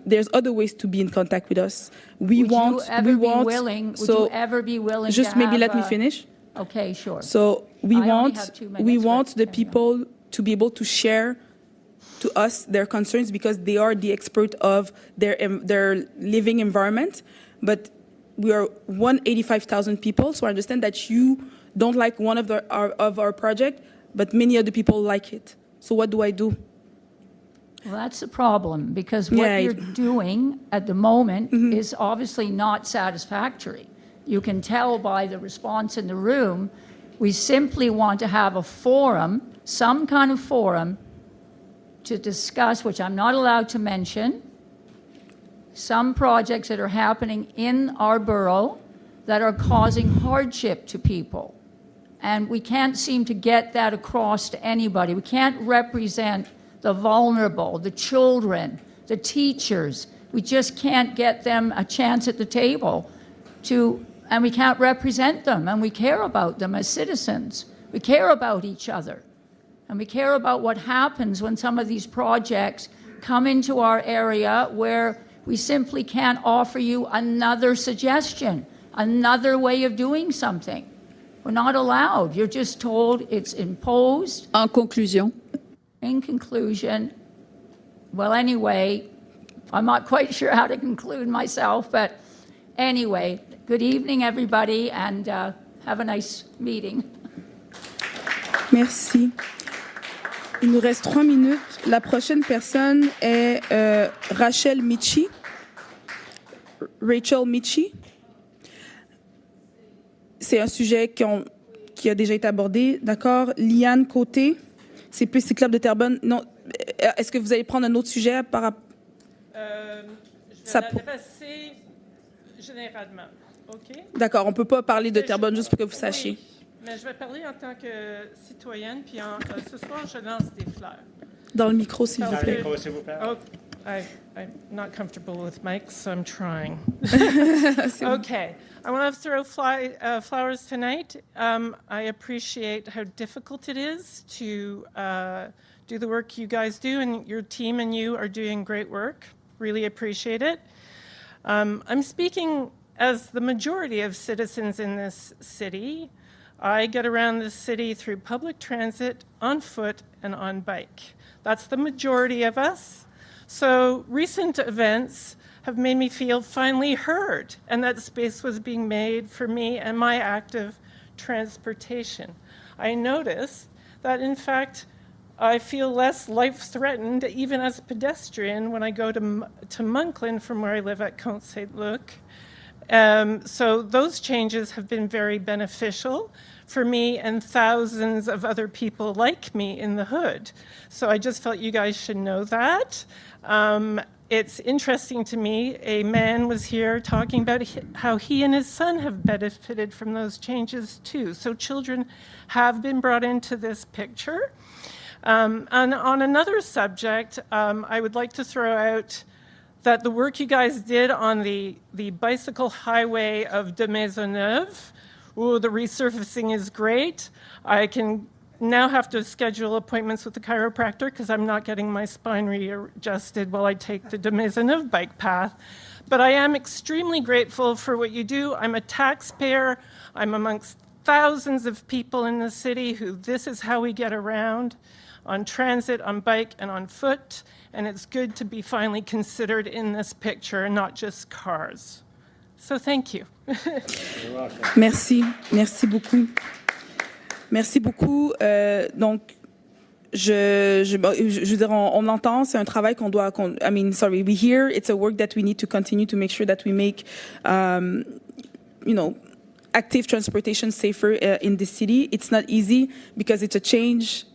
there's other ways to be in contact with us. Would you ever be willing just maybe let me finish? Okay, sure. So we want the people to be able to share to us their concerns because they are the expert of their living environment. But we are 185,000 people, so I understand that don't like one of our project, but many other people like it. So what do I do? Well, that's the problem, because what you're doing at the moment is obviously not satisfactory. You can tell by the response in the room. We simply want to have a forum, some kind of forum, to discuss, which I'm not allowed to mention, some projects that are happening in our borough that are causing hardship to people. And we can't seem to get that across to anybody. We can't represent the vulnerable, the children, the teachers. We just can't get them a chance at the table and we can't represent them, and we care about them as citizens. We care about each other, and we care about what happens when some of these projects come into our area where we simply can't offer you another suggestion, another way of doing something. We're not allowed. You're just told it's imposed. En conclusion. In conclusion, well, anyway, I'm not quite sure how to conclude myself, but anyway, good evening, everybody, and have a nice meeting. Merci. Il nous reste 3 minutes. La prochaine personne est Rachel Michi. Rachel Michi. C'est un sujet qui a déjà été abordé. D'accord. Liane Côté. C'est plus cyclable de Terrebonne. Non. Est-ce que vous allez prendre un autre sujet par rapport... Je vais l'adresser généralement. OK? D'accord. On ne peut pas parler de Terrebonne juste pour que vous sachiez. Oui, mais je vais parler en tant que citoyenne, puis ce soir, je lance des fleurs. Dans le micro, s'il vous plaît. Dans le micro, s'il vous plaît. Oh, I'm not comfortable with mics, so I'm trying. Okay. I want to throw flowers tonight. I appreciate how difficult it is to do the work you guys do, and your team and you are doing great work. Really appreciate it. I'm speaking as the majority of citizens in this city. I get around this city through public transit, on foot, and on bike. That's the majority of us. So recent events have made me feel finally heard, and that space was being made for me and my active transportation. I noticed that, in fact, I feel less life-threatened, even as a pedestrian, when I go to Monkland from where I live at Conseil. So those changes have been very beneficial for me and thousands of other people like me in the hood. So I just felt you guys should know that. It's interesting to me, a man was here talking about how he and his son have benefited from those changes too. So children have been brought into this picture. And on another subject, I would like to throw out that the work you guys did on the bicycle highway of de Maisonneuve, the resurfacing is great. I can now have to schedule appointments with the chiropractor because I'm not getting my spine readjusted while I take the de Maisonneuve bike path. But I am extremely grateful for what you do. I'm a taxpayer. I'm amongst thousands of people in the city who this is how we get around, on transit, on bike, and on foot. And it's good to be finally considered in this picture and not just cars. So thank you. You're welcome. Merci. Merci beaucoup. Merci beaucoup. Donc, je veux dire, on l'entend, c'est un travail qu'on doit, we hear, it's a work that we need to continue to make sure that we make, active transportation safer in the city. It's not easy because it's a change,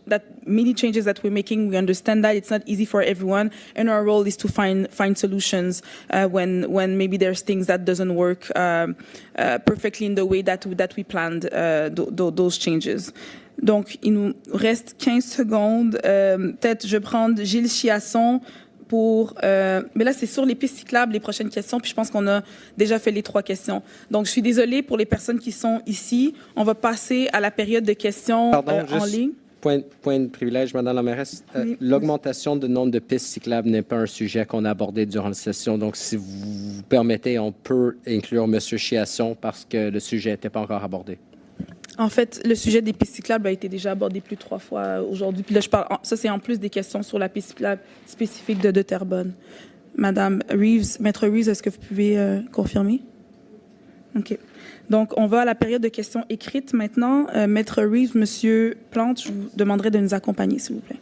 many changes that we're making. We understand that it's not easy for everyone, and our role is to find solutions when maybe there's things that doesn't work perfectly in the way that we planned those changes. Donc, il nous reste 15 secondes. Peut-être je vais prendre Gilles Chiasson mais là, c'est sur les pistes cyclables, les prochaines questions, puis je pense qu'on a déjà fait les 3 questions. Donc, je suis désolée pour les personnes qui sont ici. On va passer à la période de questions en ligne. Point de privilège, Madame la mairesse. L'augmentation du nombre de pistes cyclables n'est pas un sujet qu'on a abordé durant la session. Donc, si vous permettez, on peut inclure M. Chiasson parce que le sujet n'était pas encore abordé. En fait, le sujet des pistes cyclables a été déjà abordé plus de 3 fois aujourd'hui. Puis là, ça, c'est en plus des questions sur la piste cyclable spécifique de Terrebonne. Madame Reeves, Maître Reeves, est-ce que vous pouvez confirmer? OK. Donc, on va à la période de questions écrites maintenant. Maître Reeves, Monsieur Plante, je vous demanderai de nous accompagner, s'il vous plaît.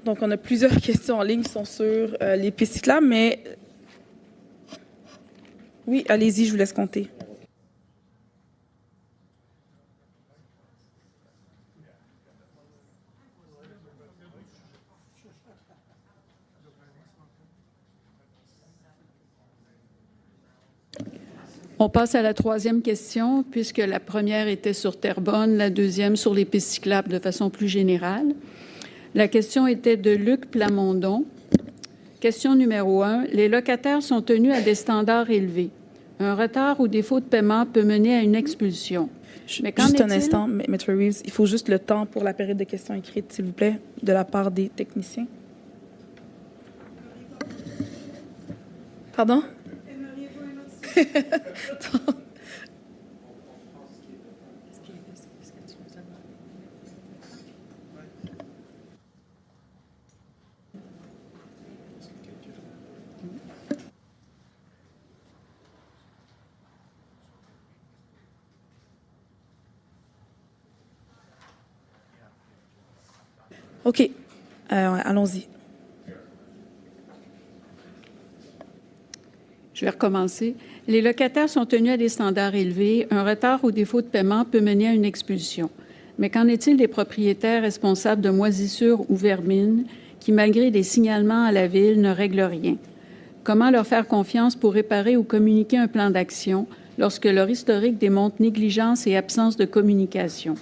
Donc, on a plusieurs questions en ligne qui sont sur les pistes cyclables, mais... Oui, allez-y, je vous laisse compter. On passe à la troisième question, puisque la première était sur Terrebonne, la deuxième sur les pistes cyclables de façon plus générale. La question était de Luc Plamondon. Question numéro 1. Les locataires sont tenus à des standards élevés. Un retard ou défaut de paiement peut mener à une expulsion. Mais juste un instant, Maître Reeves, il faut juste le temps pour la période de questions écrites, s'il vous plaît, de la part des techniciens. Pardon? OK. Allons-y. Je vais recommencer. Les locataires sont tenus à des standards élevés. Un retard ou défaut de paiement peut mener à une expulsion. Mais qu'en est-il des propriétaires responsables de moisissures ou vermines qui, malgré des signalements à la Ville, ne règlent rien? Comment leur faire confiance pour réparer ou communiquer un plan d'action lorsque leur historique démontre négligence et absence de communication?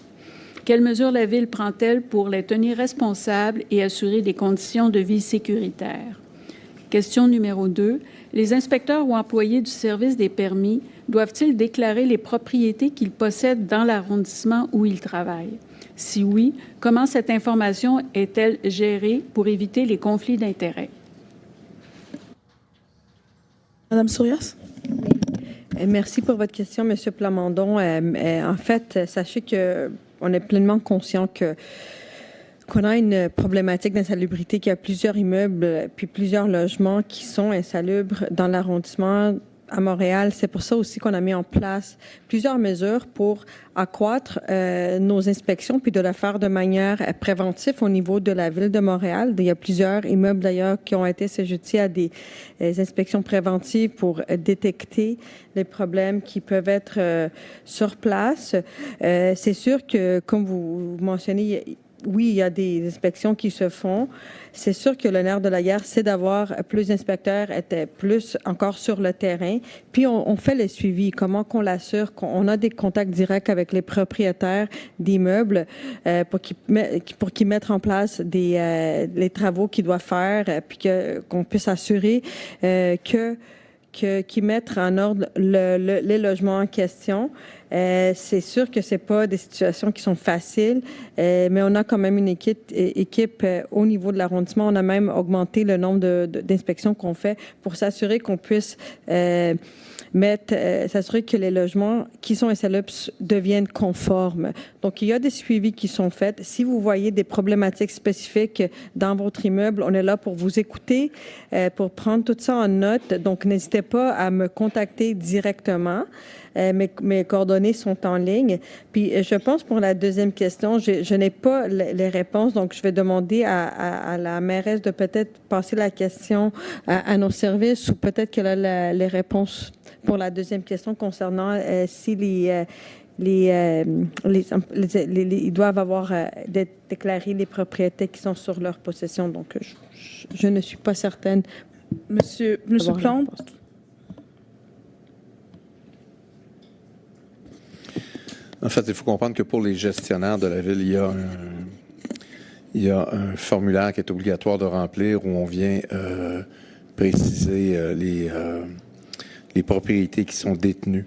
Quelles mesures la Ville prend-elle pour les tenir responsables et assurer des conditions de vie sécuritaires? Question numéro 2. Les inspecteurs ou employés du service des permis doivent-ils déclarer les propriétés qu'ils possèdent dans l'arrondissement où ils travaillent? Si oui, comment cette information est-elle gérée pour éviter les conflits d'intérêts? Madame Sourias? Merci pour votre question, Monsieur Plamondon. En fait, sachez qu'on est pleinement conscient qu'on a une problématique d'insalubrité, qu'il y a plusieurs immeubles puis plusieurs logements qui sont insalubres dans l'arrondissement à Montréal. C'est pour ça aussi qu'on a mis en place plusieurs mesures pour accroître nos inspections puis de le faire de manière préventive au niveau de la Ville de Montréal. Il y a plusieurs immeubles d'ailleurs qui ont été assujettis à des inspections préventives pour détecter les problèmes qui peuvent être sur place. C'est sûr que, comme vous mentionnez, oui, il y a des inspections qui se font. C'est sûr que le nerf de la guerre, c'est d'avoir plus d'inspecteurs, étaient plus encore sur le terrain. Puis, on fait le suivi. Comment qu'on l'assure qu'on a des contacts directs avec les propriétaires d'immeubles pour qu'ils mettent en place les travaux qu'ils doivent faire, puis qu'on puisse assurer qu'ils mettent en ordre les logements en question. C'est sûr que c'est pas des situations qui sont faciles, mais on a quand même une équipe au niveau de l'arrondissement. On a même augmenté le nombre d'inspections qu'on fait pour s'assurer qu'on puisse s'assurer que les logements qui sont insalubres deviennent conformes. Donc, il y a des suivis qui sont faits. Si vous voyez des problématiques spécifiques dans votre immeuble, on est là pour vous écouter, pour prendre tout ça en note. Donc, n'hésitez pas à me contacter directement. Mes coordonnées sont en ligne. Puis, je pense pour la deuxième question, je n'ai pas les réponses, donc je vais demander à la mairesse de peut-être passer la question à nos services ou peut-être qu'elle a les réponses pour la deuxième question concernant si ils doivent avoir déclaré les propriétés qui sont sur leur possession. Donc, je ne suis pas certaine. Monsieur Plante? En fait, il faut comprendre que pour les gestionnaires de la ville, il y a un formulaire qui est obligatoire de remplir où on vient préciser les propriétés qui sont détenues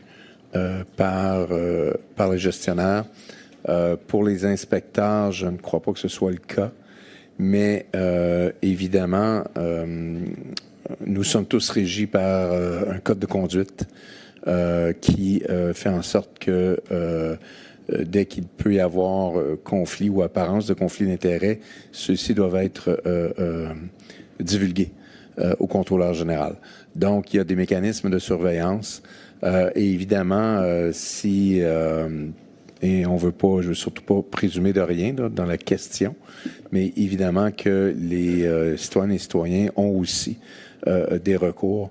par les gestionnaires. Pour les inspecteurs, je ne crois pas que ce soit le cas, mais évidemment, nous sommes tous régis par un code de conduite qui fait en sorte que dès qu'il peut y avoir conflit ou apparence de conflit d'intérêts, ceux-ci doivent être divulgués au contrôleur général. Donc, il y a des mécanismes de surveillance et évidemment, si... et on veut pas, je veux surtout pas présumer de rien là, dans la question, mais évidemment que les citoyennes et citoyens ont aussi des recours,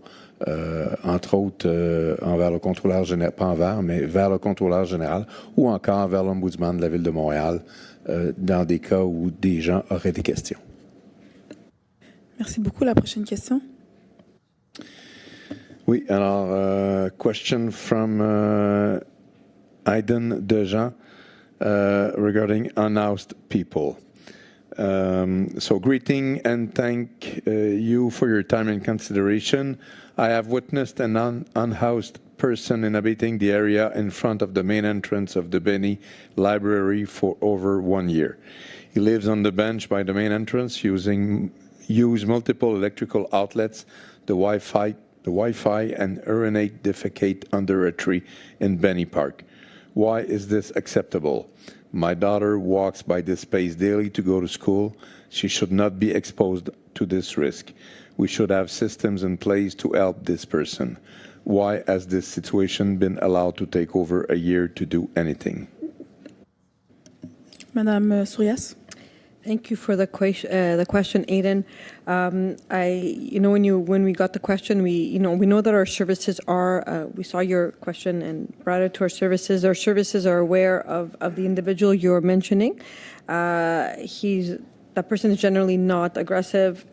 entre autres envers le contrôleur général, pas envers, mais vers le contrôleur général ou encore vers l'ombudsman de la Ville de Montréal dans des cas où des gens auraient des questions. Merci beaucoup. La prochaine question. Oui, alors, question from Aiden Dejean regarding unhoused people. So greeting and thank you for your time and consideration. I have witnessed an unhoused person inhabiting the area in front of the main entrance of the Benny Library for over 1 year. He lives on the bench by the main entrance use multiple electrical outlets, the Wi-Fi and urinate defecate under a tree in Benny Park. Why is this acceptable? My daughter walks by this space daily to go to school. She should not be exposed to this risk. We should have systems in place to help this person. Why has this situation been allowed to take over a year to do anything? Madame Sourias. Thank you for the question, Aiden. When we got the question, we know that our services are. We saw your question and brought it to our services. Our services are aware of the individual you're mentioning. That person is generally not aggressive.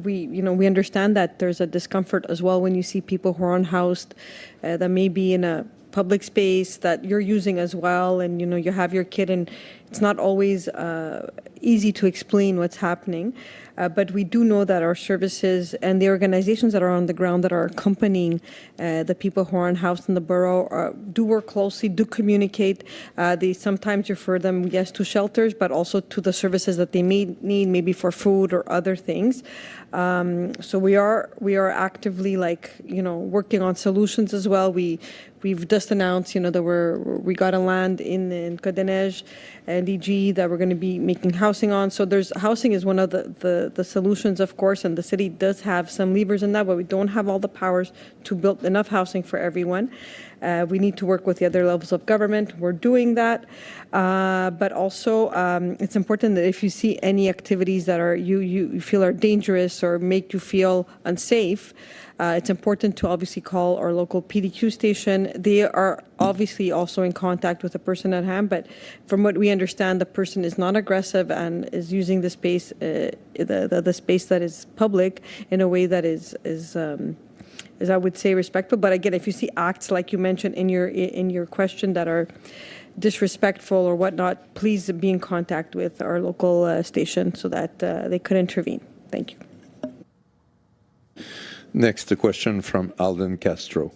We understand that there's a discomfort as well when you see people who are unhoused that may be in a public space that you're using as well, and you have your kid, and it's not always easy to explain what's happening. But we do know that our services and the organizations that are on the ground that are accompanying the people who are unhoused in the borough do work closely, do communicate. They sometimes refer them, yes, to shelters, but also to the services that they may need, maybe for food or other things. So we are actively working on solutions as well. We've just announced, that we got a land in Côte-des-Neiges and DG that we're going to be making housing on. So housing is one of the solutions, of course, and the city does have some levers in that, but we don't have all the powers to build enough housing for everyone. We need to work with the other levels of government. We're doing that. But also, it's important that if you see any activities that you feel are dangerous or make you feel unsafe, it's important to obviously call our local PDQ station. They are obviously also in contact with the person at hand, but from what we understand, the person is not aggressive and is using the space, the space that is public, in a way that is I would say respectful. But again, if you see acts like you mentioned in your question that are disrespectful or whatnot, please be in contact with our local station so that they could intervene. Thank you. Next, a question from Alden Castro.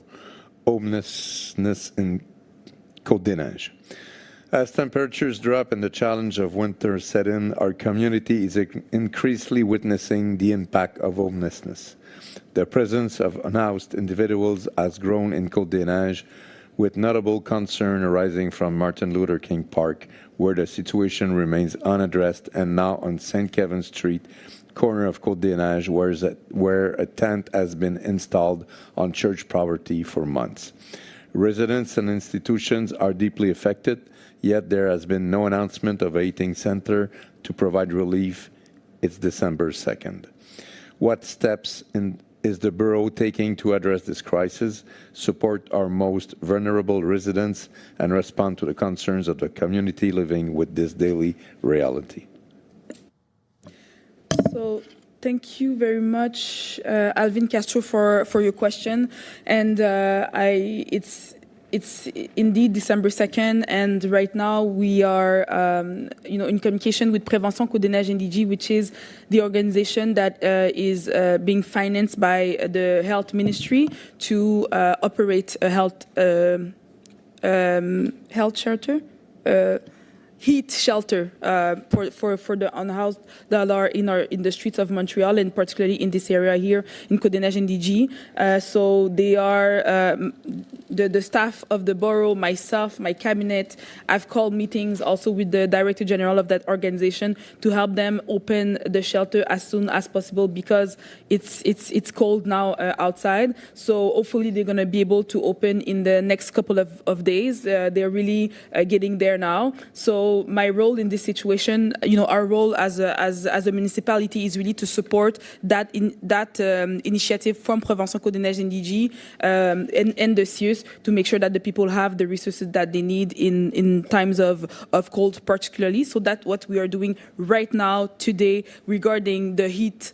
Homelessness in Côte-des-Neiges. As temperatures drop and the challenge of winter set in, our community is increasingly witnessing the impact of homelessness. The presence of unhoused individuals has grown in Côte-des-Neiges, with notable concern arising from Martin Luther King Park, where the situation remains unaddressed, and now on St. Kevin Street, corner of Côte-des-Neiges, where a tent has been installed on church property for months. Residents and institutions are deeply affected, yet there has been no announcement of a eating center to provide relief. It's December 2nd. What steps is the borough taking to address this crisis, support our most vulnerable residents, and respond to the concerns of the community living with this daily reality? So thank you very much, Alvin Castro, for your question. And it's indeed December 2nd, and right now we are in communication with Prévention Côte-des-Neiges NDG, which is the organization that is being financed by the Health Ministry to operate a health shelter. Heat shelter for the unhoused that are in the streets of Montreal, and particularly in this area here in Côte-des-Neiges NDG. So they are the staff of the borough, myself, my cabinet, I've called meetings also with the Director General of that organization to help them open the shelter as soon as possible because it's cold now outside. So hopefully they're going to be able to open in the next couple of days. They're really getting there now. So my role in this situation, our role as a municipality is really to support that initiative from Provençal Côte-des-Neiges NDG and the CIUS to make sure that the people have the resources that they need in times of cold particularly. So that's what we are doing right now today regarding the heat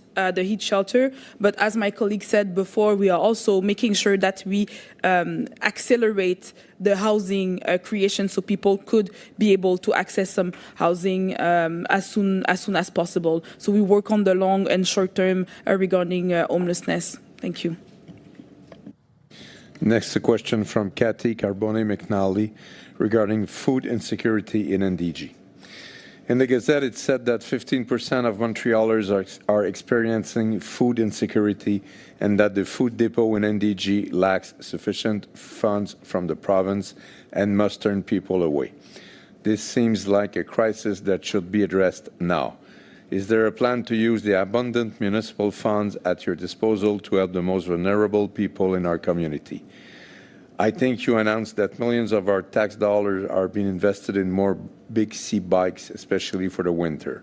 shelter. But as my colleague said before, we are also making sure that we accelerate the housing creation so people could be able to access some housing as soon as possible. So we work on the long and short term regarding homelessness. Thank you. Next, a question from Cathy Carbone-McNally regarding food insecurity in NDG. In the Gazette, it said that 15% of Montrealers are experiencing food insecurity and that the food depot in NDG lacks sufficient funds from the province and must turn people away. This seems like a crisis that should be addressed now. Is there a plan to use the abundant municipal funds at your disposal to help the most vulnerable people in our community? I think you announced that millions of our tax dollars are being invested in more Big C bikes, especially for the winter.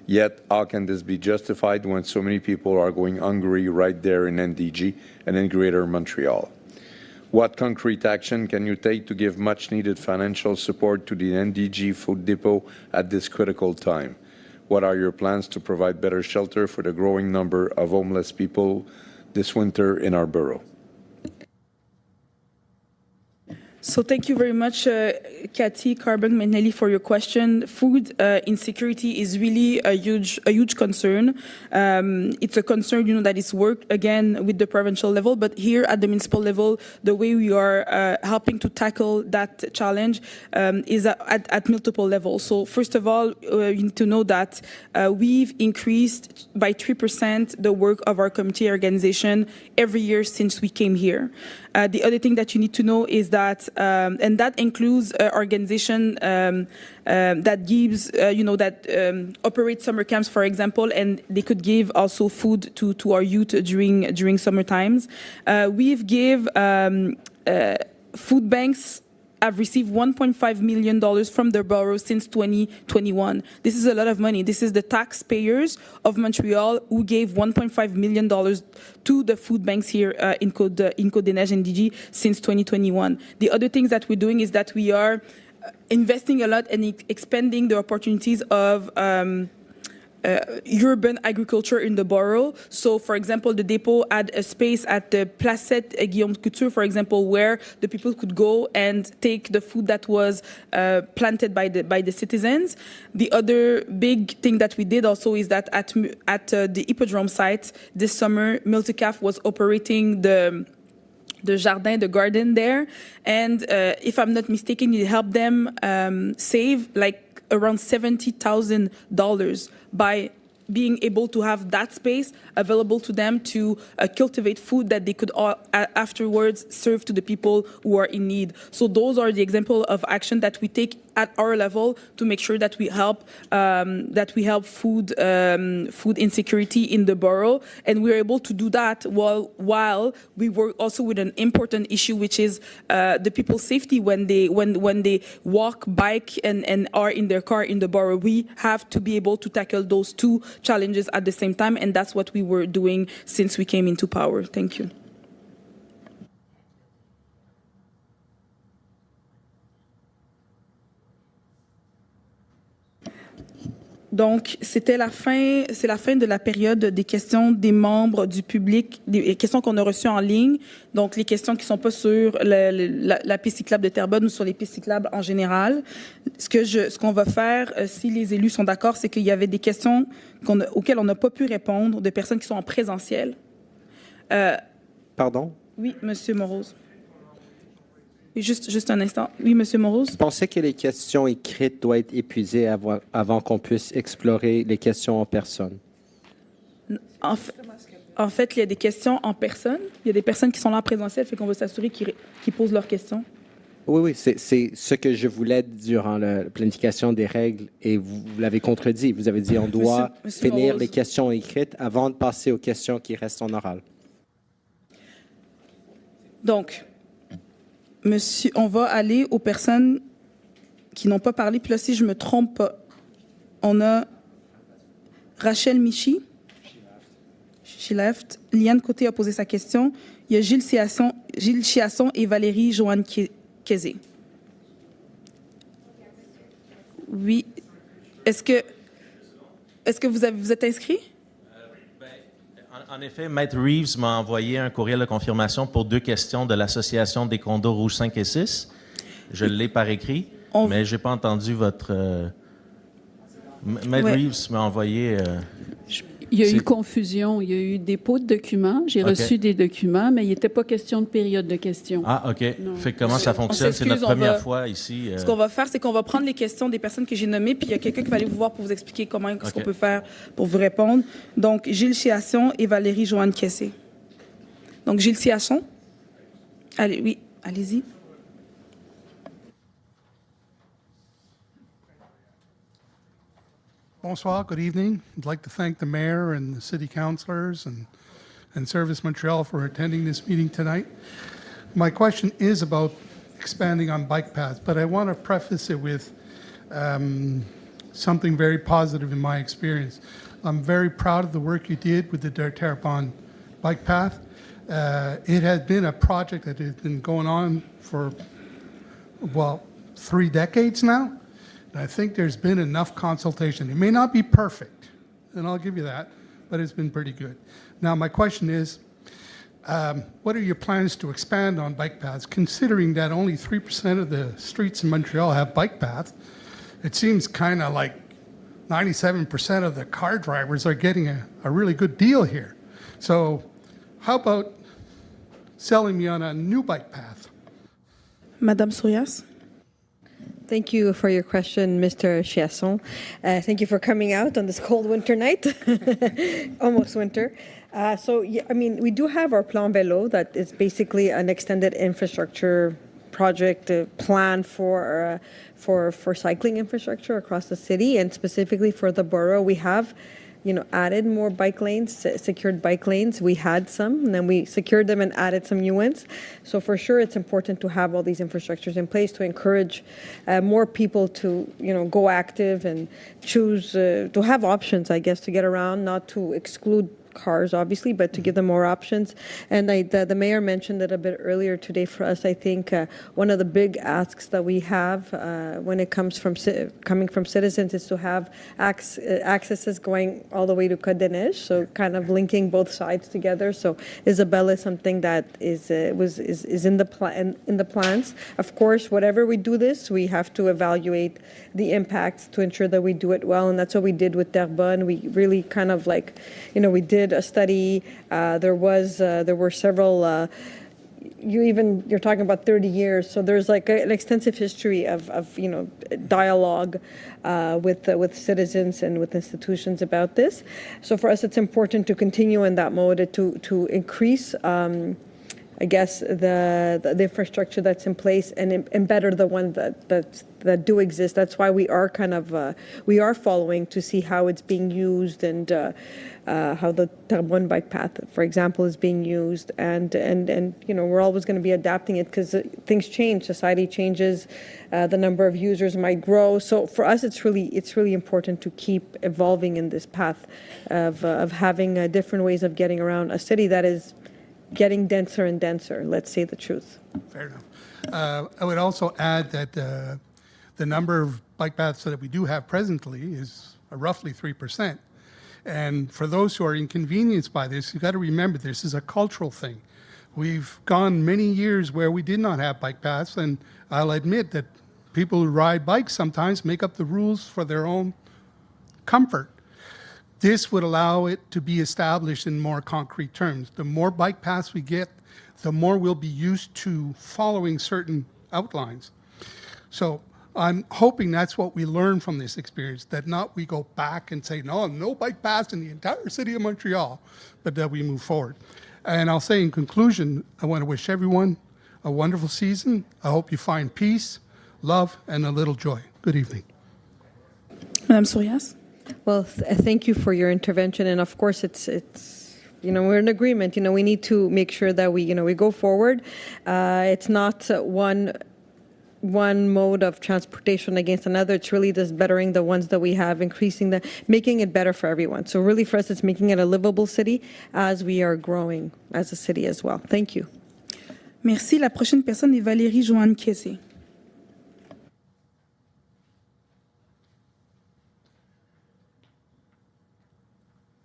Yet, how can this be justified when so many people are going hungry right there in NDG and in Greater Montreal? What concrete action can you take to give much-needed financial support to the NDG Food Depot at this critical time? What are your plans to provide better shelter for the growing number of homeless people this winter in our borough? So thank you very much, Cathy Carbone-McNally, for your question. Food insecurity is really a huge concern. It's a concern, that is worked again with the provincial level, but here at the municipal level, the way we are helping to tackle that challenge is at multiple levels. So first of all, you need to know that we've increased by 3% the work of our community organization every year since we came here. The other thing that you need to know is that, and that includes organization that gives, that operate summer camps, for example, and they could give also food to our youth during summer times. We've give food banks have received $1.5 million from the borough since 2021. This is a lot of money. This is the taxpayers of Montreal who gave $1.5 million to the food banks here in Côte-des-Neiges NDG since 2021. The other things that we're doing is that we are investing a lot and expanding the opportunities of urban agriculture in the borough. So, for example, the depot had a space at the Placette Guillaume Couture, for example, where the people could go and take the food that was planted by the citizens. The other big thing that we did also is that at the Hippodrome site this summer, Multicaf was operating the jardin, the garden there, and if I'm not mistaken, it helped them save around $70,000 by being able to have that space available to them to cultivate food that they could afterwards serve to the people who are in need. So those are the examples of action that we take at our level to make sure that we help food insecurity in the borough, and we're able to do that while we work also with an important issue, which is the people's safety when they walk, bike, and are in their car in the borough. We have to be able to tackle those two challenges at the same time, and that's what we were doing since we came into power. Thank you. Donc, c'est la fin de la période des questions des membres du public, des questions qu'on a reçues en ligne. Donc, les questions qui ne sont pas sur la piste cyclable de Terrebonne ou sur les pistes cyclables en général. Ce qu'on va faire, si les élus sont d'accord, c'est qu'il y avait des questions auxquelles on n'a pas pu répondre de personnes qui sont en présentiel. Pardon? Oui, Monsieur Morose. Juste un instant. Oui, Monsieur Morose. Vous pensez que les questions écrites doivent être épuisées avant qu'on puisse explorer les questions en personne? En fait, il y a des questions en personne. Il y a des personnes qui sont là en présentiel, fait qu'on veut s'assurer qu'ils posent leurs questions. Oui, c'est ce que je voulais durant la planification des règles et vous l'avez contredit. Vous avez dit on doit finir les questions écrites avant de passer aux questions qui restent en oral. Donc, monsieur, on va aller aux personnes qui n'ont pas parlé. Puis là, si je me trompe pas, on a Rachel Michi. She left. Liane Côté a posé sa question. Il y a Gilles Chiasson et Valérie Joanne Kézé. Oui. Est-ce que vous êtes inscrit? En effet, Maître Reeves m'a envoyé un courriel de confirmation pour 2 questions de l'Association des condos rouges 5 et 6. Je l'ai par écrit, mais je n'ai pas entendu votre... Maître Reeves m'a envoyé... Il y a eu confusion. Il y a eu dépôt de documents. J'ai reçu des documents, mais il n'était pas question de période de questions. Ah, OK. Non. Fait que comment ça fonctionne? C'est notre première fois ici. Ce qu'on va faire, c'est qu'on va prendre les questions des personnes que j'ai nommées, puis il y a quelqu'un qui va aller vous voir pour vous expliquer ce qu'on peut faire pour vous répondre. Donc, Gilles Chiasson et Valérie Joanne Kessé. Donc, Gilles Chiasson. Allez, oui, allez-y. Bonsoir, good evening. I'd like to thank the mayor and the city councilors and Service Montreal for attending this meeting tonight. My question is about expanding on bike paths, but I want to preface it with something very positive in my experience. I'm very proud of the work you did with the Terrebonne bike path. It has been a project that has been going on for, 3 decades now. I think there's been enough consultation. It may not be perfect, and I'll give you that, but it's been pretty good. Now, my question is, what are your plans to expand on bike paths, considering that only 3% of the streets in Montreal have bike paths? It seems kind of like 97% of the car drivers are getting a really good deal here. So how about selling me on a new bike path? Madame Sourias. Thank you for your question, Mr. Chiasson. Thank you for coming out on this cold winter night, almost winter. We do have our Plan Vélo that is basically an extended infrastructure project plan for cycling infrastructure across the city, and specifically for the borough. We have added more bike lanes, secured bike lanes. We had some, and then we secured them and added some new ones. So for sure, it's important to have all these infrastructures in place to encourage more people to, go active and choose, to have options, I guess, to get around, not to exclude cars, obviously, but to give them more options. And the mayor mentioned it a bit earlier today for us. I think one of the big asks that we have when it comes coming from citizens is to have accesses going all the way to Côte-des-Neiges, so kind of linking both sides together. So Isabella is something that is in the plans. Of course, whatever we do this, we have to evaluate the impacts to ensure that we do it well, and that's what we did with Terrebonne. We really kind of we did a study. There were several. You're talking about 30 years, so there's an extensive history of dialogue with citizens and with institutions about this. So for us, it's important to continue in that mode to increase. I guess the infrastructure that's in place and better the one that do exist. That's why we are we are following to see how it's being used and how the Terrebonne bike path, for example, is being used. And we're always going to be adapting it because things change, society changes, the number of users might grow. So for us, it's really important to keep evolving in this path of having different ways of getting around a city that is getting denser and denser, let's say the truth. Fair enough. I would also add that the number of bike paths that we do have presently is roughly 3%. And for those who are inconvenienced by this, you've got to remember this is a cultural thing. We've gone many years where we did not have bike paths, and I'll admit that people who ride bikes sometimes make up the rules for their own comfort. This would allow it to be established in more concrete terms. The more bike paths we get, the more we'll be used to following certain outlines. So I'm hoping that's what we learn from this experience, that not we go back and say, no bike paths in the entire city of Montreal, but that we move forward. And I'll say in conclusion, I want to wish everyone a wonderful season. I hope you find peace, love, and a little joy. Good evening. Madame Sourias? Well, thank you for your intervention. And of course, it's we're in agreement. We need to make sure that we go forward. It's not one mode of transportation against another. It's really just bettering the ones that we have, making it better for everyone. So really for us, it's making it a livable city as we are growing as a city as well. Thank you. Merci. La prochaine personne est Valérie Joanne Kessé.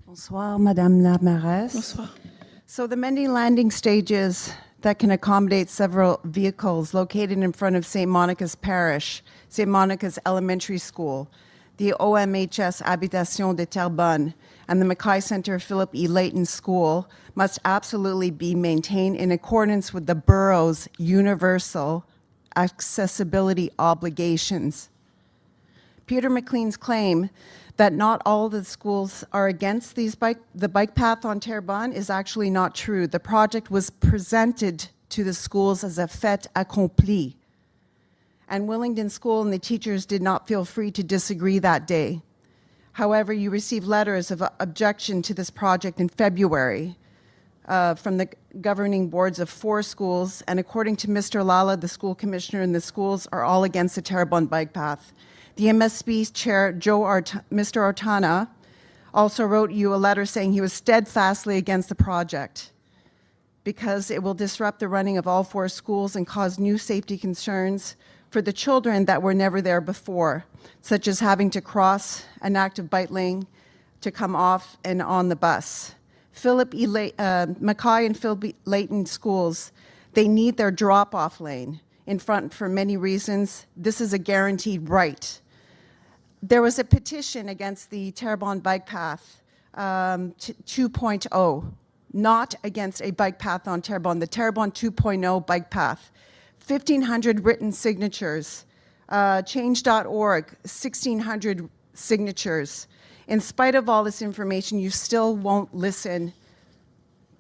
Bonsoir, Madame la Mairesse. Bonsoir. So the many landing stages that can accommodate several vehicles located in front of St. Monica's Parish, St. Monica's Elementary School, the OMHS Habitation de Terrebonne, and the Mackay Center Philip E. Layton School must absolutely be maintained in accordance with the borough's universal accessibility obligations. Peter McLean's claim that not all the schools are against the bike path on Terrebonne is actually not true. The project was presented to the schools as a fait accompli. And Willingdon School and the teachers did not feel free to disagree that day. However, you received letters of objection to this project in February from the governing boards of 4 schools, and according to Mr. Lala, the school commissioner, and the schools are all against the Terrebonne bike path. The MSB chair, Mr. Ortana, also wrote you a letter saying he was steadfastly against the project because it will disrupt the running of all 4 schools and cause new safety concerns for the children that were never there before, such as having to cross an active bike lane to come off and on the bus. Mackay and Philip E. Layton schools, they need their drop-off lane in front for many reasons. This is a guaranteed right. There was a petition against the Terrebonne bike path 2.0, not against a bike path on Terrebonne, the Terrebonne 2.0 bike path. 1,500 written signatures. Change.org, 1,600 signatures. In spite of all this information, you still won't listen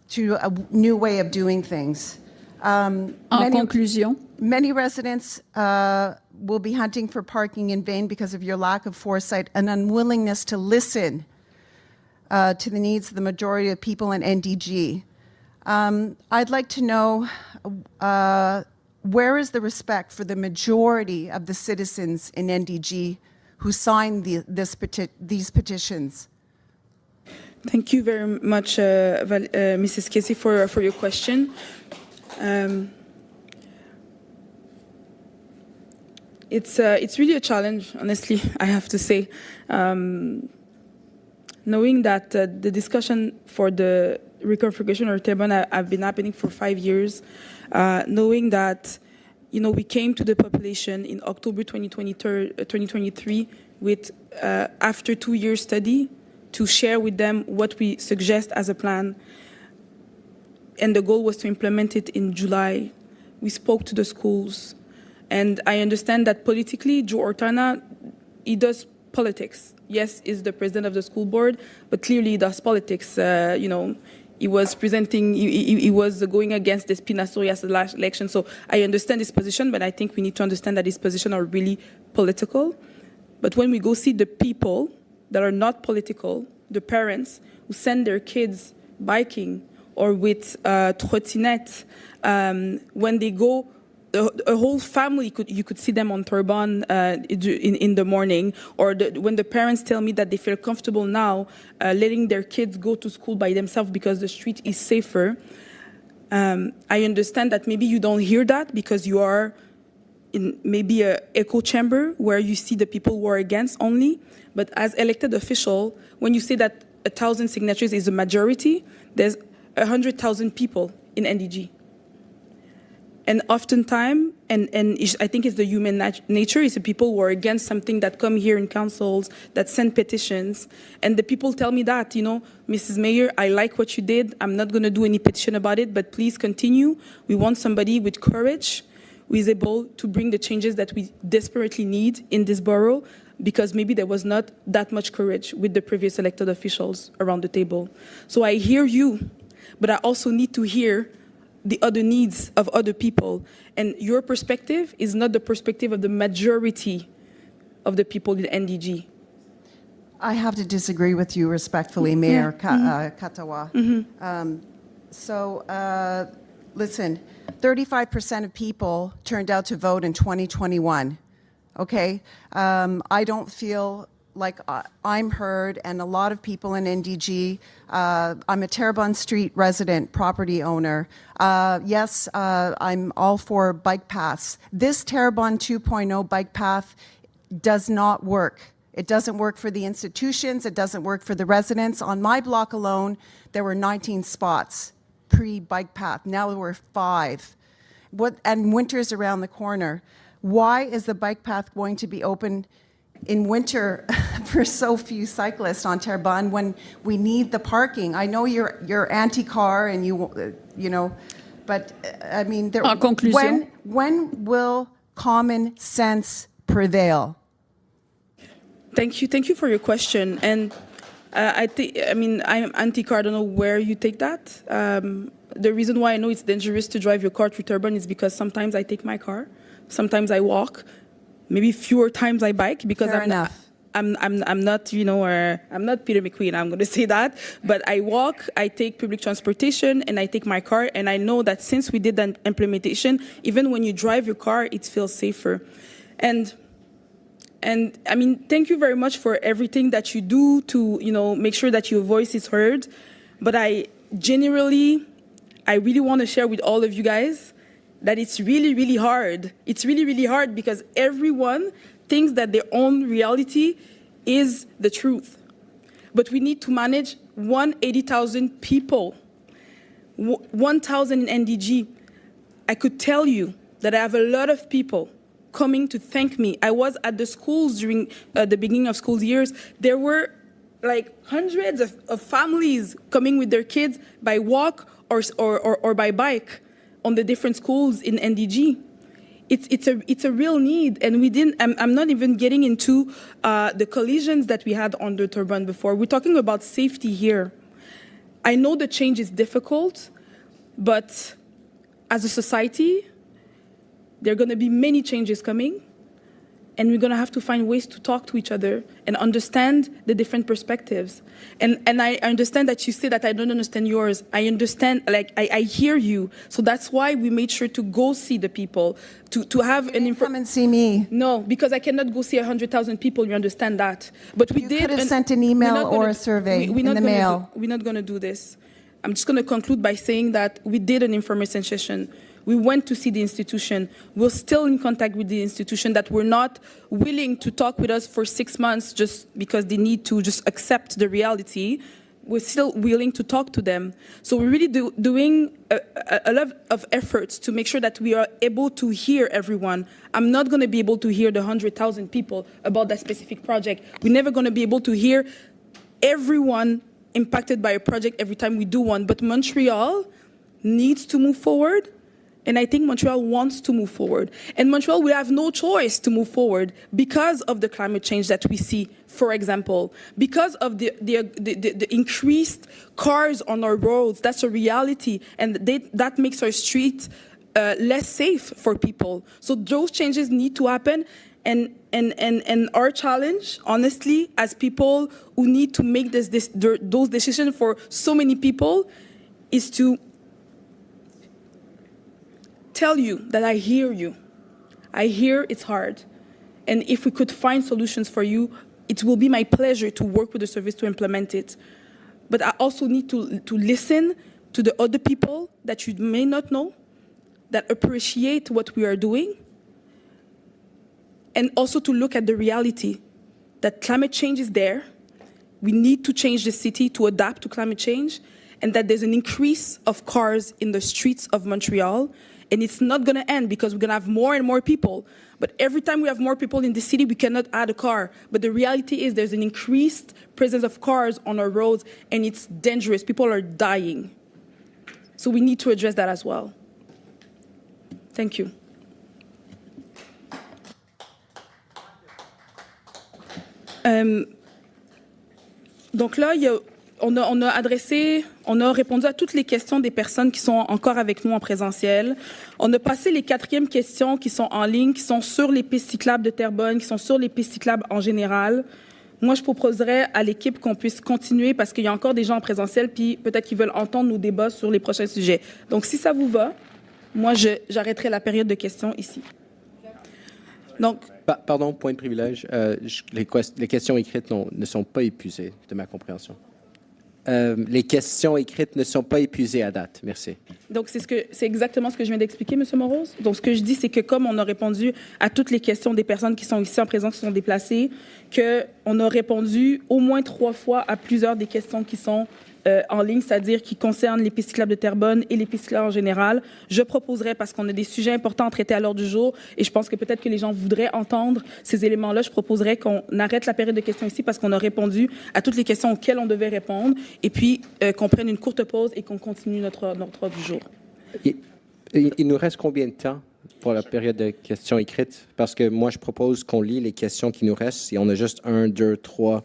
to a new way of doing things. Conclusion. Many residents will be hunting for parking in vain because of your lack of foresight and unwillingness to listen to the needs of the majority of people in NDG. I'd like to know where is the respect for the majority of the citizens in NDG who signed these petitions? Thank you very much, Mrs. Casey, for your question. It's really a challenge, honestly, I have to say. Knowing that the discussion for the reconfiguration of Terrebonne have been happening for 5 years, knowing that we came to the population in October 2023 with after 2-year study to share with them what we suggest as a plan, and the goal was to implement it in July. We spoke to the schools, and I understand that politically, Joe Ortana, he does politics. Yes, he's the president of the school board, but clearly he does politics. He was presenting, he was going against the Spina Sorias last election. So I understand his position, but I think we need to understand that his position are really political. But when we go see the people that are not political, the parents who send their kids biking or with trottinette, when they go, a whole family, you could see them on Terrebonne in the morning, or when the parents tell me that they feel comfortable now letting their kids go to school by themselves because the street is safer. I understand that maybe you don't hear that because you are in maybe an echo chamber where you see the people who are against only, but as elected official, when you say that 1,000 signatures is a majority, there's 100,000 people in NDG. And oftentimes, and I think it's the human nature, is the people who are against something that come here in councils, that send petitions. And the people tell me that, Mrs. Mayor, I like what you did. I'm not going to do any petition about it, but please continue. We want somebody with courage, who is able to bring the changes that we desperately need in this borough, because maybe there was not that much courage with the previous elected officials around the table. So I hear you, but I also need to hear the other needs of other people. And your perspective is not the perspective of the majority of the people in NDG. I have to disagree with you respectfully, Mayor Katawa. Listen, 35% of people turned out to vote in 2021, okay? I don't feel like I'm heard, and a lot of people in NDG. I'm a Terrebonne Street resident, property owner. Yes, I'm all for bike paths. This Terrebonne 2.0 bike path does not work. It doesn't work for the institutions. It doesn't work for the residents. On my block alone, there were 19 spots pre-bike path. Now there were 5. And winter's around the corner. Why is the bike path going to be open in winter for so few cyclists on Terrebonne when we need the parking? I know you're anti-car and you know, but I mean, when will common sense prevail? Thank you for your question. And I'm anti-car. I don't know where you take that. The reason why I know it's dangerous to drive your car through Terrebonne is because sometimes I take my car, sometimes I walk, maybe fewer times I bike, because I'm not, I'm not Peter McQueen, I'm going to say that. But I walk, I take public transportation, and I take my car. And I know that since we did that implementation, even when you drive your car, it feels safer. And I mean, thank you very much for everything that you do to, make sure that your voice is heard. But I really want to share with all of you guys that it's really, really hard. It's really, really hard because everyone thinks that their own reality is the truth. But we need to manage 180,000 people, 1,000 in NDG. I could tell you that I have a lot of people coming to thank me. I was at the schools during the beginning of school years. There were like hundreds of families coming with their kids by walk or by bike on the different schools in NDG. It's a real need, and we didn't. I'm not even getting into the collisions that we had on the Terrebonne before. We're talking about safety here. I know the change is difficult, but as a society, there are going to be many changes coming, and we're going to have to find ways to talk to each other and understand the different perspectives. And I understand that you say that I don't understand yours. I understand, I hear you. So that's why we made sure to go see the people, to have an come and see me. No, because I cannot go see 100,000 people. You understand that. But we could have sent an email or a survey in the mail. We're not going to do this. I'm just going to conclude by saying that we did an information session. We went to see the institution. We're still in contact with the institution that were not willing to talk with us for 6 months just because they need to just accept the reality. We're still willing to talk to them. So we're really doing a lot of efforts to make sure that we are able to hear everyone. I'm not going to be able to hear the 100,000 people about that specific project. We're never going to be able to hear everyone impacted by a project every time we do one. But Montreal needs to move forward. And I think Montreal wants to move forward. And Montreal will have no choice to move forward because of the climate change that we see, for example. Because of the increased cars on our roads, that's a reality. And that makes our streets less safe for people. So those changes need to happen. And our challenge, honestly, as people who need to make those decisions for so many people, is to tell you that I hear you. I hear it's hard. And if we could find solutions for you, it will be my pleasure to work with the service to implement it. But I also need to listen to the other people that you may not know, that appreciate what we are doing, and also to look at the reality that climate change is there. We need to change the city to adapt to climate change, and that there's an increase of cars in the streets of Montreal. And it's not going to end because we're going to have more and more people. But every time we have more people in the city, we cannot add a car. But the reality is there's an increased presence of cars on our roads, and it's dangerous. People are dying. So we need to address that as well. Thank you. Donc là, on a répondu à toutes les questions des personnes qui sont encore avec nous en présentiel. On a passé les 4e questions qui sont en ligne, qui sont sur les pistes cyclables de Terrebonne, qui sont sur les pistes cyclables en général. Moi, je proposerais à l'équipe qu'on puisse continuer parce qu'il y a encore des gens en présentiel, puis peut-être qu'ils veulent entendre nos débats sur les prochains sujets. Donc, si ça vous va, moi, j'arrêterai la période de questions ici. Donc, Pardon, point de privilège. Les questions écrites ne sont pas épuisées, de ma compréhension. Les questions écrites ne sont pas épuisées à date. Merci. donc, c'est exactement ce que je viens d'expliquer, M. Morose. Donc, ce que je dis, c'est que comme on a répondu à toutes les questions des personnes qui sont ici en présence, qui sont déplacées, qu'on a répondu au moins 3 fois à plusieurs des questions qui sont en ligne, c'est-à-dire qui concernent les pistes cyclables de Terrebonne et les pistes cyclables en général. Je proposerais, parce qu'on a des sujets importants à traiter à l'ordre du jour, et je pense que peut-être que les gens voudraient entendre ces éléments-là, je proposerais qu'on arrête la période de questions ici parce qu'on a répondu à toutes les questions auxquelles on devait répondre, et puis qu'on prenne une courte pause et qu'on continue notre ordre du jour. Il nous reste combien de temps pour la période de questions écrites? Parce que moi, je propose qu'on lit les questions qui nous restent, et on a juste 1, 2, 3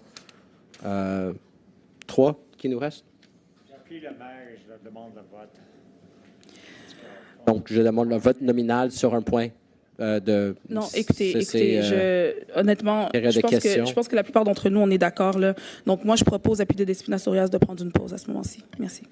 qui nous restent. J'appuie le maire, je demande le vote. Donc, je demande le vote nominal sur un point de... Non, écoutez, honnêtement, je pense que la plupart d'entre nous, on est d'accord, là. Donc, moi, je propose à Puy de Despina-Sorias de prendre une pause à ce moment-ci. Merci.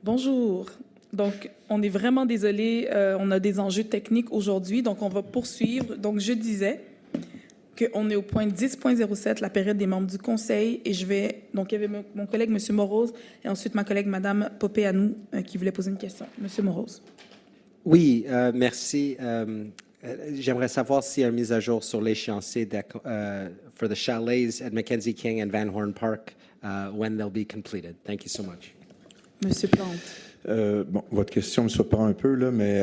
Bonjour. Donc, on est vraiment désolé, on a des enjeux techniques aujourd'hui, donc on va poursuivre. Donc, je disais qu'on est au point 10.07, la période des membres du Conseil, et je vais... Donc, il y avait mon collègue, M. Morose, et ensuite ma collègue, Mme Popéanou, qui voulait poser une question. M. Morose. Oui, merci. J'aimerais savoir s'il y a une mise à jour sur l'échéancier for the chalets at Mackenzie King and Van Horn Park, when they'll be completed. Thank you so much. Monsieur Plante. Bon, votre question me surprend un peu, là, mais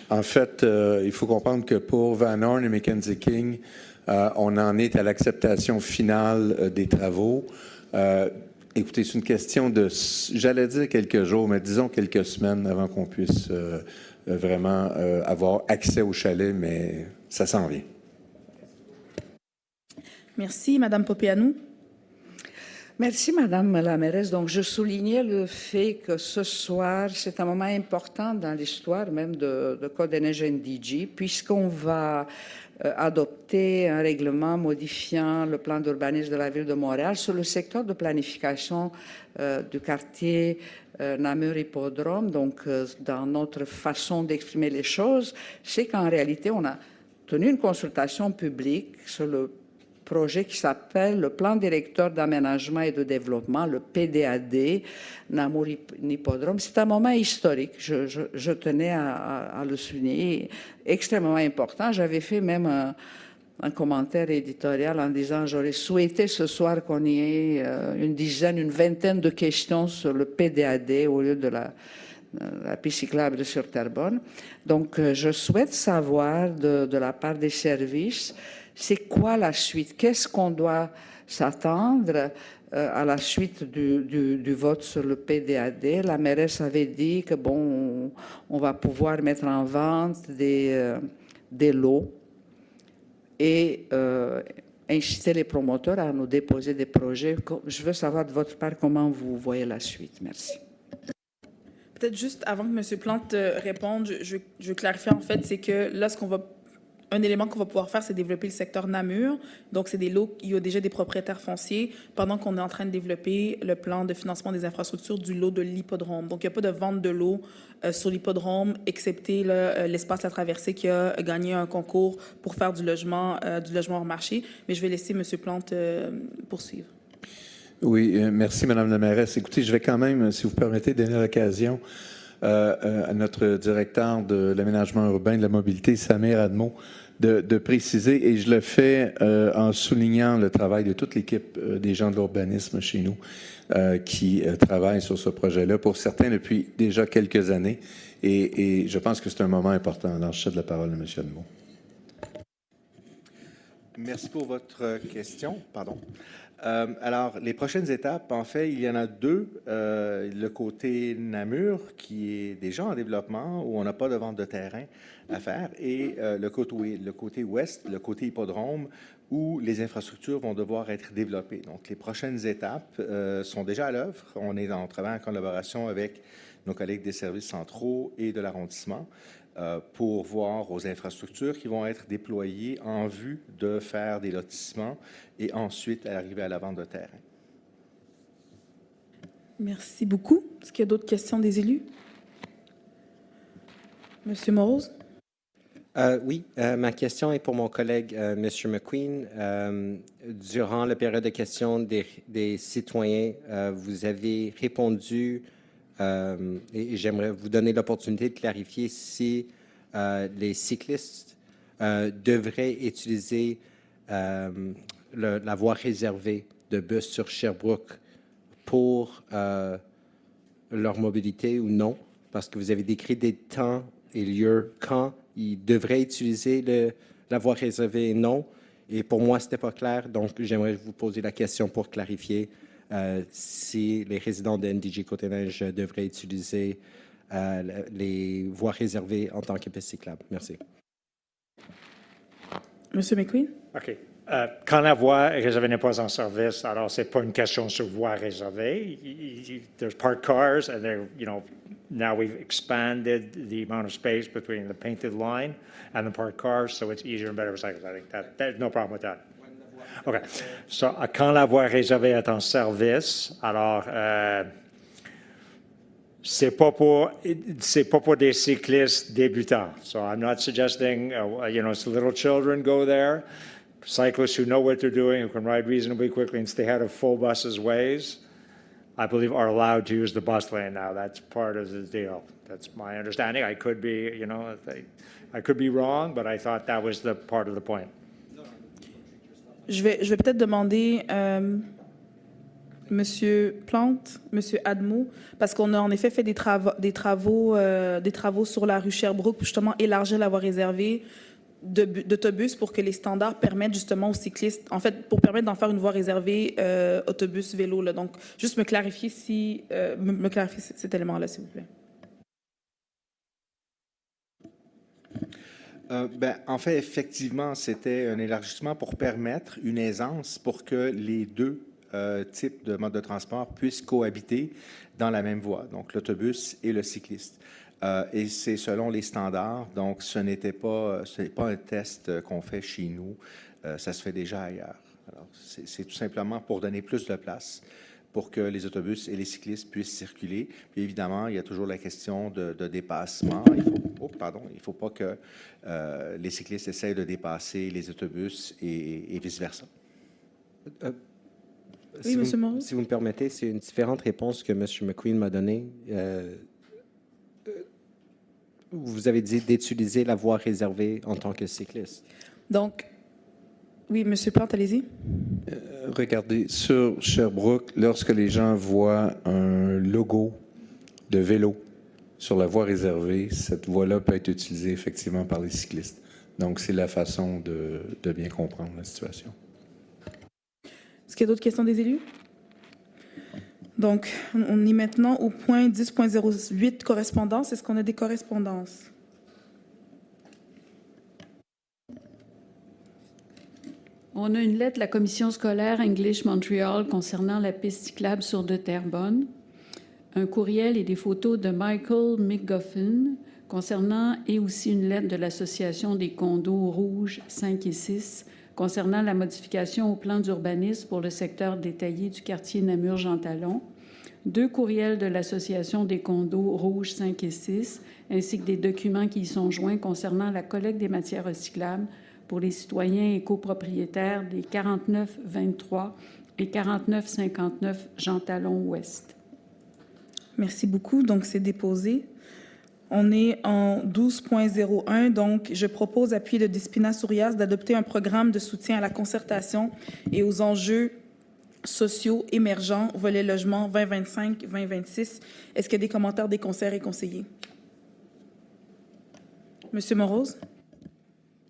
en fait, il faut comprendre que pour Van Horn et Mackenzie King, on en est à l'acceptation finale des travaux. Écoutez, c'est une question de, j'allais dire quelques jours, mais disons quelques semaines avant qu'on puisse vraiment avoir accès au chalet, mais ça s'en vient. Merci. Madame Popéanou. Merci, Madame la mairesse. Donc, je soulignais le fait que ce soir, c'est un moment important dans l'histoire même de Côte-des-Neiges-NDG, puisqu'on va adopter un règlement modifiant le plan d'urbanisme de la Ville de Montréal sur le secteur de planification du quartier Namur-Hippodrome. Donc, dans notre façon d'exprimer les choses, c'est qu'en réalité, on a tenu une consultation publique sur le projet qui s'appelle le Plan directeur d'aménagement et de développement, le PDAD, Namur-Hippodrome. C'est un moment historique, je tenais à le souligner, extrêmement important. J'avais fait même un commentaire éditorial en disant j'aurais souhaité ce soir qu'on y ait une vingtaine de questions sur le PDAD au lieu de la piste cyclable sur Terrebonne. Donc, je souhaite savoir de la part des services, c'est quoi la suite? Qu'est-ce qu'on doit s'attendre à la suite du vote sur le PDAD? La mairesse avait dit que, bon, on va pouvoir mettre en vente des lots et inciter les promoteurs à nous déposer des projets. Je veux savoir de votre part comment vous voyez la suite. Merci. Peut-être juste avant que M. Plante réponde, je veux clarifier en fait, c'est que là, un élément qu'on va pouvoir faire, c'est développer le secteur Namur. Donc, c'est des lots, il y a déjà des propriétaires fonciers, pendant qu'on est en train de développer le plan de financement des infrastructures du lot de l'hippodrome. Donc, il n'y a pas de vente de lots sur l'hippodrome, excepté l'espace La Traversée qui a gagné un concours pour faire du logement hors marché. Mais je vais laisser M. Plante poursuivre. Oui, merci, Madame la mairesse. Écoutez, je vais quand même, si vous permettez, donner l'occasion à notre directeur de l'aménagement urbain et de la mobilité, Samir Admo, de préciser, et je le fais en soulignant le travail de toute l'équipe des gens de l'urbanisme chez nous qui travaillent sur ce projet-là, pour certains depuis déjà quelques années, et je pense que c'est un moment important. Alors, je cède la parole à M. Admo. Merci pour votre question. Pardon. Alors, les prochaines étapes, en fait, il y en a deux. Le côté Namur, qui est déjà en développement, où on n'a pas de vente de terrain à faire, et le côté ouest, le côté hippodrome, où les infrastructures vont devoir être développées. Donc, les prochaines étapes sont déjà à l'œuvre. On travaille en collaboration avec nos collègues des services centraux et de l'arrondissement pour voir aux infrastructures qui vont être déployées en vue de faire des lotissements et ensuite arriver à la vente de terrain. Merci beaucoup. Est-ce qu'il y a d'autres questions des élus? Monsieur Morose? Oui, ma question est pour mon collègue, M. McQueen. Durant la période de questions des citoyens, vous avez répondu, et j'aimerais vous donner l'opportunité de clarifier si les cyclistes devraient utiliser la voie réservée de bus sur Sherbrooke pour leur mobilité ou non, parce que vous avez décrit des temps et lieux quand ils devraient utiliser la voie réservée et non. Et pour moi, ce n'était pas clair, donc j'aimerais vous poser la question pour clarifier si les résidents de NDG Côte-des-Neiges devraient utiliser les voies réservées en tant que piste cyclable. Merci. Monsieur McQueen? OK. Quand la voie réservée n'est pas en service, alors c'est pas une question sur voie réservée. There's parked cars, and now we've expanded the amount of space between the painted line and the parked cars, so it's easier and better recycled. I think there's no problem with that. OK. So, quand la voie réservée est en service, alors c'est pas pour des cyclistes débutants. So I'm not suggesting, little children go there. Cyclists who know what they're doing, who can ride reasonably quickly and stay out of full buses' ways, I believe are allowed to use the bus lane now. That's part of the deal. That's my understanding. I could be, I could be wrong, but I thought that was the part of the point. Je vais peut-être demander Monsieur Plante, Monsieur Admo, parce qu'on a en effet fait des travaux sur la rue Sherbrooke pour justement élargir la voie réservée d'autobus pour que les standards permettent justement aux cyclistes, en fait, pour permettre d'en faire une voie réservée autobus, vélo. Là. Donc, juste me clarifier cet élément-là, s'il vous plaît. En fait, effectivement, c'était un élargissement pour permettre une aisance pour que les deux types de modes de transport puissent cohabiter dans la même voie, donc l'autobus et le cycliste. Et c'est selon les standards, donc ce n'est pas un test qu'on fait chez nous, ça se fait déjà ailleurs. Alors, c'est tout simplement pour donner plus de place pour que les autobus et les cyclistes puissent circuler. Puis évidemment, il y a toujours la question de dépassement. Il ne faut pas que les cyclistes essayent de dépasser les autobus et vice-versa. Oui, M. Moreau. Si vous me permettez, c'est une différente réponse que M. McQueen m'a donnée. Vous avez dit d'utiliser la voie réservée en tant que cycliste. Donc, oui, M. Plante, allez-y. Regardez, sur Sherbrooke, lorsque les gens voient un logo de vélo sur la voie réservée, cette voie-là peut être utilisée effectivement par les cyclistes. Donc, c'est la façon de bien comprendre la situation. Est-ce qu'il y a d'autres questions des élus? Donc, on est maintenant au point 10.08, correspondance. Est-ce qu'on a des correspondances? On a une lettre de la commission scolaire English Montreal concernant la piste cyclable sur de Terrebonne, un courriel et des photos de Michael McGuffin concernant, et aussi une lettre de l'Association des condos rouges 5 et 6 concernant la modification au plan d'urbanisme pour le secteur détaillé du quartier Namur-Jean-Talon, 2 courriels de l'Association des condos rouges 5 et 6, ainsi que des documents qui y sont joints concernant la collecte des matières recyclables pour les citoyens et copropriétaires des 49-23 et 49-59 Jean-Talon-Ouest. Merci beaucoup. Donc, c'est déposé. On est en 12.01. Donc, je propose, appuyé de Despina Sourias, d'adopter un programme de soutien à la concertation et aux enjeux sociaux émergents, volet logement 2025-2026. Est-ce qu'il y a des commentaires des conseillers et conseillers? Monsieur Morose?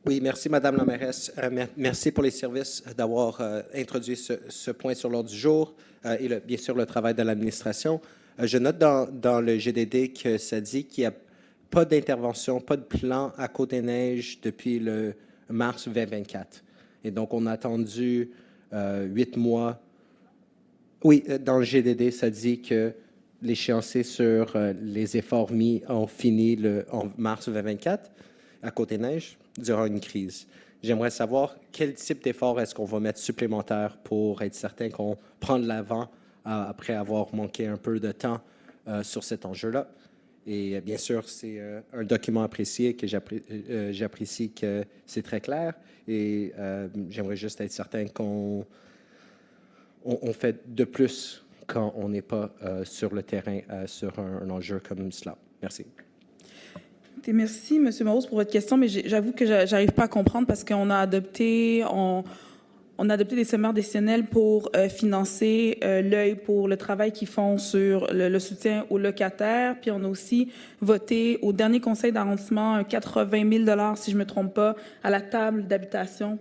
Oui, merci, Madame la mairesse. Merci pour les services d'avoir introduit ce point sur l'ordre du jour et bien sûr le travail de l'administration. Je note dans le GDD que ça dit qu'il n'y a pas d'intervention, pas de plan à Côte-des-Neiges depuis le mars 2024. Et donc, on a attendu 8 mois. Oui, dans le GDD, ça dit que l'échéancier sur les efforts mis ont fini en mars 2024 à Côte-des-Neiges durant une crise. J'aimerais savoir quel type d'effort est-ce qu'on va mettre supplémentaire pour être certain qu'on prend de l'avant après avoir manqué un peu de temps sur cet enjeu-là. Et bien sûr, c'est un document apprécié que j'apprécie que c'est très clair. Et j'aimerais juste être certain qu'on fait de plus quand on n'est pas sur le terrain sur un enjeu comme cela. Merci. Merci, M. Morose, pour votre question, mais j'avoue que j'arrive pas à comprendre parce qu'on a adopté des sommaires décisionnels pour financer l'œil pour le travail qu'ils font sur le soutien aux locataires. Puis on a aussi voté au dernier conseil d'arrondissement 80 000 si je me trompe pas, à la table d'habitation.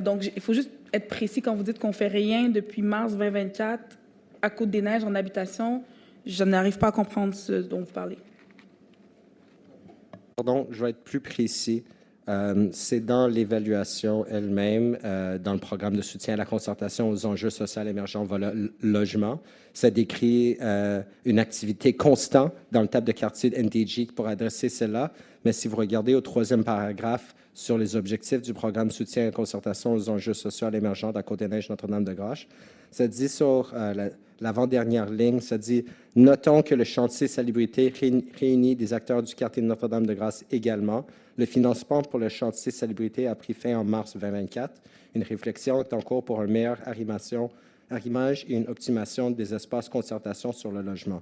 Donc, il faut juste être précis quand vous dites qu'on fait rien depuis mars 2024 à Côte-des-Neiges en habitation. Je n'arrive pas à comprendre ce dont vous parlez. Pardon, je vais être plus précis. C'est dans l'évaluation elle-même, dans le programme de soutien à la concertation aux enjeux sociaux émergents volet logement. Ça décrit une activité constante dans le table de quartier de NDG pour adresser cela, Mais si vous regardez au 3e paragraphe sur les objectifs du programme soutien et concertation aux enjeux sociaux émergents à Côte-des-Neiges-Notre-Dame-de-Grâce, ça dit sur l'avant-dernière ligne, ça dit « Notons que le chantier salubrité réunit des acteurs du quartier de Notre-Dame-de-Grâce également. Le financement pour le chantier salubrité a pris fin en mars 2024. Une réflexion est en cours pour une meilleure arrimage et une optimisation des espaces concertation sur le logement. »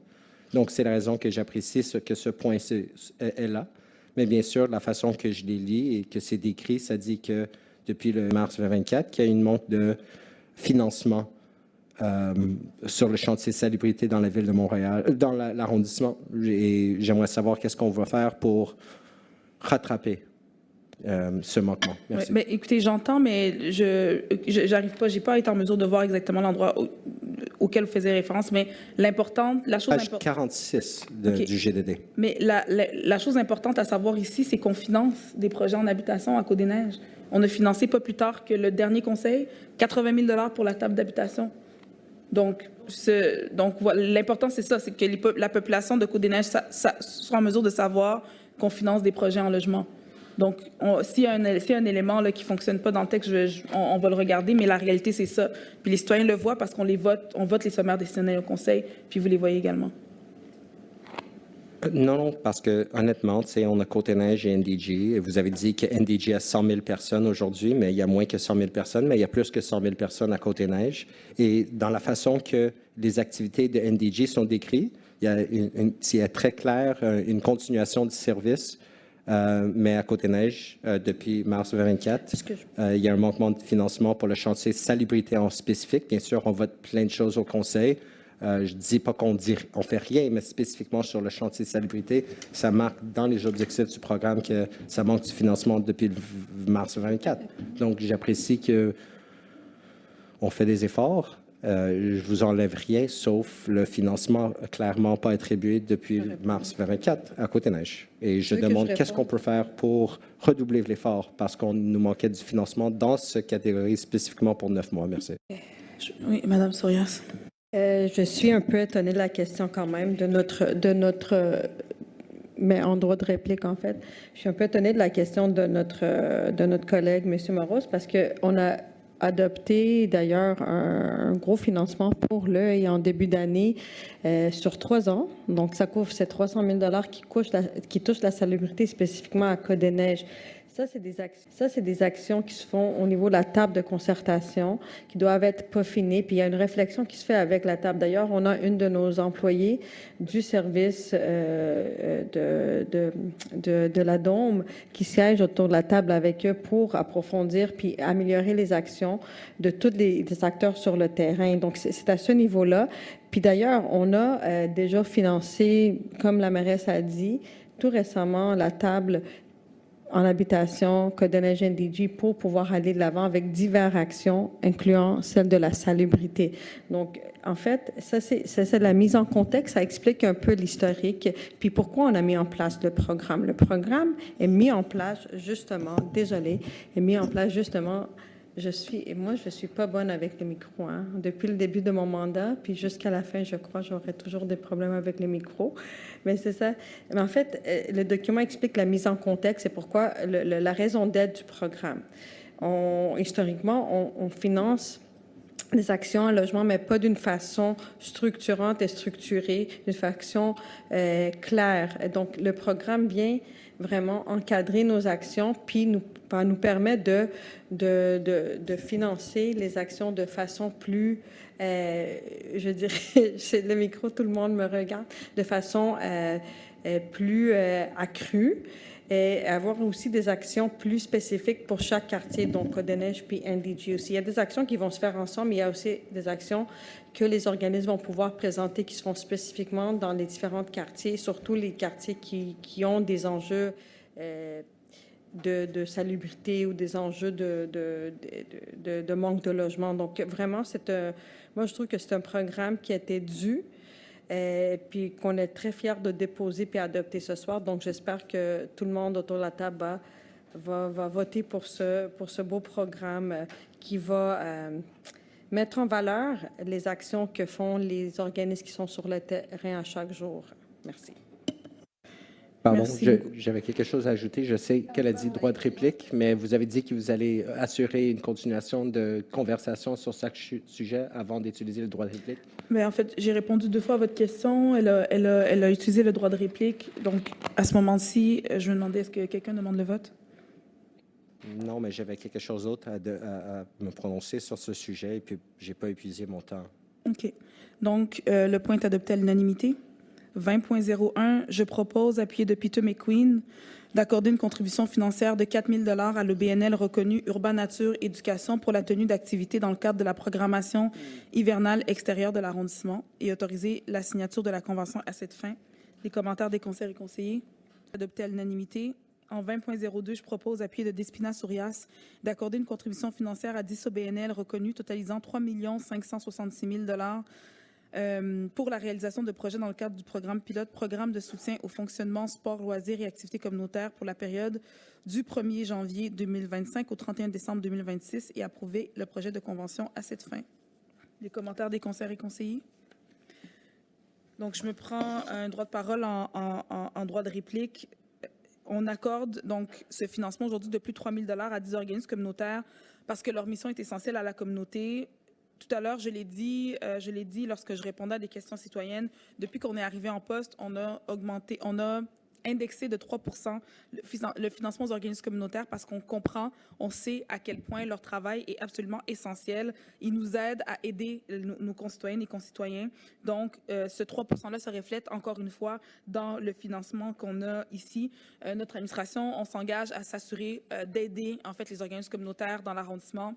Donc, c'est la raison que j'apprécie que ce point est là. Mais bien sûr, la façon que je les lis et que c'est décrit, ça dit que depuis le mars 2024, qu'il y a une monte de financement sur le chantier salubrité dans la ville de Montréal, dans l'arrondissement. Et j'aimerais savoir qu'est-ce qu'on va faire pour rattraper ce manquement. Merci. Ouais, mais écoutez, j'entends, mais j'arrive pas, j'ai pas été en mesure de voir exactement l'endroit auquel vous faisiez référence, mais la chose Page importante... 46 Okay. du GDD. Mais la chose importante à savoir ici, c'est qu'on finance des projets en habitation à Côte-des-Neiges. On a financé pas plus tard que le dernier conseil, 80 000 $ pour la table d'habitation. Donc voilà, l'important, c'est ça, c'est que la population de Côte-des-Neiges soit en mesure de savoir qu'on finance des projets en logement. Donc, s'il y a un élément là, qui ne fonctionne pas dans le texte, on va le regarder, mais la réalité, c'est ça. Puis les citoyens le voient parce qu'on vote les sommaires destinés au Conseil, puis vous les voyez également. Non, parce que honnêtement, on a Côte-des-Neiges et NDG. Et vous avez dit que NDG a 100 000 personnes aujourd'hui, mais il y a moins que 100 000 personnes, mais il y a plus que 100 000 personnes à Côte-des-Neiges. Et dans la façon que les activités de NDG sont décrites, il y a très clair une continuation du service. Mais à Côte-des-Neiges, depuis mars 2024, il y a un manquement de financement pour le chantier salubrité en spécifique. Bien sûr, on vote plein de choses au Conseil. Je ne dis pas qu'on fait rien, mais spécifiquement sur le chantier salubrité, ça marque dans les objectifs du programme que ça manque du financement depuis mars 2024. Donc, j'apprécie qu'on fait des efforts. Je vous enlève rien, sauf le financement clairement pas attribué depuis mars 2024 à Côte-des-Neiges. Et je demande qu'est-ce qu'on peut faire pour redoubler l'effort parce qu'on nous manquait du financement dans cette catégorie spécifiquement pour 9 mois. Merci. Oui, Madame Sorias. Je suis un peu étonnée de la question quand même de notre mais en droit de réplique, en fait. Je suis un peu étonnée de la question de notre collègue, M. Moros, parce qu'on a adopté d'ailleurs un gros financement pour l'œil en début d'année sur 3 ans. Donc, ça couvre ces 300 000 $ qui touchent la salubrité spécifiquement à Côte-des-Neiges. Ça, c'est des actions qui se font au niveau de la table de concertation, qui doivent être peaufinées. Puis il y a une réflexion qui se fait avec la table. D'ailleurs, on a une de nos employés du service de la Dôme qui siège autour de la table avec eux pour approfondir puis améliorer les actions de tous les acteurs sur le terrain. Donc, c'est à ce niveau-là. Puis d'ailleurs, on a déjà financé, comme la mairesse a dit, tout récemment, la table en habitation, Côte-des-Neiges NDG, pour pouvoir aller de l'avant avec diverses actions, incluant celle de la salubrité. Donc, en fait, ça, c'est la mise en contexte. Ça explique un peu l'historique, puis pourquoi on a mis en place le programme. Le programme est mis en place, justement, je suis pas bonne avec les micros. Hein. Depuis le début de mon mandat, puis jusqu'à la fin, je crois, j'aurai toujours des problèmes avec les micros. Mais c'est ça. Mais en fait, le document explique la mise en contexte et pourquoi la raison d'être du programme. Historiquement, on finance des actions en logement, mais pas d'une façon structurante et structurée, d'une façon claire. Donc, le programme vient vraiment encadrer nos actions, puis nous permet de financer les actions de façon plus, je dirais, c'est le micro, tout le monde me regarde, de façon plus accrue. Et avoir aussi des actions plus spécifiques pour chaque quartier, donc Côte-des-Neiges puis NDG aussi. Il y a des actions qui vont se faire ensemble, mais il y a aussi des actions que les organismes vont pouvoir présenter qui se font spécifiquement dans les différents quartiers, surtout les quartiers qui ont des enjeux de salubrité ou des enjeux de manque de logement. Donc, vraiment, moi, je trouve que c'est un programme qui a été dû. Puis qu'on est très fiers de déposer puis adopter ce soir. Donc, j'espère que tout le monde autour de la table va voter pour ce beau programme qui va mettre en valeur les actions que font les organismes qui sont sur le terrain à chaque jour. Merci. Pardon, Merci beaucoup. j'avais quelque chose à ajouter. Je sais qu'elle a dit droit de réplique, mais vous avez dit que vous allez assurer une continuation de conversation sur chaque sujet avant d'utiliser le droit de réplique. Mais en fait, j'ai répondu 2 fois à votre question. Elle a utilisé le droit de réplique. Donc, à ce moment-ci, je me demandais est-ce que quelqu'un demande le vote? Non, mais j'avais quelque chose d'autre à me prononcer sur ce sujet et puis j'ai pas épuisé mon temps. OK. Donc, le point est adopté à l'unanimité. 20.01, je propose, appuyé de Peter McQueen, d'accorder une contribution financière de 4 000 $ à l'OBNL reconnu Urban Nature Éducation pour la tenue d'activités dans le cadre de la programmation hivernale extérieure de l'arrondissement et autoriser la signature de la convention à cette fin. Les commentaires des conseillers et conseillers. Adopté à l'unanimité. En 20.02, je propose, appuyé de Despina-Sourias, d'accorder une contribution financière à 10 OBNL reconnus totalisant 3 566 000 $ pour la réalisation de projets dans le cadre du programme pilote, programme de soutien au fonctionnement, sport, loisirs et activités communautaires pour la période du 1er janvier 2025 au 31 décembre 2026 et approuver le projet de convention à cette fin. Les commentaires des conseillers et conseillers. Donc, je me prends un droit de parole en droit de réplique. On accorde donc ce financement aujourd'hui de plus de 3 000 $ à 10 organismes communautaires parce que leur mission est essentielle à la communauté. Tout à l'heure, je l'ai dit lorsque je répondais à des questions citoyennes. Depuis qu'on est arrivé en poste, on a indexé de 3 % le financement aux organismes communautaires parce qu'on comprend, on sait à quel point leur travail est absolument essentiel. Ils nous aident à aider nos concitoyennes et concitoyens. Donc, ce 3 % se reflète encore une fois dans le financement qu'on a ici. Notre administration, on s'engage à s'assurer d'aider en fait les organismes communautaires dans l'arrondissement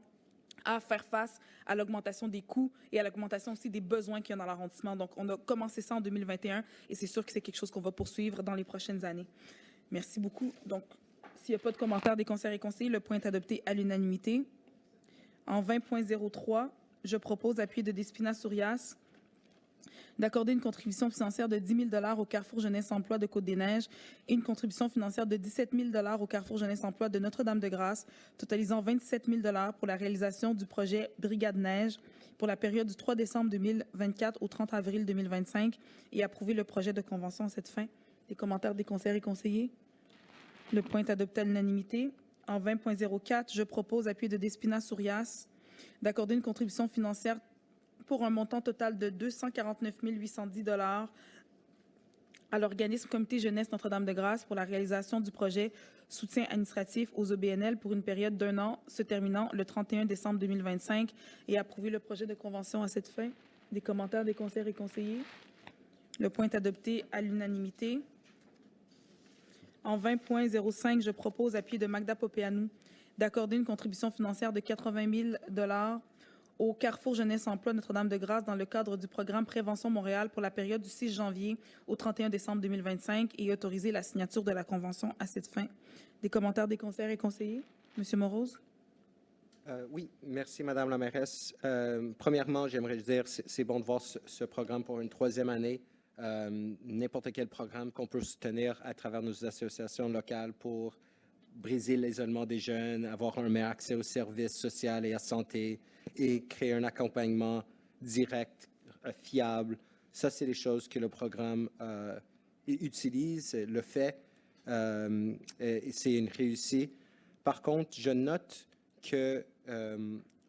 à faire face à l'augmentation des coûts et à l'augmentation aussi des besoins qu'il y a dans l'arrondissement. Donc, on a commencé ça en 2021 et c'est sûr que c'est quelque chose qu'on va poursuivre dans les prochaines années. Merci beaucoup. Donc, s'il n'y a pas de commentaires des conseillers et conseillers, le point est adopté à l'unanimité. En 20.03, je propose, appuyé de Despina-Sourias, d'accorder une contribution financière de 10 000 $ au Carrefour Jeunesse Emploi de Côte-des-Neiges et une contribution financière de 17 000 $ au Carrefour Jeunesse Emploi de Notre-Dame-de-Grâce, totalisant 27 000 $ pour la réalisation du projet Brigade Neige pour la période du 3 décembre 2024 au 30 avril 2025 et approuver le projet de convention à cette fin. Les commentaires des conseillers et conseillers. Le point est adopté à l'unanimité. En 20.04, je propose, appuyé de Despina-Sourias, d'accorder une contribution financière pour un montant total de 249 810 $ à l'organisme Comité Jeunesse Notre-Dame-de-Grâce pour la réalisation du projet soutien administratif aux OBNL pour une période d'1 an se terminant le 31 décembre 2025 et approuver le projet de convention à cette fin. Des commentaires des conseillers et conseillers. Le point est adopté à l'unanimité. En 20.05, je propose, appuyé de Magda Popeanu, d'accorder une contribution financière de 80 000 $ au Carrefour Jeunesse Emploi Notre-Dame-de-Grâce dans le cadre du programme Prévention Montréal pour la période du 6 janvier au 31 décembre 2025 et autoriser la signature de la convention à cette fin. Des commentaires des conseillers et conseillers. Monsieur Morose. Oui, merci Madame la mairesse. Premièrement, j'aimerais dire c'est bon de voir ce programme pour une 3e année. N'importe quel programme qu'on peut soutenir à travers nos associations locales pour briser l'isolement des jeunes, avoir un meilleur accès aux services sociaux et à santé et créer un accompagnement direct, fiable. Ça, c'est les choses que le programme utilise, le fait. C'est une réussite. Par contre, je note que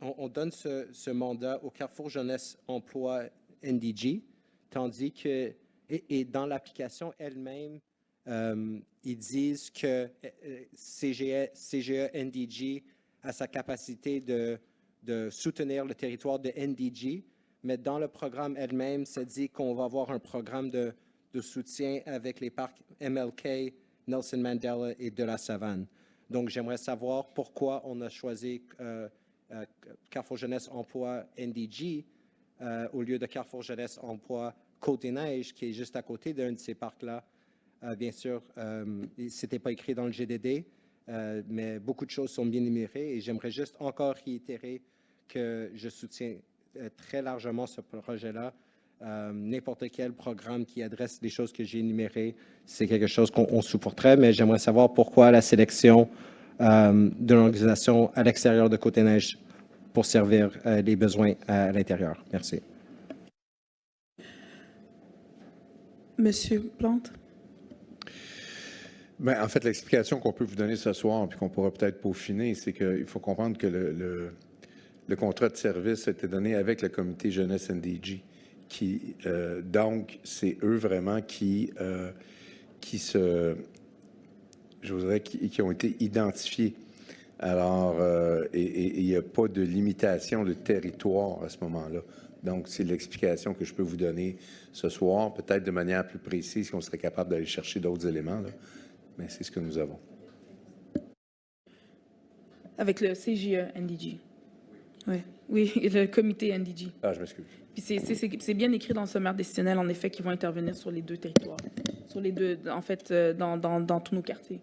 on donne ce mandat au Carrefour Jeunesse Emploi NDG, tandis que, et dans l'application elle-même, ils disent que CGE NDG a sa capacité de soutenir le territoire de NDG, mais dans le programme elle-même, ça dit qu'on va avoir un programme de soutien avec les parcs MLK, Nelson Mandela et de la Savane. Donc, j'aimerais savoir pourquoi on a choisi Carrefour Jeunesse Emploi NDG au lieu de Carrefour Jeunesse Emploi Côte-des-Neiges, qui est juste à côté d'un de ces parcs-là. Bien sûr, ce n'était pas écrit dans le GDD, mais beaucoup de choses sont bien énumérées et j'aimerais juste encore réitérer que je soutiens très largement ce projet-là. N'importe quel programme qui adresse les choses que j'ai énumérées, c'est quelque chose qu'on supporterait, mais j'aimerais savoir pourquoi la sélection d'une organisation à l'extérieur de Côte-des-Neiges pour servir les besoins à l'intérieur. Merci. Monsieur Plante. Ben, en fait, l'explication qu'on peut vous donner ce soir, puis qu'on pourra peut-être peaufiner, c'est qu'il faut comprendre que le contrat de service a été donné avec le comité jeunesse NDG, qui, donc, c'est eux vraiment qui ont été identifiés. Alors, et il n'y a pas de limitation de territoire à ce moment-là. Donc, c'est l'explication que je peux vous donner ce soir, peut-être de manière plus précise, qu'on serait capable d'aller chercher d'autres éléments, là. Mais c'est ce que nous avons. Avec le CJE NDG. Oui, oui, le comité NDG. Ah, je m'excuse. Puis c'est bien écrit dans le sommaire décisionnel, en effet, qu'ils vont intervenir sur les deux territoires, sur les deux, en fait, dans tous nos quartiers.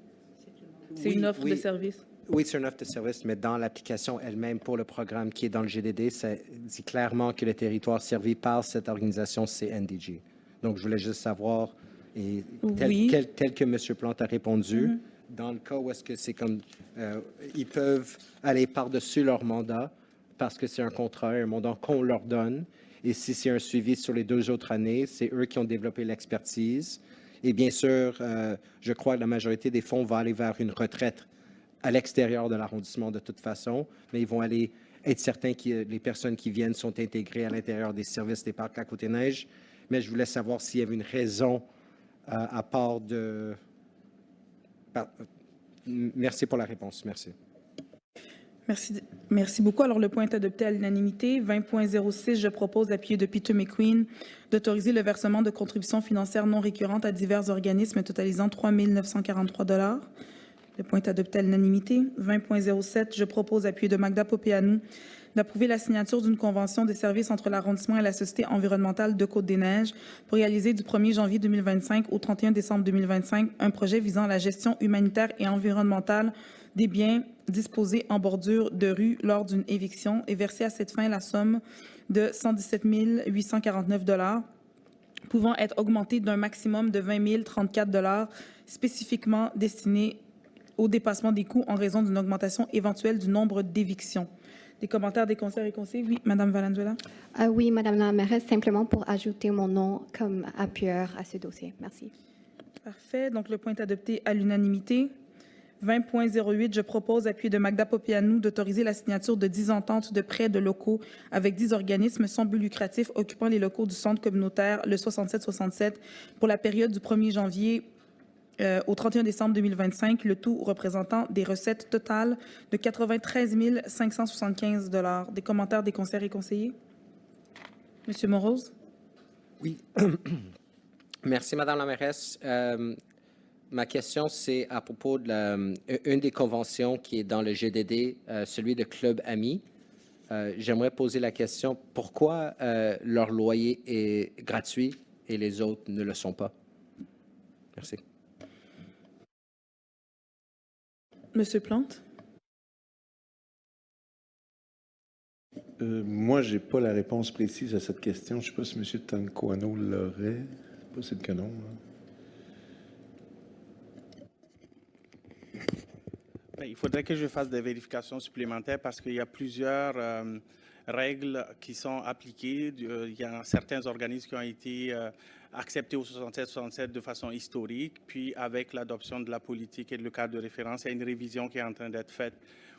C'est une offre de service. Oui, c'est une offre de service, mais dans l'application elle-même pour le programme qui est dans le GDD, ça dit clairement que le territoire servi par cette organisation, c'est NDG. Donc, je voulais juste savoir, et tel que M. Plante a répondu, dans le cas où est-ce que c'est comme, ils peuvent aller par-dessus leur mandat parce que c'est un contrat, un mandat qu'on leur donne, et si c'est un suivi sur les 2 autres années, c'est eux qui ont développé l'expertise. Et bien sûr, je crois que la majorité des fonds va aller vers une retraite à l'extérieur de l'arrondissement de toute façon, mais ils vont aller être certains que les personnes qui viennent sont intégrées à l'intérieur des services des parcs à Côte-des-Neiges. Mais je voulais savoir s'il y avait une raison à part de... Merci pour la réponse. Merci. Merci beaucoup. Alors, le point est adopté à l'unanimité. 20.06, je propose d'appuyer de Peter McQueen d'autoriser le versement de contributions financières non récurrentes à divers organismes totalisant 3 943 $. Le point est adopté à l'unanimité. 20.07, je propose, appuyé de Magda Popeanu, d'approuver la signature d'une convention de services entre l'arrondissement et la Société environnementale de Côte-des-Neiges pour réaliser du 1er janvier 2025 au 31 décembre 2025 un projet visant à la gestion humanitaire et environnementale des biens disposés en bordure de rue lors d'une éviction et verser à cette fin la somme de 117 849 $, pouvant être augmentée d'un maximum de 20 034 $, spécifiquement destinée au dépassement des coûts en raison d'une augmentation éventuelle du nombre d'évictions. Des commentaires des conseillers et conseillers? Oui, Madame Valenzuela. Oui, Madame la mairesse, simplement pour ajouter mon nom comme appuyeur à ce dossier. Merci. Parfait. Donc, le point est adopté à l'unanimité. 20.08, je propose, appuyé de Magda Popeanu, d'autoriser la signature de 10 ententes de prêts de locaux avec 10 organismes sans but lucratif occupant les locaux du centre communautaire, le 6767, pour la période du 1er janvier au 31 décembre 2025, le tout représentant des recettes totales de 93 575 $. Des commentaires des conseillers et conseillers? Monsieur Morose? Oui. Merci, Madame la mairesse. Ma question, c'est à propos de une des conventions qui est dans le GDD, celui de Club Amis. J'aimerais poser la question, pourquoi leur loyer est gratuit et les autres ne le sont pas? Merci. Monsieur Plante? Moi, je n'ai pas la réponse précise à cette question. Je ne sais pas si M. Tancoano l'aurait. Possible que non. Il faudrait que je fasse des vérifications supplémentaires parce qu'il y a plusieurs règles qui sont appliquées. Il y a certains organismes qui ont été acceptés au 67-67 de façon historique. Puis, avec l'adoption de la politique et le cadre de référence, il y a une révision qui est en train d'être faite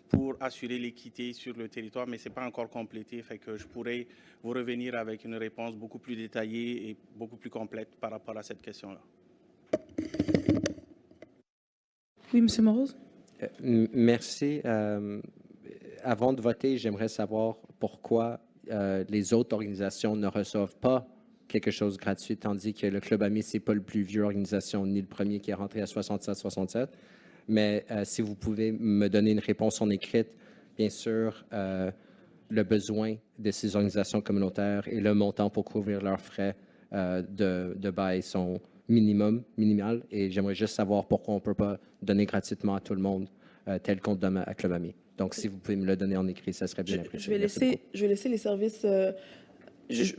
pour assurer l'équité sur le territoire, mais ce n'est pas encore complété. Fait que je pourrais vous revenir avec une réponse beaucoup plus détaillée et beaucoup plus complète par rapport à cette question-là. Oui, Monsieur Morose? Merci. Avant de voter, j'aimerais savoir pourquoi les autres organisations ne reçoivent pas quelque chose de gratuit, tandis que le Club Ami, ce n'est pas le plus vieux organisation, ni le premier qui est rentré à 67-67. Mais si vous pouvez me donner une réponse en écrite, bien sûr, le besoin de ces organisations communautaires et le montant pour couvrir leurs frais de bail sont minimal, et j'aimerais juste savoir pourquoi on ne peut pas donner gratuitement à tout le monde tel qu'on donne à Club Ami. Donc, si vous pouvez me le donner en écrit, ça serait bien apprécié. Je vais laisser les services...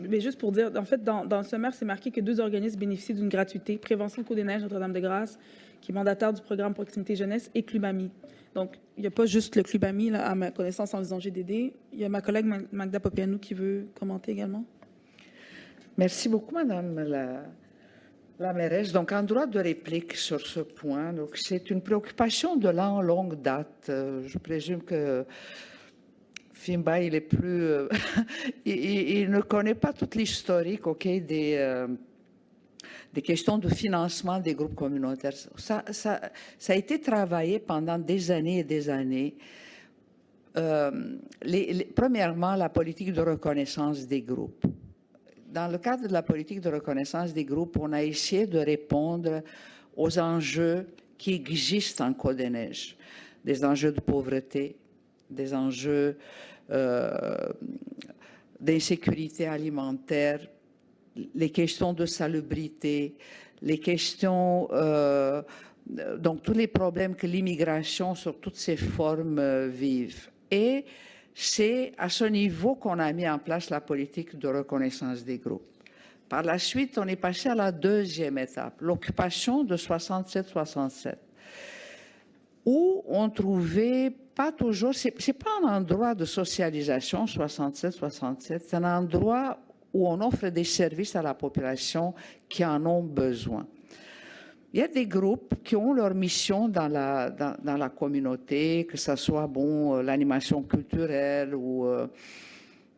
mais juste pour dire, en fait, dans le sommaire, c'est marqué que 2 organismes bénéficient d'une gratuité. Prévention Côte-des-Neiges-Notre-Dame-de-Grâce, qui est mandataire du programme Proximité Jeunesse, et Club Ami. Donc, il n'y a pas juste le Club Ami, là, à ma connaissance, en lisant GDD. Il y a ma collègue Magda Popeanu qui veut commenter également. Merci beaucoup, Madame La mairesse, donc en droit de réplique sur ce point, donc c'est une préoccupation de longue date. Je présume que Fimba, il est plus, il ne connaît pas toute l'historique, des questions de financement des groupes communautaires. Ça a été travaillé pendant des années et des années. Premièrement, la politique de reconnaissance des groupes. Dans le cadre de la politique de reconnaissance des groupes, on a essayé de répondre aux enjeux qui existent en Côte-des-Neiges, des enjeux de pauvreté, des enjeux d'insécurité alimentaire, les questions de salubrité, les questions, donc tous les problèmes que l'immigration sur toutes ses formes vivent. Et c'est à ce niveau qu'on a mis en place la politique de reconnaissance des groupes. Par la suite, on est passé à la deuxième étape, l'occupation de 67-67, où on trouvait pas toujours, c'est pas un endroit de socialisation, 67-67, c'est un endroit où on offre des services à la population qui en ont besoin. Il y a des groupes qui ont leur mission dans la communauté, que ce soit l'animation culturelle ou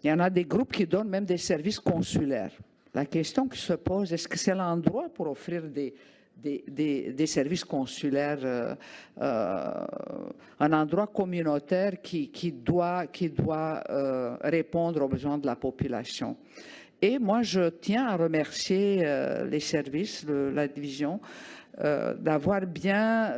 il y en a des groupes qui donnent même des services consulaires. La question qui se pose, est-ce que c'est l'endroit pour offrir des services consulaires, un endroit communautaire qui doit répondre aux besoins de la population? Et moi, je tiens à remercier les services, la division, d'avoir bien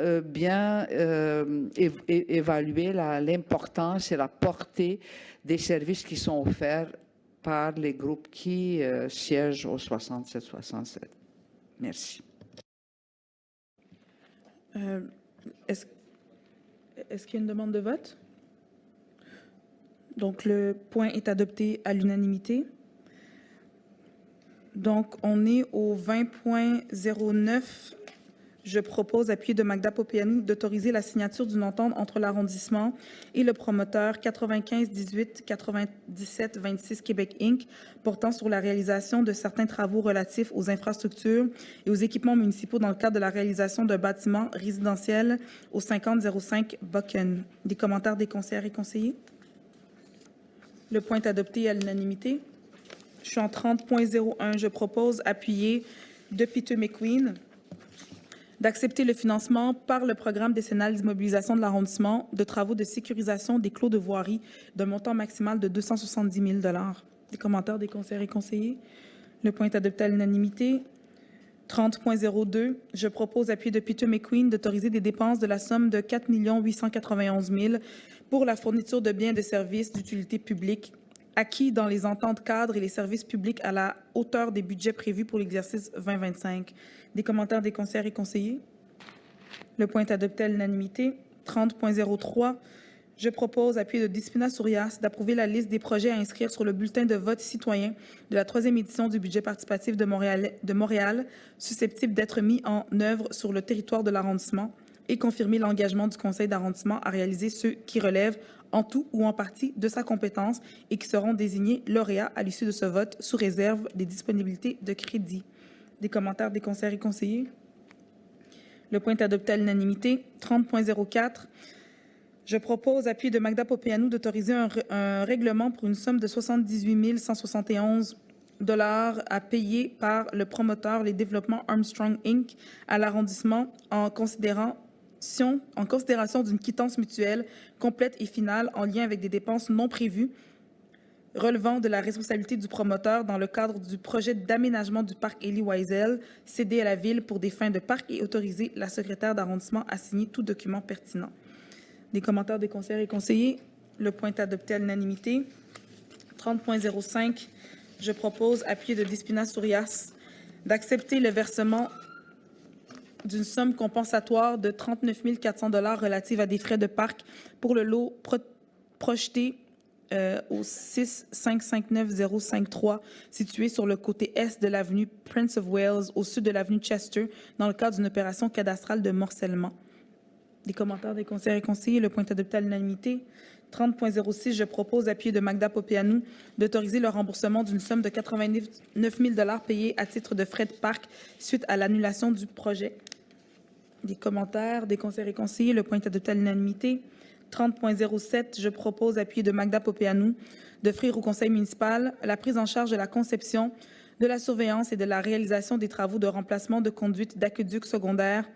évalué l'importance et la portée des services qui sont offerts par les groupes qui siègent au 67-67. Merci. Est-ce qu'il y a une demande de vote? Donc, le point est adopté à l'unanimité. Donc, on est au 20.09. Je propose, appuyé de Magda Popianou, d'autoriser la signature d'une entente entre l'arrondissement et le promoteur 95-18-97-26 Québec Inc. portant sur la réalisation de certains travaux relatifs aux infrastructures et aux équipements municipaux dans le cadre de la réalisation d'un bâtiment résidentiel au 5005 Bucken. Des commentaires des conseillères et conseillers? Le point est adopté à l'unanimité. Je suis en 30.01. Je propose, appuyé de Peter McQueen, d'accepter le financement par le programme décennal d'immobilisation de l'arrondissement de travaux de sécurisation des clos de voirie d'un montant maximal de 270 000 $. Des commentaires des conseillers et conseillers? Le point est adopté à l'unanimité. 30.02, je propose, appuyé de Peter McQueen, d'autoriser des dépenses de la somme de 4 891 000 $ pour la fourniture de biens et de services d'utilité publique acquis dans les ententes cadres et les services publics à la hauteur des budgets prévus pour l'exercice 2025. Des commentaires des conseillères et conseillers? Le point est adopté à l'unanimité. 30.03, je propose, appuyé de Despina Sourias, d'approuver la liste des projets à inscrire sur le bulletin de vote citoyen de la 3e édition du budget participatif de Montréal, susceptible d'être mis en œuvre sur le territoire de l'arrondissement et confirmer l'engagement du conseil d'arrondissement à réaliser ceux qui relèvent en tout ou en partie de sa compétence et qui seront désignés lauréats à l'issue de ce vote sous réserve des disponibilités de crédit. Des commentaires des conseillères et conseillers? Le point est adopté à l'unanimité. 30.04, je propose, appuyé de Magda Popianou, d'autoriser un règlement pour une somme de 78 171 $ à payer par le promoteur Les Développements Armstrong Inc. à l'arrondissement en considération d'une quittance mutuelle complète et finale en lien avec des dépenses non prévues relevant de la responsabilité du promoteur dans le cadre du projet d'aménagement du parc Élie Wiesel cédé à la Ville pour des fins de parc et autoriser la secrétaire d'arrondissement à signer tout document pertinent. Des commentaires des conseillères et conseillers? Le point est adopté à l'unanimité. 30.05, je propose, appuyé de Despina Sourias, d'accepter le versement d'une somme compensatoire de 39 400 $ relative à des frais de parc pour le lot projeté au 6559053, situé sur le côté est de l'avenue Prince of Wales, au sud de l'avenue Chester, dans le cadre d'une opération cadastrale de morcellement. Des commentaires des conseillers et conseillers? Le point est adopté à l'unanimité. 30.06, je propose, appuyé de Magda Popeanu, d'autoriser le remboursement d'une somme de 89 000 $ payés à titre de frais de parc suite à l'annulation du projet. Des commentaires, des conseils et conseillers, le point est adopté à l'unanimité. 30.07, je propose, appuyé de Magda Popeanu, d'offrir au Conseil municipal la prise en charge de la conception, de la surveillance et de la réalisation des travaux de remplacement de conduites d'aqueducs secondaires,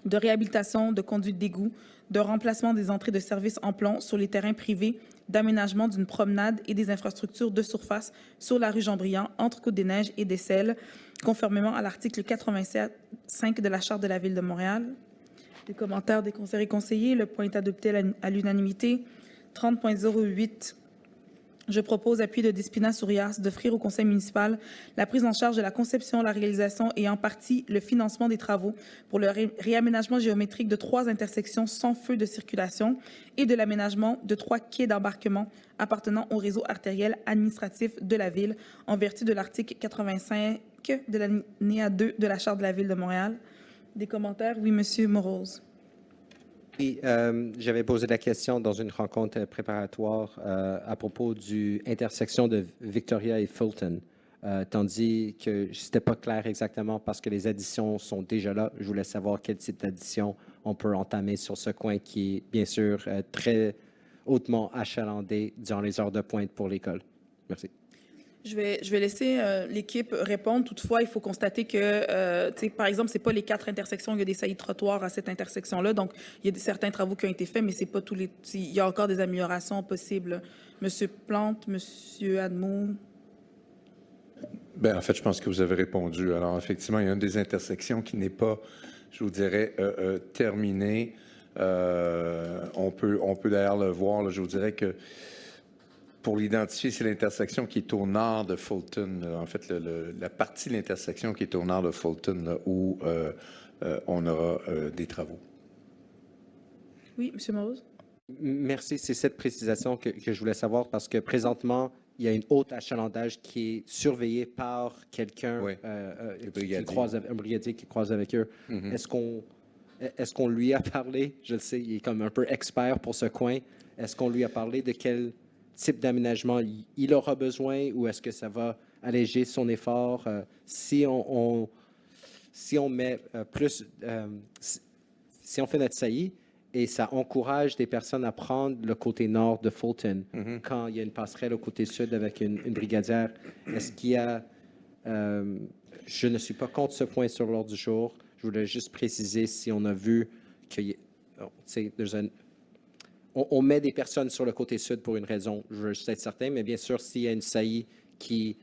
de réhabilitation de conduites d'égout, de remplacement des entrées de services en plomb sur les terrains privés, d'aménagement d'une promenade et des infrastructures de surface sur la rue Jean-Briand, entre Côte-des-Neiges et des Selles, conformément à l'article 87.5 de la Charte de la Ville de Montréal. Des commentaires des conseillers et conseillers, le point est adopté à l'unanimité. 30.08, je propose, appui de Despina Sourias, d'offrir au Conseil municipal la prise en charge de la conception, la réalisation et en partie le financement des travaux pour le réaménagement géométrique de 3 intersections sans feu de circulation et de l'aménagement de 3 quais d'embarquement appartenant au réseau artériel administratif de la Ville en vertu de l'article 85 de l'alinéa 2 de la Charte de la Ville de Montréal. Des commentaires? Oui, Monsieur Morose. Oui, j'avais posé la question dans une rencontre préparatoire à propos du intersection de Victoria et Fulton, tandis que ce n'était pas clair exactement parce que les additions sont déjà là. Je voulais savoir quel type d'addition on peut entamer sur ce coin qui est bien sûr très hautement achalandé durant les heures de pointe pour l'école. Merci. Je vais laisser l'équipe répondre. Toutefois, il faut constater que, par exemple, c'est pas les 4 intersections. Il y a des saillies de trottoir à cette intersection-là. Donc, il y a certains travaux qui ont été faits, mais c'est pas tous les. Il y a encore des améliorations possibles. Monsieur Plante, Monsieur Admo. Bien, en fait, je pense que vous avez répondu. Alors, effectivement, il y a une des intersections qui n'est pas, je vous dirais, terminée. On peut d'ailleurs le voir. Là, je vous dirais que pour l'identifier, c'est l'intersection qui est au nord de Fulton. En fait, la partie de l'intersection qui est au nord de Fulton, là, où on aura des travaux. Oui, M. Morose. Merci. C'est cette précisation que je voulais savoir parce que présentement, il y a une haute achalandage qui est surveillée par quelqu'un, un brigadier qui croise avec eux. Mm-hmm. Est-ce qu'on lui a parlé? Je le sais, il est comme un peu expert pour ce coin. Est-ce qu'on lui a parlé de quel type d'aménagement il aura besoin ou est-ce que ça va alléger son effort si on met plus, si on fait notre saillie et ça encourage des personnes à prendre le côté nord de Fulton quand il y a une passerelle au côté sud avec une brigadière. Est-ce qu'il y a, je ne suis pas contre ce point sur l'ordre du jour. Je voulais juste préciser si on a vu qu'il y a, on met des personnes sur le côté sud pour une raison, je veux juste être certain, mais bien sûr, s'il y a une saillie qui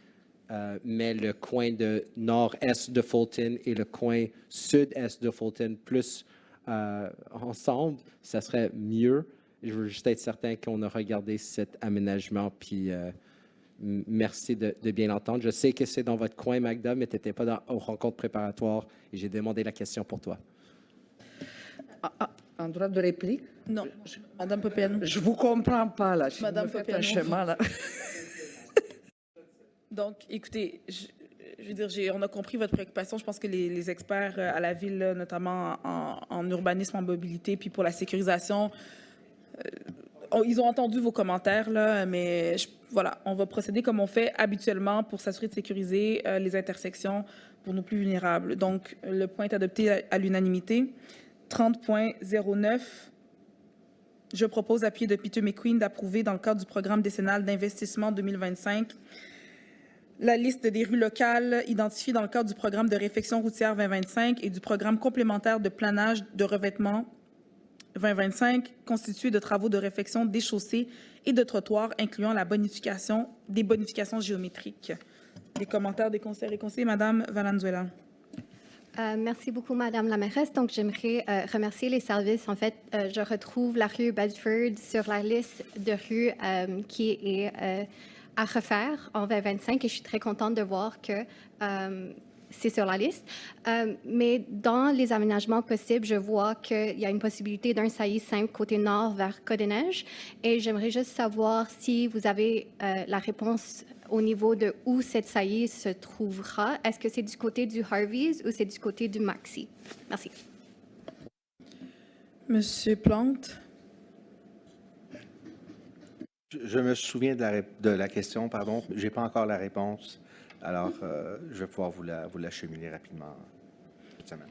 met le coin de nord-est de Fulton et le coin sud-est de Fulton plus ensemble, ça serait mieux. Je veux juste être certain qu'on a regardé cet aménagement, puis merci de bien l'entendre. Je sais que c'est dans votre coin, Magda, mais tu n'étais pas aux rencontres préparatoires et j'ai demandé la question pour toi. En droit de réplique? Non, Madame Popeanu. Je ne vous comprends pas, là. Si Madame vous me faites Popeanu. un schéma, là. Donc, écoutez, je veux dire, on a compris votre préoccupation. Je pense que les experts à la Ville, là, notamment en urbanisme, en mobilité, puis pour la sécurisation, ils ont entendu vos commentaires, là, mais voilà, on va procéder comme on fait habituellement pour s'assurer de sécuriser les intersections pour nos plus vulnérables. Donc, le point est adopté à l'unanimité. 30.09, je propose, appuyé de Peter McQueen, d'approuver dans le cadre du programme décennal d'investissement 2025 la liste des rues locales identifiées dans le cadre du programme de réfection routière 2025 et du programme complémentaire de planage de revêtement 2025 constitué de travaux de réfection des chaussées et de trottoirs incluant des bonifications géométriques. Des commentaires des conseillers et conseillers. Madame Valenzuela. Merci beaucoup, Madame la mairesse. Donc, j'aimerais remercier les services. En fait, je retrouve la rue Bedford sur la liste de rues qui est à refaire en 2025 et je suis très contente de voir que c'est sur la liste. Mais dans les aménagements possibles, je vois qu'il y a une possibilité d'un saillie simple côté nord vers Côte-des-Neiges et j'aimerais juste savoir si vous avez la réponse au niveau de où cette saillie se trouvera. Est-ce que c'est du côté du Harvey's ou c'est du côté du Maxi? Merci. Monsieur Plante. Je me souviens de la question, pardon. Je n'ai pas encore la réponse. Alors, je vais pouvoir vous l'acheminer rapidement cette semaine.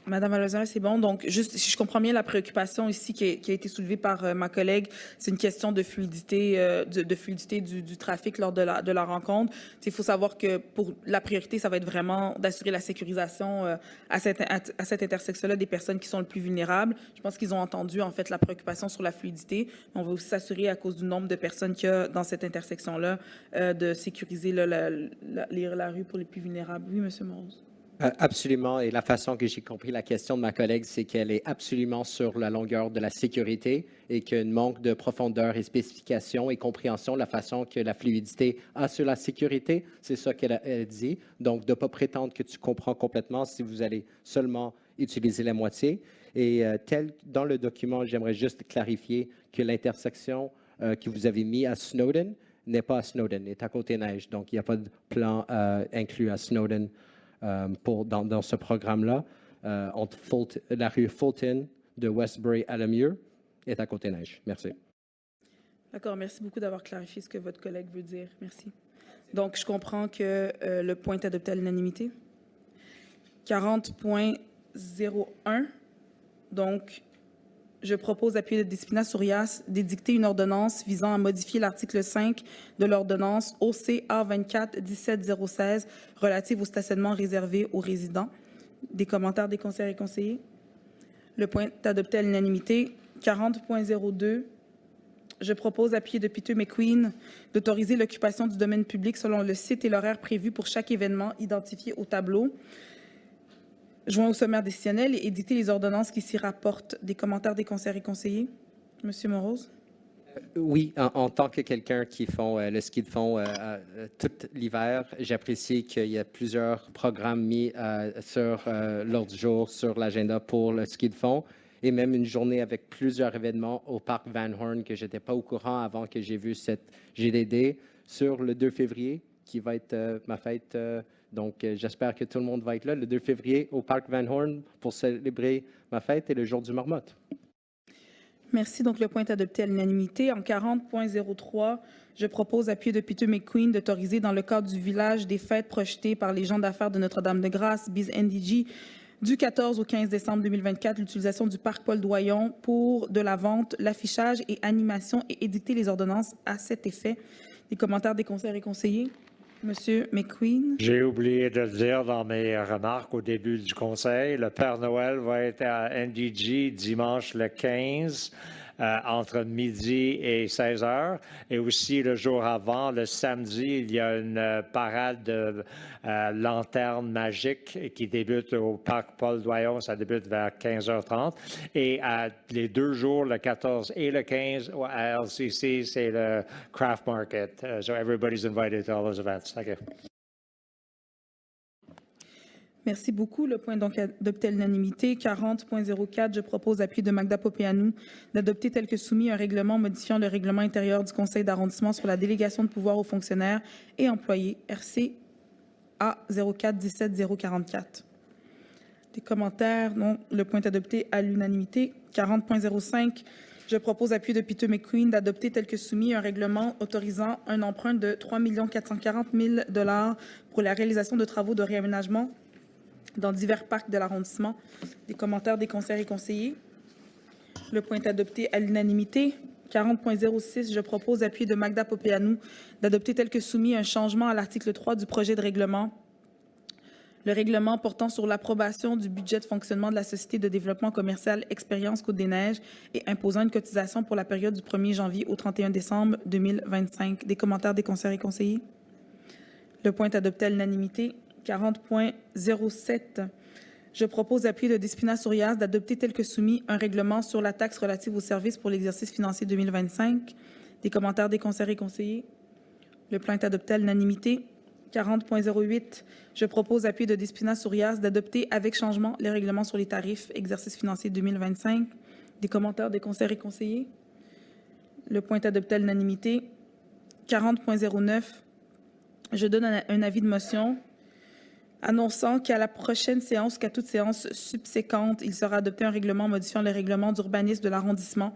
Madame Alozana, c'est bon. Donc, juste, si je comprends bien la préoccupation ici qui a été soulevée par ma collègue, c'est une question de fluidité, du trafic lors de la rencontre. Il faut savoir que pour la priorité, ça va être vraiment d'assurer la sécurisation à cette intersection-là des personnes qui sont le plus vulnérables. Je pense qu'ils ont entendu, en fait, la préoccupation sur la fluidité. On va aussi s'assurer, à cause du nombre de personnes qu'il y a dans cette intersection-là, de sécuriser la rue pour les plus vulnérables. Oui, Monsieur Morose. Absolument. Et la façon que j'ai compris la question de ma collègue, c'est qu'elle est absolument sur la longueur de la sécurité et qu'il y a un manque de profondeur et spécification et compréhension de la façon que la fluidité a sur la sécurité. C'est ça qu'elle dit. Donc, de ne pas prétendre que tu comprends complètement si vous allez seulement utiliser la moitié. Et dans le document, j'aimerais juste clarifier que l'intersection que vous avez mis à Snowden n'est pas à Snowden, est à Côte-des-Neiges. Donc, il n'y a pas de plan inclus à Snowden. Dans ce programme-là, entre la rue Fulton de Westbury à Lemieux est à Côte-des-Neiges. Merci. D'accord, merci beaucoup d'avoir clarifié ce que votre collègue veut dire. Merci. Donc, je comprends que le point est adopté à l'unanimité. 40.01. Donc, je propose, appuyé de disciplinaire sur IAS, d'édicter une ordonnance visant à modifier l'article 5 de l'ordonnance OCA 24-17-016 relative au stationnement réservé aux résidents. Des commentaires des conseillers et conseillers? Le point est adopté à l'unanimité. 40.02. Je propose, appuyé de Peter McQueen, d'autoriser l'occupation du domaine public selon le site et l'horaire prévu pour chaque événement identifié au tableau. Joint au sommaire décisionnel et éditer les ordonnances qui s'y rapportent. Des commentaires des conseillers et conseillers? Monsieur Morose? Oui, en tant que quelqu'un qui font le ski de fond tout l'hiver, j'apprécie qu'il y ait plusieurs programmes mis sur l'ordre du jour, sur l'agenda pour le ski de fond, et même une journée avec plusieurs événements au parc Van Horn que je n'étais pas au courant avant que j'ai vu cette GDD sur le 2 février, qui va être ma fête. Donc, j'espère que tout le monde va être là le 2 février au parc Van Horn pour célébrer ma fête et le jour du marmotte. Merci. Donc, le point est adopté à l'unanimité. En 40.03, je propose, appuyé de Peter McQueen, d'autoriser dans le cadre du village des fêtes projetées par les gens d'affaires de Notre-Dame-de-Grâce, BIS-NDG, du 14 au 15 décembre 2024, l'utilisation du parc Paul-Doyon pour de la vente, l'affichage et animation et édicter les ordonnances à cet effet. Des commentaires des conseillers et conseillers? Monsieur McQueen. J'ai oublié de le dire dans mes remarques au début du conseil. Le Père Noël va être à NDG dimanche le 15 entre midi et 16 heures. Et aussi le jour avant, le samedi, il y a une parade de lanternes magiques qui débute au parc Paul-Doyon. Ça débute vers 15h30. Et les 2 jours, le 14 et le 15, à LCC, c'est le craft market. So everybody's invited to all those events. Thank you. Merci beaucoup. Le point est donc adopté à l'unanimité. 40.04, je propose, appui de Magda Popeanu, d'adopter tel que soumis un règlement modifiant le règlement intérieur du Conseil d'arrondissement sur la délégation de pouvoir aux fonctionnaires et employés, RCA 04-17-044. Des commentaires? Non. Le point est adopté à l'unanimité. 40.05, je propose, appui de Peter McQueen, d'adopter tel que soumis un règlement autorisant un emprunt de 3 440 000 $ pour la réalisation de travaux de réaménagement dans divers parcs de l'arrondissement. Des commentaires des conseillers et conseillers? Le point est adopté à l'unanimité. 40.06, je propose, appuyé de Magda Popeanu, d'adopter tel que soumis un changement à l'article 3 du projet de règlement. Le règlement portant sur l'approbation du budget de fonctionnement de la Société de développement commercial Expérience Côte-des-Neiges et imposant une cotisation pour la période du 1er janvier au 31 décembre 2025. Des commentaires des conseillers et conseillers? Le point est adopté à l'unanimité. 40.07, je propose, appuyé de disciplinaire sur IAS, d'adopter tel que soumis un règlement sur la taxe relative aux services pour l'exercice financier 2025. Des commentaires des conseillers et conseillers? Le plan est adopté à l'unanimité. 40.08, je propose, appuyé de disciplinaire sur IAS, d'adopter avec changement les règlements sur les tarifs exercice financier 2025. Des commentaires des conseillers et conseillers? Le point est adopté à l'unanimité. 40.09, je donne un avis de motion annonçant qu'à la prochaine séance, qu'à toute séance subséquente, il sera adopté un règlement modifiant le règlement d'urbanisme de l'arrondissement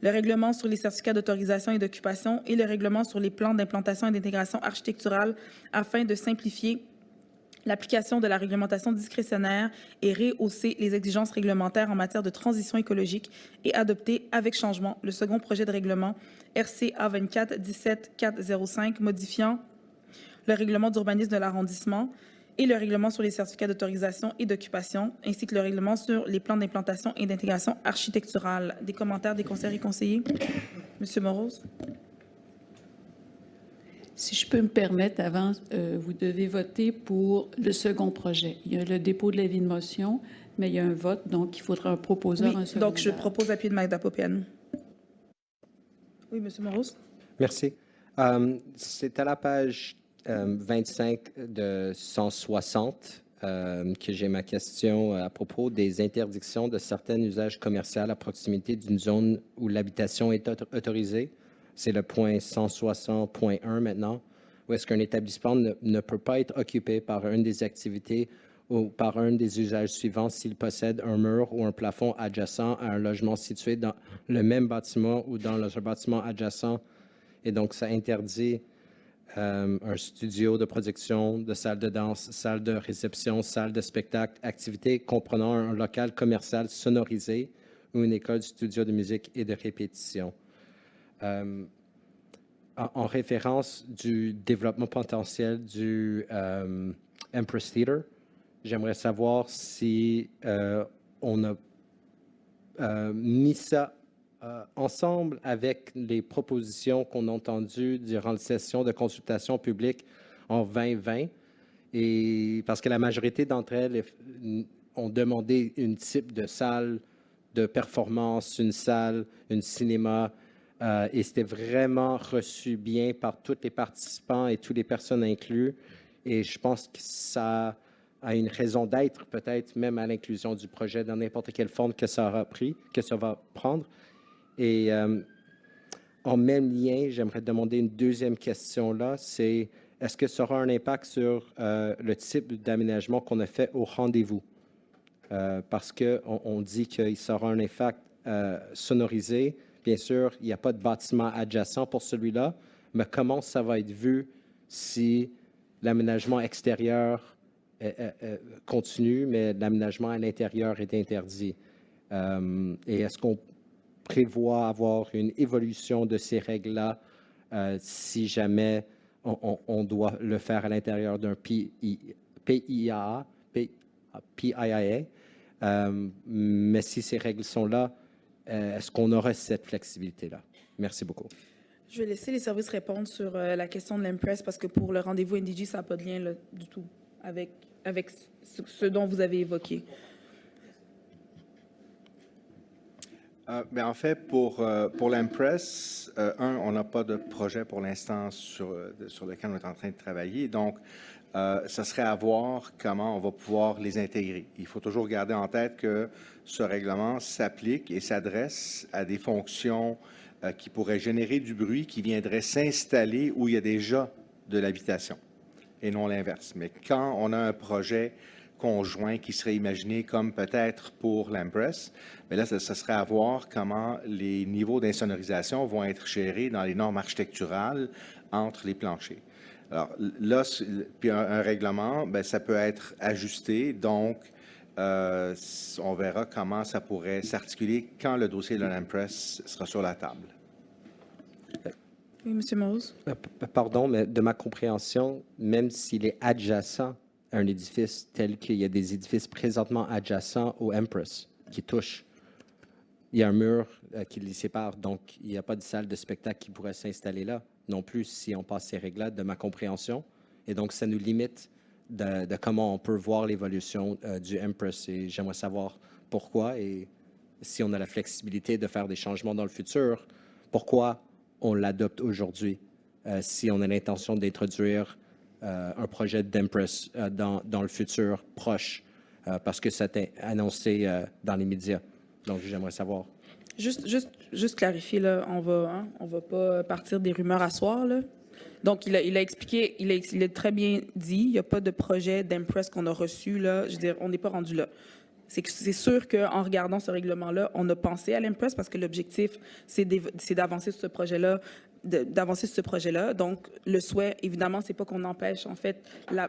le règlement sur les certificats d'autorisation et d'occupation et le règlement sur les plans d'implantation et d'intégration architecturale afin de simplifier l'application de la réglementation discrétionnaire et rehausser les exigences réglementaires en matière de transition écologique et adopter avec changement le second projet de règlement RCA 24-17-405 modifiant le règlement d'urbanisme de l'arrondissement et le règlement sur les certificats d'autorisation et d'occupation, ainsi que le règlement sur les plans d'implantation et d'intégration architecturale. Des commentaires des conseillers et conseillers? Monsieur Morose. Si je peux me permettre, avant, vous devez voter pour le second projet. Il y a le dépôt de l'avis de motion, mais il y a un vote, donc il faudra un proposeur, un secrétaire. Donc je propose appui de Magda Popiane. Oui, Monsieur Morose. Merci. C'est à la page 25 de 160 que j'ai ma question à propos des interdictions de certains usages commerciaux à proximité d'une zone où l'habitation est autorisée. C'est le point 160.1 maintenant, où est-ce qu'un établissement ne peut pas être occupé par une des activités ou par un des usages suivants s'il possède un mur ou un plafond adjacent à un logement situé dans le même bâtiment ou dans un bâtiment adjacent. Et donc, ça interdit un studio de production, de salle de danse, salle de réception, salle de spectacle, activité comprenant un local commercial sonorisé ou une école, studio de musique et de répétition. En référence du développement potentiel du Empress Theatre, j'aimerais savoir si on a mis ça ensemble avec les propositions qu'on a entendues durant la session de consultation publique en 2020, et parce que la majorité d'entre elles ont demandé une type de salle de performance, une salle, un cinéma, et c'était vraiment reçu bien par tous les participants et toutes les personnes incluses. Et je pense que ça a une raison d'être, peut-être même à l'inclusion du projet dans n'importe quelle forme que ça aura pris, que ça va prendre. Et en même lien, j'aimerais demander une deuxième question là, c'est est-ce que ça aura un impact sur le type d'aménagement qu'on a fait au rendez-vous? Parce qu'on dit qu'il sera un impact sonorisé. Bien sûr, il n'y a pas de bâtiment adjacent pour celui-là, mais comment ça va être vu si l'aménagement extérieur continue, mais l'aménagement à l'intérieur est interdit? Et est-ce qu'on prévoit avoir une évolution de ces règles-là si jamais on doit le faire à l'intérieur d'un PIA, mais si ces règles sont là, est-ce qu'on aurait cette flexibilité-là? Merci beaucoup. Je vais laisser les services répondre sur la question de l'Empress parce que pour le rendez-vous NDG, ça n'a pas de lien là, du tout avec ce dont vous avez évoqué. Mais en fait, pour l'Empress, on n'a pas de projet pour l'instant sur lequel on est en train de travailler. Donc, ça serait à voir comment on va pouvoir les intégrer. Il faut toujours garder en tête que ce règlement s'applique et s'adresse à des fonctions qui pourraient générer du bruit qui viendrait s'installer où il y a déjà de l'habitation et non l'inverse. Mais quand on a un projet conjoint qui serait imaginé comme peut-être pour l'Empress, mais là, ça serait à voir comment les niveaux d'insonorisation vont être gérés dans les normes architecturales entre les planchers. Alors là, puis un règlement, bien, ça peut être ajusté, donc on verra comment ça pourrait s'articuler quand le dossier de l'Empress sera sur la table. Oui, M. Morose. Pardon, mais de ma compréhension, même s'il est adjacent à un édifice tel qu'il y a des édifices présentement adjacents au Empress qui touchent, il y a un mur qui les sépare, donc il n'y a pas de salle de spectacle qui pourrait s'installer là non plus si on passe ces règles-là, de ma compréhension. Et donc, ça nous limite de comment on peut voir l'évolution du Empress. Et j'aimerais savoir pourquoi et si on a la flexibilité de faire des changements dans le futur, pourquoi on l'adopte aujourd'hui si on a l'intention d'introduire un projet d'Empress dans le futur proche, parce que c'est annoncé dans les médias. Donc, j'aimerais savoir. Juste clarifier, là, on va pas partir des rumeurs à soir, là. Donc, il a expliqué, il a très bien dit, il n'y a pas de projet d'Empress qu'on a reçu, là. Je veux dire, on n'est pas rendu là. c'est sûr qu'en regardant ce règlement-là, on a pensé à l'Empress parce que l'objectif, c'est d'avancer sur ce projet-là, Donc, le souhait, évidemment, c'est pas qu'on empêche, en fait, la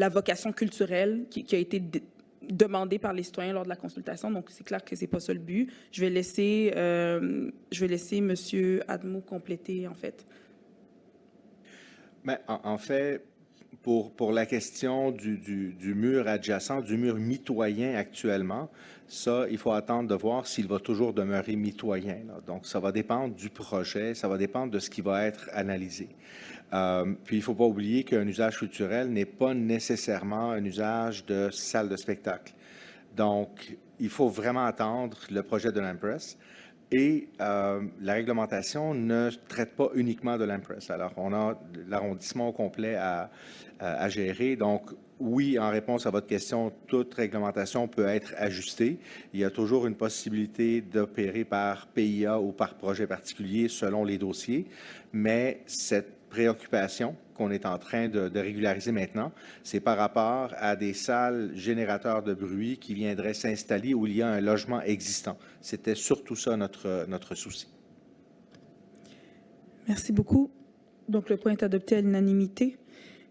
vocation culturelle qui a été demandée par les citoyens lors de la consultation. Donc, c'est clair que c'est pas ça le but. Je vais laisser M. Admo compléter, en fait. Mais en fait, pour la question du mur adjacent, du mur mitoyen actuellement, ça, il faut attendre de voir s'il va toujours demeurer mitoyen, là. Donc, ça va dépendre du projet, ça va dépendre de ce qui va être analysé. Puis, il ne faut pas oublier qu'un usage culturel n'est pas nécessairement un usage de salle de spectacle. Donc, il faut vraiment attendre le projet de l'Empress. Et la réglementation ne traite pas uniquement de l'Empress. Alors, on a l'arrondissement au complet à gérer. Donc, oui, en réponse à votre question, toute réglementation peut être ajustée. Il y a toujours une possibilité d'opérer par PIA ou par projet particulier selon les dossiers, mais cette préoccupation qu'on est en train de régulariser maintenant, c'est par rapport à des salles générateurs de bruit qui viendraient s'installer où il y a un logement existant. C'était surtout ça notre souci. Merci beaucoup. Donc, le point est adopté à l'unanimité.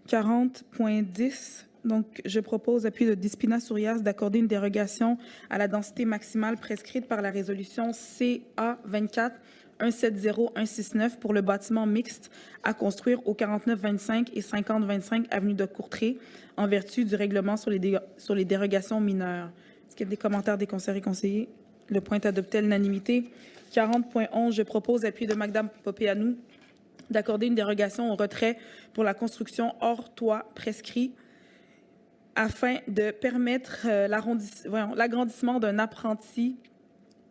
40.10. Donc, je propose, appui de Despina Sourias, d'accorder une dérogation à la densité maximale prescrite par la résolution CA 24 170-169 pour le bâtiment mixte à construire au 49-25 et 50-25 avenue de Courtrai en vertu du règlement sur les dérogations mineures. Est-ce qu'il y a des commentaires des conseillers et conseillers? Le point est adopté à l'unanimité. 40.11, je propose, appui de Mme Popeanou, d'accorder une dérogation au retrait pour la construction hors toit prescrit afin de permettre l'agrandissement d'un apprenti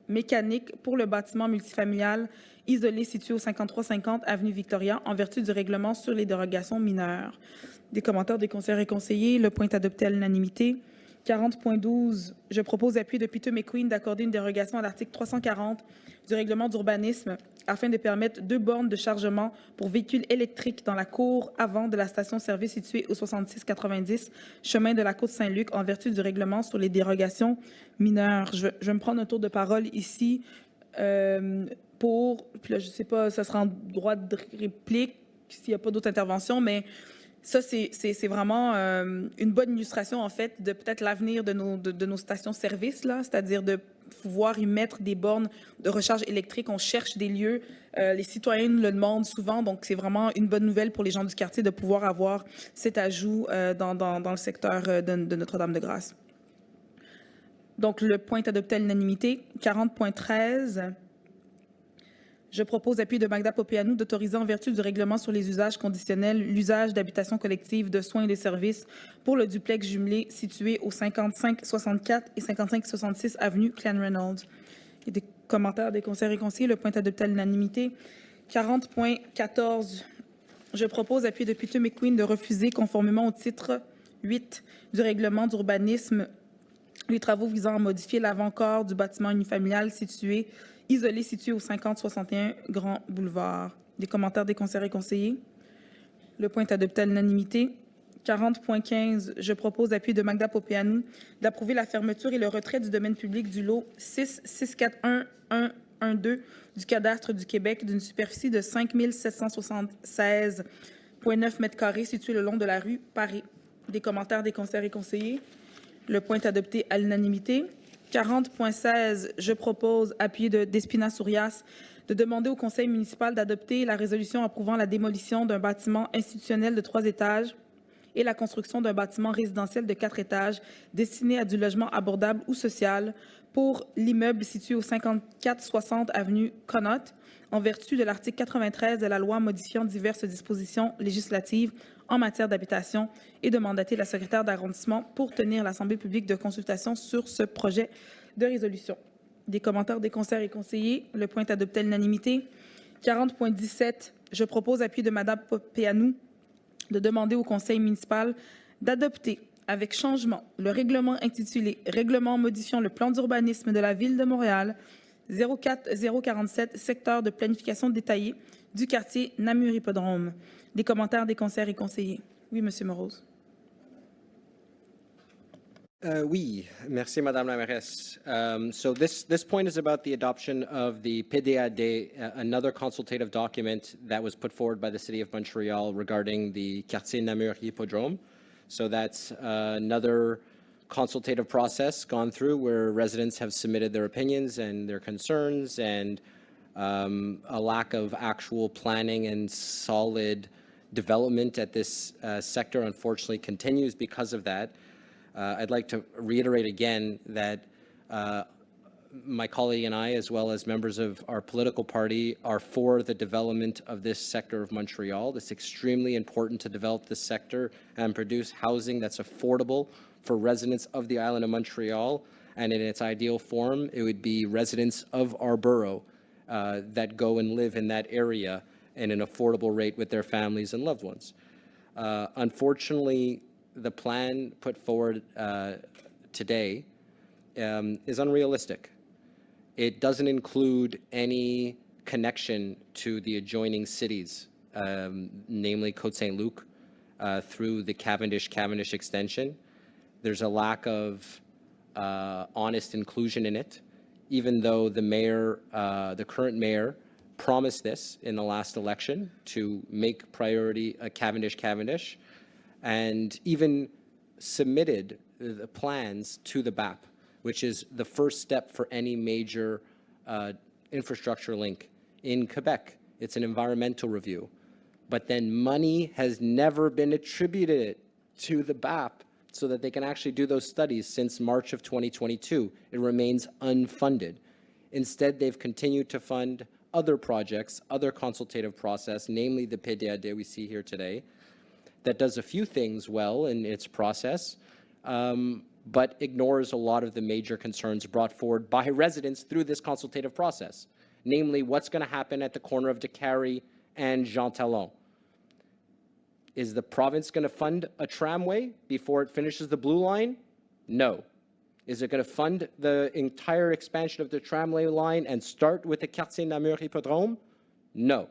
mécanique pour le bâtiment multifamilial isolé situé au 5350 avenue Victoria en vertu du règlement sur les dérogations mineures. Des commentaires des conseillers et conseillers. Le point est adopté à l'unanimité. 40.12, je propose, appui de Peter McQueen, d'accorder une dérogation à l'article 340 du règlement d'urbanisme afin de permettre 2 bornes de chargement pour véhicules électriques dans la cour avant de la station-service située au 6690 chemin de la Côte-Saint-Luc en vertu du règlement sur les dérogations mineures. Je vais me prendre un tour de parole ici puis là, je ne sais pas, ça sera en droit de réplique s'il n'y a pas d'autres interventions, mais ça, c'est vraiment une bonne illustration, en fait, de peut-être l'avenir de nos stations-service, là, c'est-à-dire de pouvoir y mettre des bornes de recharge électrique. On cherche des lieux. Les citoyens nous le demandent souvent, donc c'est vraiment une bonne nouvelle pour les gens du quartier de pouvoir avoir cet ajout dans le secteur de Notre-Dame-de-Grâce. Donc, le point est adopté à l'unanimité. 40.13. Je propose, appui de Magda Popeanou, d'autoriser en vertu du règlement sur les usages conditionnels l'usage d'habitations collectives de soins et de services pour le duplex jumelé situé au 5564 et 5566 avenue Clan Reynolds. Il y a des commentaires des conseillers et conseillers. Le point est adopté à l'unanimité. 40.14. Je propose, appui de Peter McQueen, de refuser, conformément au titre 8 du règlement d'urbanisme, les travaux visant à modifier l'avant-corps du bâtiment unifamilial isolé situé au 5061 Grand Boulevard. Des commentaires des conseillers et conseillers. Le point est adopté à l'unanimité. 40.15, je propose, appui de Magda Popeanou, d'approuver la fermeture et le retrait du domaine public du lot 6641112 du cadastre du Québec d'une superficie de 5 776,9 m² située le long de la rue Paris. Des commentaires des conseillers et conseillers. Le point est adopté à l'unanimité. 40.16, je propose, appuyé de Despina Sourias, de demander au Conseil municipal d'adopter la résolution approuvant la démolition d'un bâtiment institutionnel de 3 étages et la construction d'un bâtiment résidentiel de 4 étages destiné à du logement abordable ou social pour l'immeuble situé au 5460 avenue Connaught, en vertu de l'article 93 de la loi modifiant diverses dispositions législatives en matière d'habitation, et de mandater la secrétaire d'arrondissement pour tenir l'Assemblée publique de consultation sur ce projet de résolution. Des commentaires des conseillers et conseillers. Le point est adopté à l'unanimité. 40.17, je propose, appui de Mme Popeanou, de demander au Conseil municipal d'adopter avec changement le règlement intitulé « Règlement modifiant le plan d'urbanisme de la Ville de Montréal 04047, secteur de planification détaillée du quartier Namur-Hippodrome ». Des commentaires des conseillers et conseillers. Oui, M. Morose. Oui, merci Madame la Mairesse. So this point is about the adoption of the PDAD, another consultative document that was put forward by the City of Montreal regarding the Quartier Namur Hippodrome. So that's another consultative process gone through where residents have submitted their opinions and their concerns, and a lack of actual planning and solid development at this sector unfortunately continues because of that. I'd like to reiterate again that my colleague and I, as well as members of our political party, are for the development of this sector of Montreal. It's extremely important to develop this sector and produce housing that's affordable for residents of the island of Montreal. And in its ideal form, it would be residents of our borough that go and live in that area at an affordable rate with their families and loved ones. Unfortunately, the plan put forward today is unrealistic. It doesn't include any connection to the adjoining cities, namely Côte-Saint-Luc, through the Cavendish extension. There's a lack of honest inclusion in it, even though the mayor, the current mayor, promised this in the last election to make priority Cavendish, and even submitted the plans to the BAP, which is the first step for any major infrastructure link. In Quebec, it's an environmental review. But then money has never been attributed to the BAP so that they can actually do those studies since March of 2022. It remains unfunded. Instead, they've continued to fund other projects, other consultative process, namely the PDAD we see here today, that does a few things well in its process, but ignores a lot of the major concerns brought forward by residents through this consultative process, namely what's going to happen at the corner of DeCarry and Jean Talon. Is the province going to fund a tramway before it finishes the blue line? No. Is it going to fund the entire expansion of the tramway line and start with the Quartier Namur Hippodrome? No.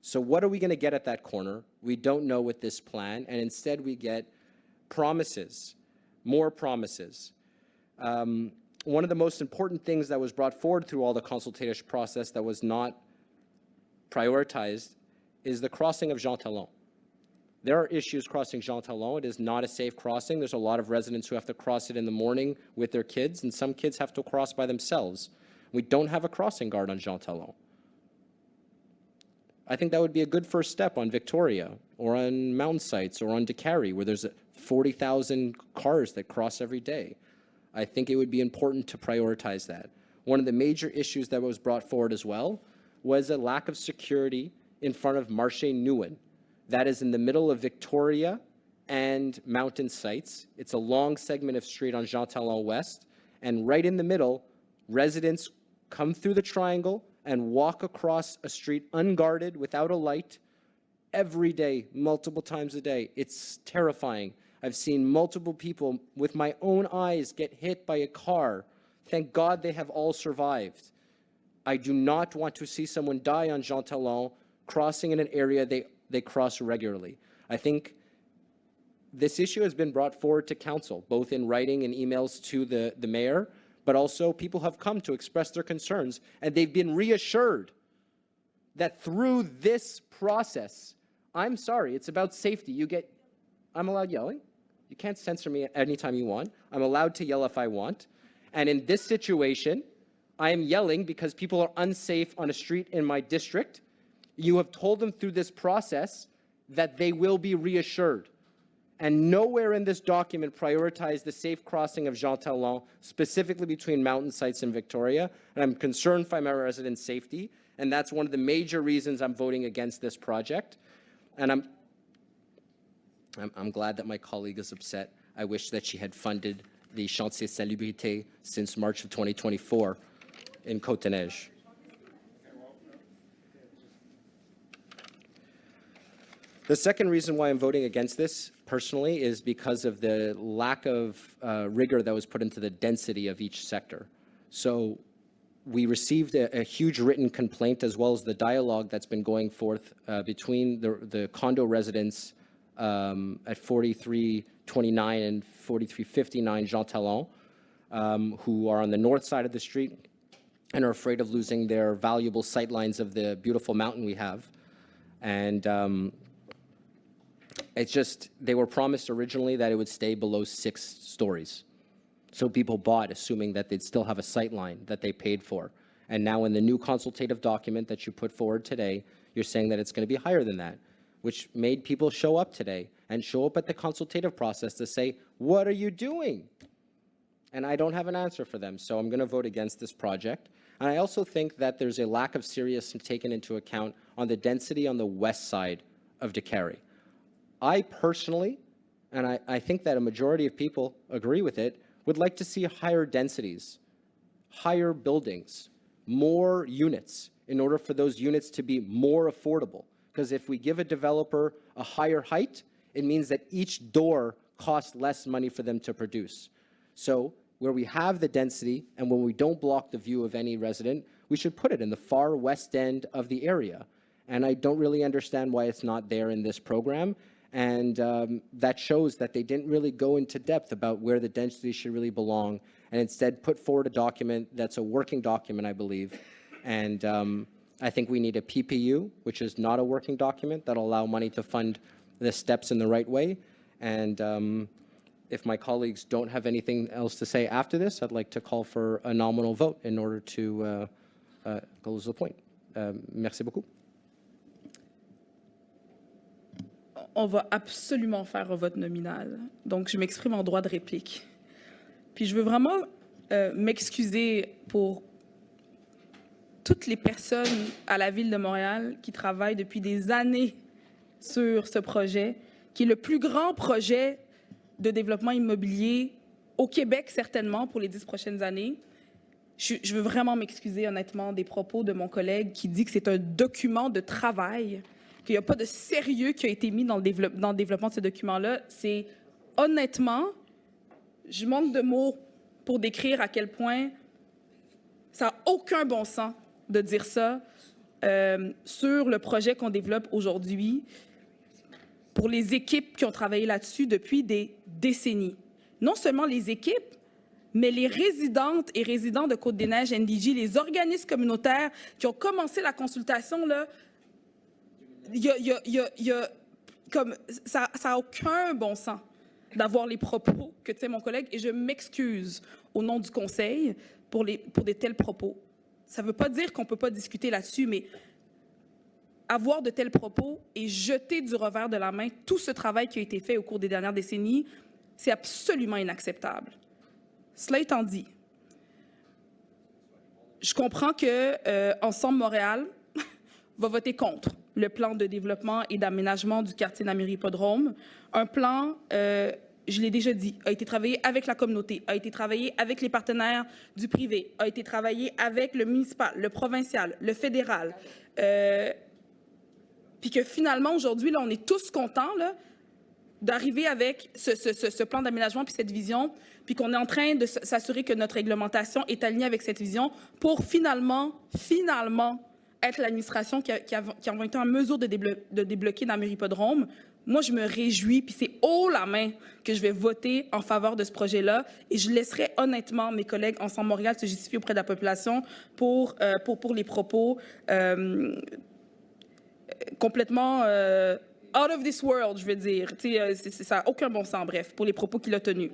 So what are we going to get at that corner? We don't know with this plan, and instead we get promises, more promises. One of the most important things that was brought forward through all the consultation process that was not prioritized is the crossing of Jean Talon. There are issues crossing Jean Talon. It is not a safe crossing. There's a lot of residents who have to cross it in the morning with their kids, and some kids have to cross by themselves. We don't have a crossing guard on Jean Talon. I think that would be a good first step on Victoria or on mountain sites or on DeCarry, where there's 40,000 cars that cross every day. I think it would be important to prioritize that. One of the major issues that was brought forward as well was a lack of security in front of Marché Newen. That is in the middle of Victoria and mountain sites. It's a long segment of street on Jean Talon West, and right in the middle, residents come through the triangle and walk across a street unguarded without a light every day, multiple times a day. It's terrifying. I've seen multiple people with my own eyes get hit by a car. Thank God they have all survived. I do not want to see someone die on Jean Talon crossing in an area they cross regularly. I think this issue has been brought forward to council, both in writing and emails to the mayor, but also people have come to express their concerns, and they've been reassured that through this process, I'm sorry, it's about safety. I'm allowed yelling. You can't censor me anytime you want. I'm allowed to yell if I want. And in this situation, I am yelling because people are unsafe on a street in my district. You have told them through this process that they will be reassured. And nowhere in this document prioritize the safe crossing of Jean Talon, specifically between mountain sites and Victoria. And I'm concerned for my residents' safety. And that's one of the major reasons I'm voting against this project. And I'm glad that my colleague is upset. I wish that she had funded the Chantier Salubrité since March of 2024 in Côte-des-Neiges. The second reason why I'm voting against this, personally, is because of the lack of rigor that was put into the density of each sector. So we received a huge written complaint, as well as the dialogue that's been going forth between the condo residents at 4329 and 4359 Jean Talon, who are on the north side of the street and are afraid of losing their valuable sightlines of the beautiful mountain we have. And it's just, they were promised originally that it would stay below 6 stories. So people bought assuming that they'd still have a sightline that they paid for. And now in the new consultative document that you put forward today, you're saying that it's going to be higher than that, which made people show up today and show up at the consultative process to say, what are you doing? And I don't have an answer for them, so I'm going to vote against this project. And I also think that there's a lack of seriousness taken into account on the density on the west side of DeCary. I personally, and I think that a majority of people agree with it, would like to see higher densities, higher buildings, more units in order for those units to be more affordable. Because if we give a developer a higher height, it means that each door costs less money for them to produce. So where we have the density and when we don't block the view of any resident, we should put it in the far west end of the area. And I don't really understand why it's not there in this program. And that shows that they didn't really go into depth about where the density should really belong, and instead put forward a document that's a working document, I believe. And I think we need a PPU, which is not a working document, that'll allow money to fund the steps in the right way. And if my colleagues don't have anything else to say after this, I'd like to call for a nominal vote in order to close the point. Merci beaucoup. On va absolument faire un vote nominal. Donc, je m'exprime en droit de réplique. Puis, je veux vraiment m'excuser pour toutes les personnes à la Ville de Montréal qui travaillent depuis des années sur ce projet, qui est le plus grand projet de développement immobilier au Québec, certainement, pour les 10 prochaines années. Je veux vraiment m'excuser, honnêtement, des propos de mon collègue qui dit que c'est un document de travail, qu'il n'y a pas de sérieux qui a été mis dans le développement de ce document-là. C'est, honnêtement, je manque de mots pour décrire à quel point ça n'a aucun bon sens de dire ça sur le projet qu'on développe aujourd'hui pour les équipes qui ont travaillé là-dessus depuis des décennies. Non seulement les équipes, mais les résidentes et résidents de Côte-des-Neiges-NDG, les organismes communautaires qui ont commencé la consultation, là, comme ça n'a aucun bon sens d'avoir les propos que tient mon collègue, et je m'excuse au nom du Conseil pour de tels propos. Ça ne veut pas dire qu'on ne peut pas discuter là-dessus, mais avoir de tels propos et jeter du revers de la main tout ce travail qui a été fait au cours des dernières décennies, c'est absolument inacceptable. Cela étant dit, je comprends que Ensemble Montréal va voter contre le plan de développement et d'aménagement du quartier d'Améry-Hippodrome. Un plan, je l'ai déjà dit, a été travaillé avec la communauté, a été travaillé avec les partenaires du privé, a été travaillé avec le municipal, le provincial, le fédéral. Puis que finalement, aujourd'hui, là, on est tous contents là, d'arriver avec ce plan d'aménagement puis cette vision, puis qu'on est en train de s'assurer que notre réglementation est alignée avec cette vision pour finalement être l'administration qui a été en mesure de débloquer d'Améry-Hippodrome. Moi, je me réjouis, puis c'est haut la main que je vais voter en faveur de ce projet-là, et je laisserai honnêtement mes collègues Ensemble Montréal se justifier auprès de la population pour les propos complètement out of this world, je veux dire. Ça n'a aucun bon sens, bref, pour les propos qu'il a tenus.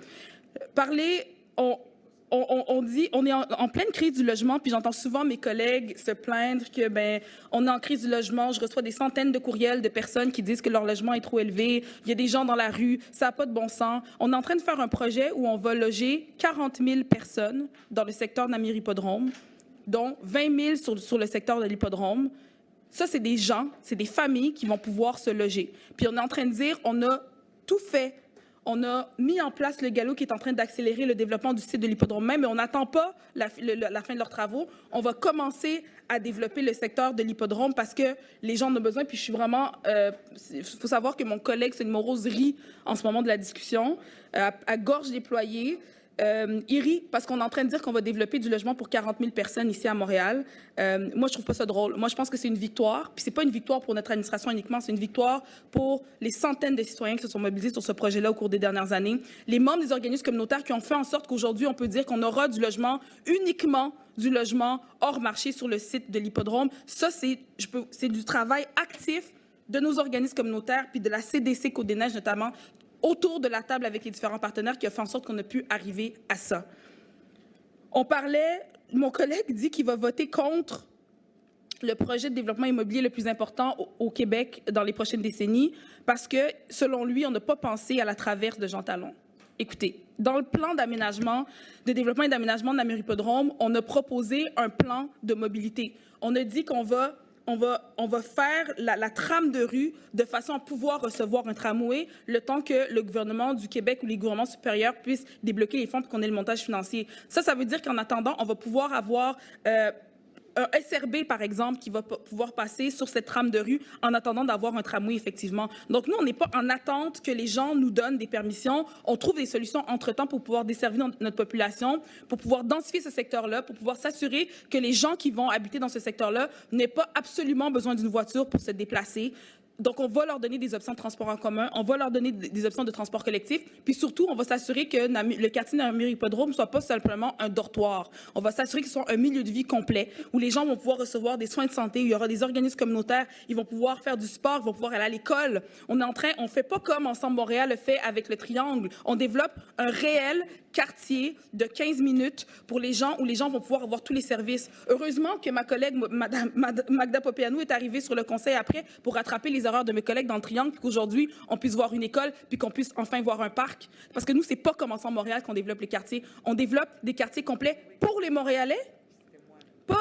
On dit, on est en pleine crise du logement, puis j'entends souvent mes collègues se plaindre que, on est en crise du logement. Je reçois des centaines de courriels de personnes qui disent que leur logement est trop élevé. Il y a des gens dans la rue. Ça n'a pas de bon sens. On est en train de faire un projet où on va loger 40 000 personnes dans le secteur d'Améry-Hippodrome, dont 20 000 sur le secteur de l'Hippodrome. Ça, c'est des gens, c'est des familles qui vont pouvoir se loger. Puis on est en train de dire, on a tout fait. On a mis en place le galop qui est en train d'accélérer le développement du site de l'Hippodrome même, mais on n'attend pas la fin de leurs travaux. On va commencer à développer le secteur de l'Hippodrome parce que les gens en ont besoin. Puis je suis vraiment... Il faut savoir que mon collègue, Seigneur Rose, rit en ce moment de la discussion, à gorge déployée. il rit parce qu'on est en train de dire qu'on va développer du logement pour 40 000 personnes ici à Montréal. Moi, je trouve pas ça drôle. Moi, je pense que c'est une victoire. Puis c'est pas une victoire pour notre administration uniquement, c'est une victoire pour les centaines de citoyens qui se sont mobilisés sur ce projet-là au cours des dernières années. Les membres des organismes communautaires qui ont fait en sorte qu'aujourd'hui, on peut dire qu'on aura du logement, uniquement du logement hors marché sur le site de l'hippodrome. Ça, c'est du travail actif de nos organismes communautaires puis de la CDC Côte-des-Neiges notamment, autour de la table avec les différents partenaires qui a fait en sorte qu'on a pu arriver à ça. On parlait, mon collègue dit qu'il va voter contre le projet de développement immobilier le plus important au Québec dans les prochaines décennies parce que, selon lui, on n'a pas pensé à la traverse de Jean Talon. Écoutez, dans le plan d'aménagement, de développement et d'aménagement de la mairie Hippodrome, on a proposé un plan de mobilité. On a dit qu'on va faire la trame de rue de façon à pouvoir recevoir un tramway le temps que le gouvernement du Québec ou les gouvernements supérieurs puissent débloquer les fonds pour qu'on ait le montage financier. Ça veut dire qu'en attendant, on va pouvoir avoir un SRB, par exemple, qui va pouvoir passer sur cette trame de rue en attendant d'avoir un tramway, effectivement. Donc, nous, on n'est pas en attente que les gens nous donnent des permissions. On trouve des solutions entre-temps pour pouvoir desservir notre population, pour pouvoir densifier ce secteur-là, pour pouvoir s'assurer que les gens qui vont habiter dans ce secteur-là n'aient pas absolument besoin d'une voiture pour se déplacer. Donc, on va leur donner des options de transport en commun, on va leur donner des options de transport collectif, puis surtout, on va s'assurer que le quartier Namur Hippodrome ne soit pas simplement un dortoir. On va s'assurer que ce soit un milieu de vie complet, où les gens vont pouvoir recevoir des soins de santé, où il y aura des organismes communautaires, ils vont pouvoir faire du sport, ils vont pouvoir aller à l'école. On fait pas comme Ensemble Montréal le fait avec le Triangle. On développe un réel quartier de 15 minutes pour les gens, où les gens vont pouvoir avoir tous les services. Heureusement que ma collègue, Madame Magda Popianou, est arrivée sur le Conseil après pour rattraper les erreurs de mes collègues dans le Triangle, puis qu'aujourd'hui, on puisse voir une école, puis qu'on puisse enfin voir un parc. Parce que nous, c'est pas comme Ensemble Montréal qu'on développe les quartiers. On développe des quartiers complets pour les Montréalais, pas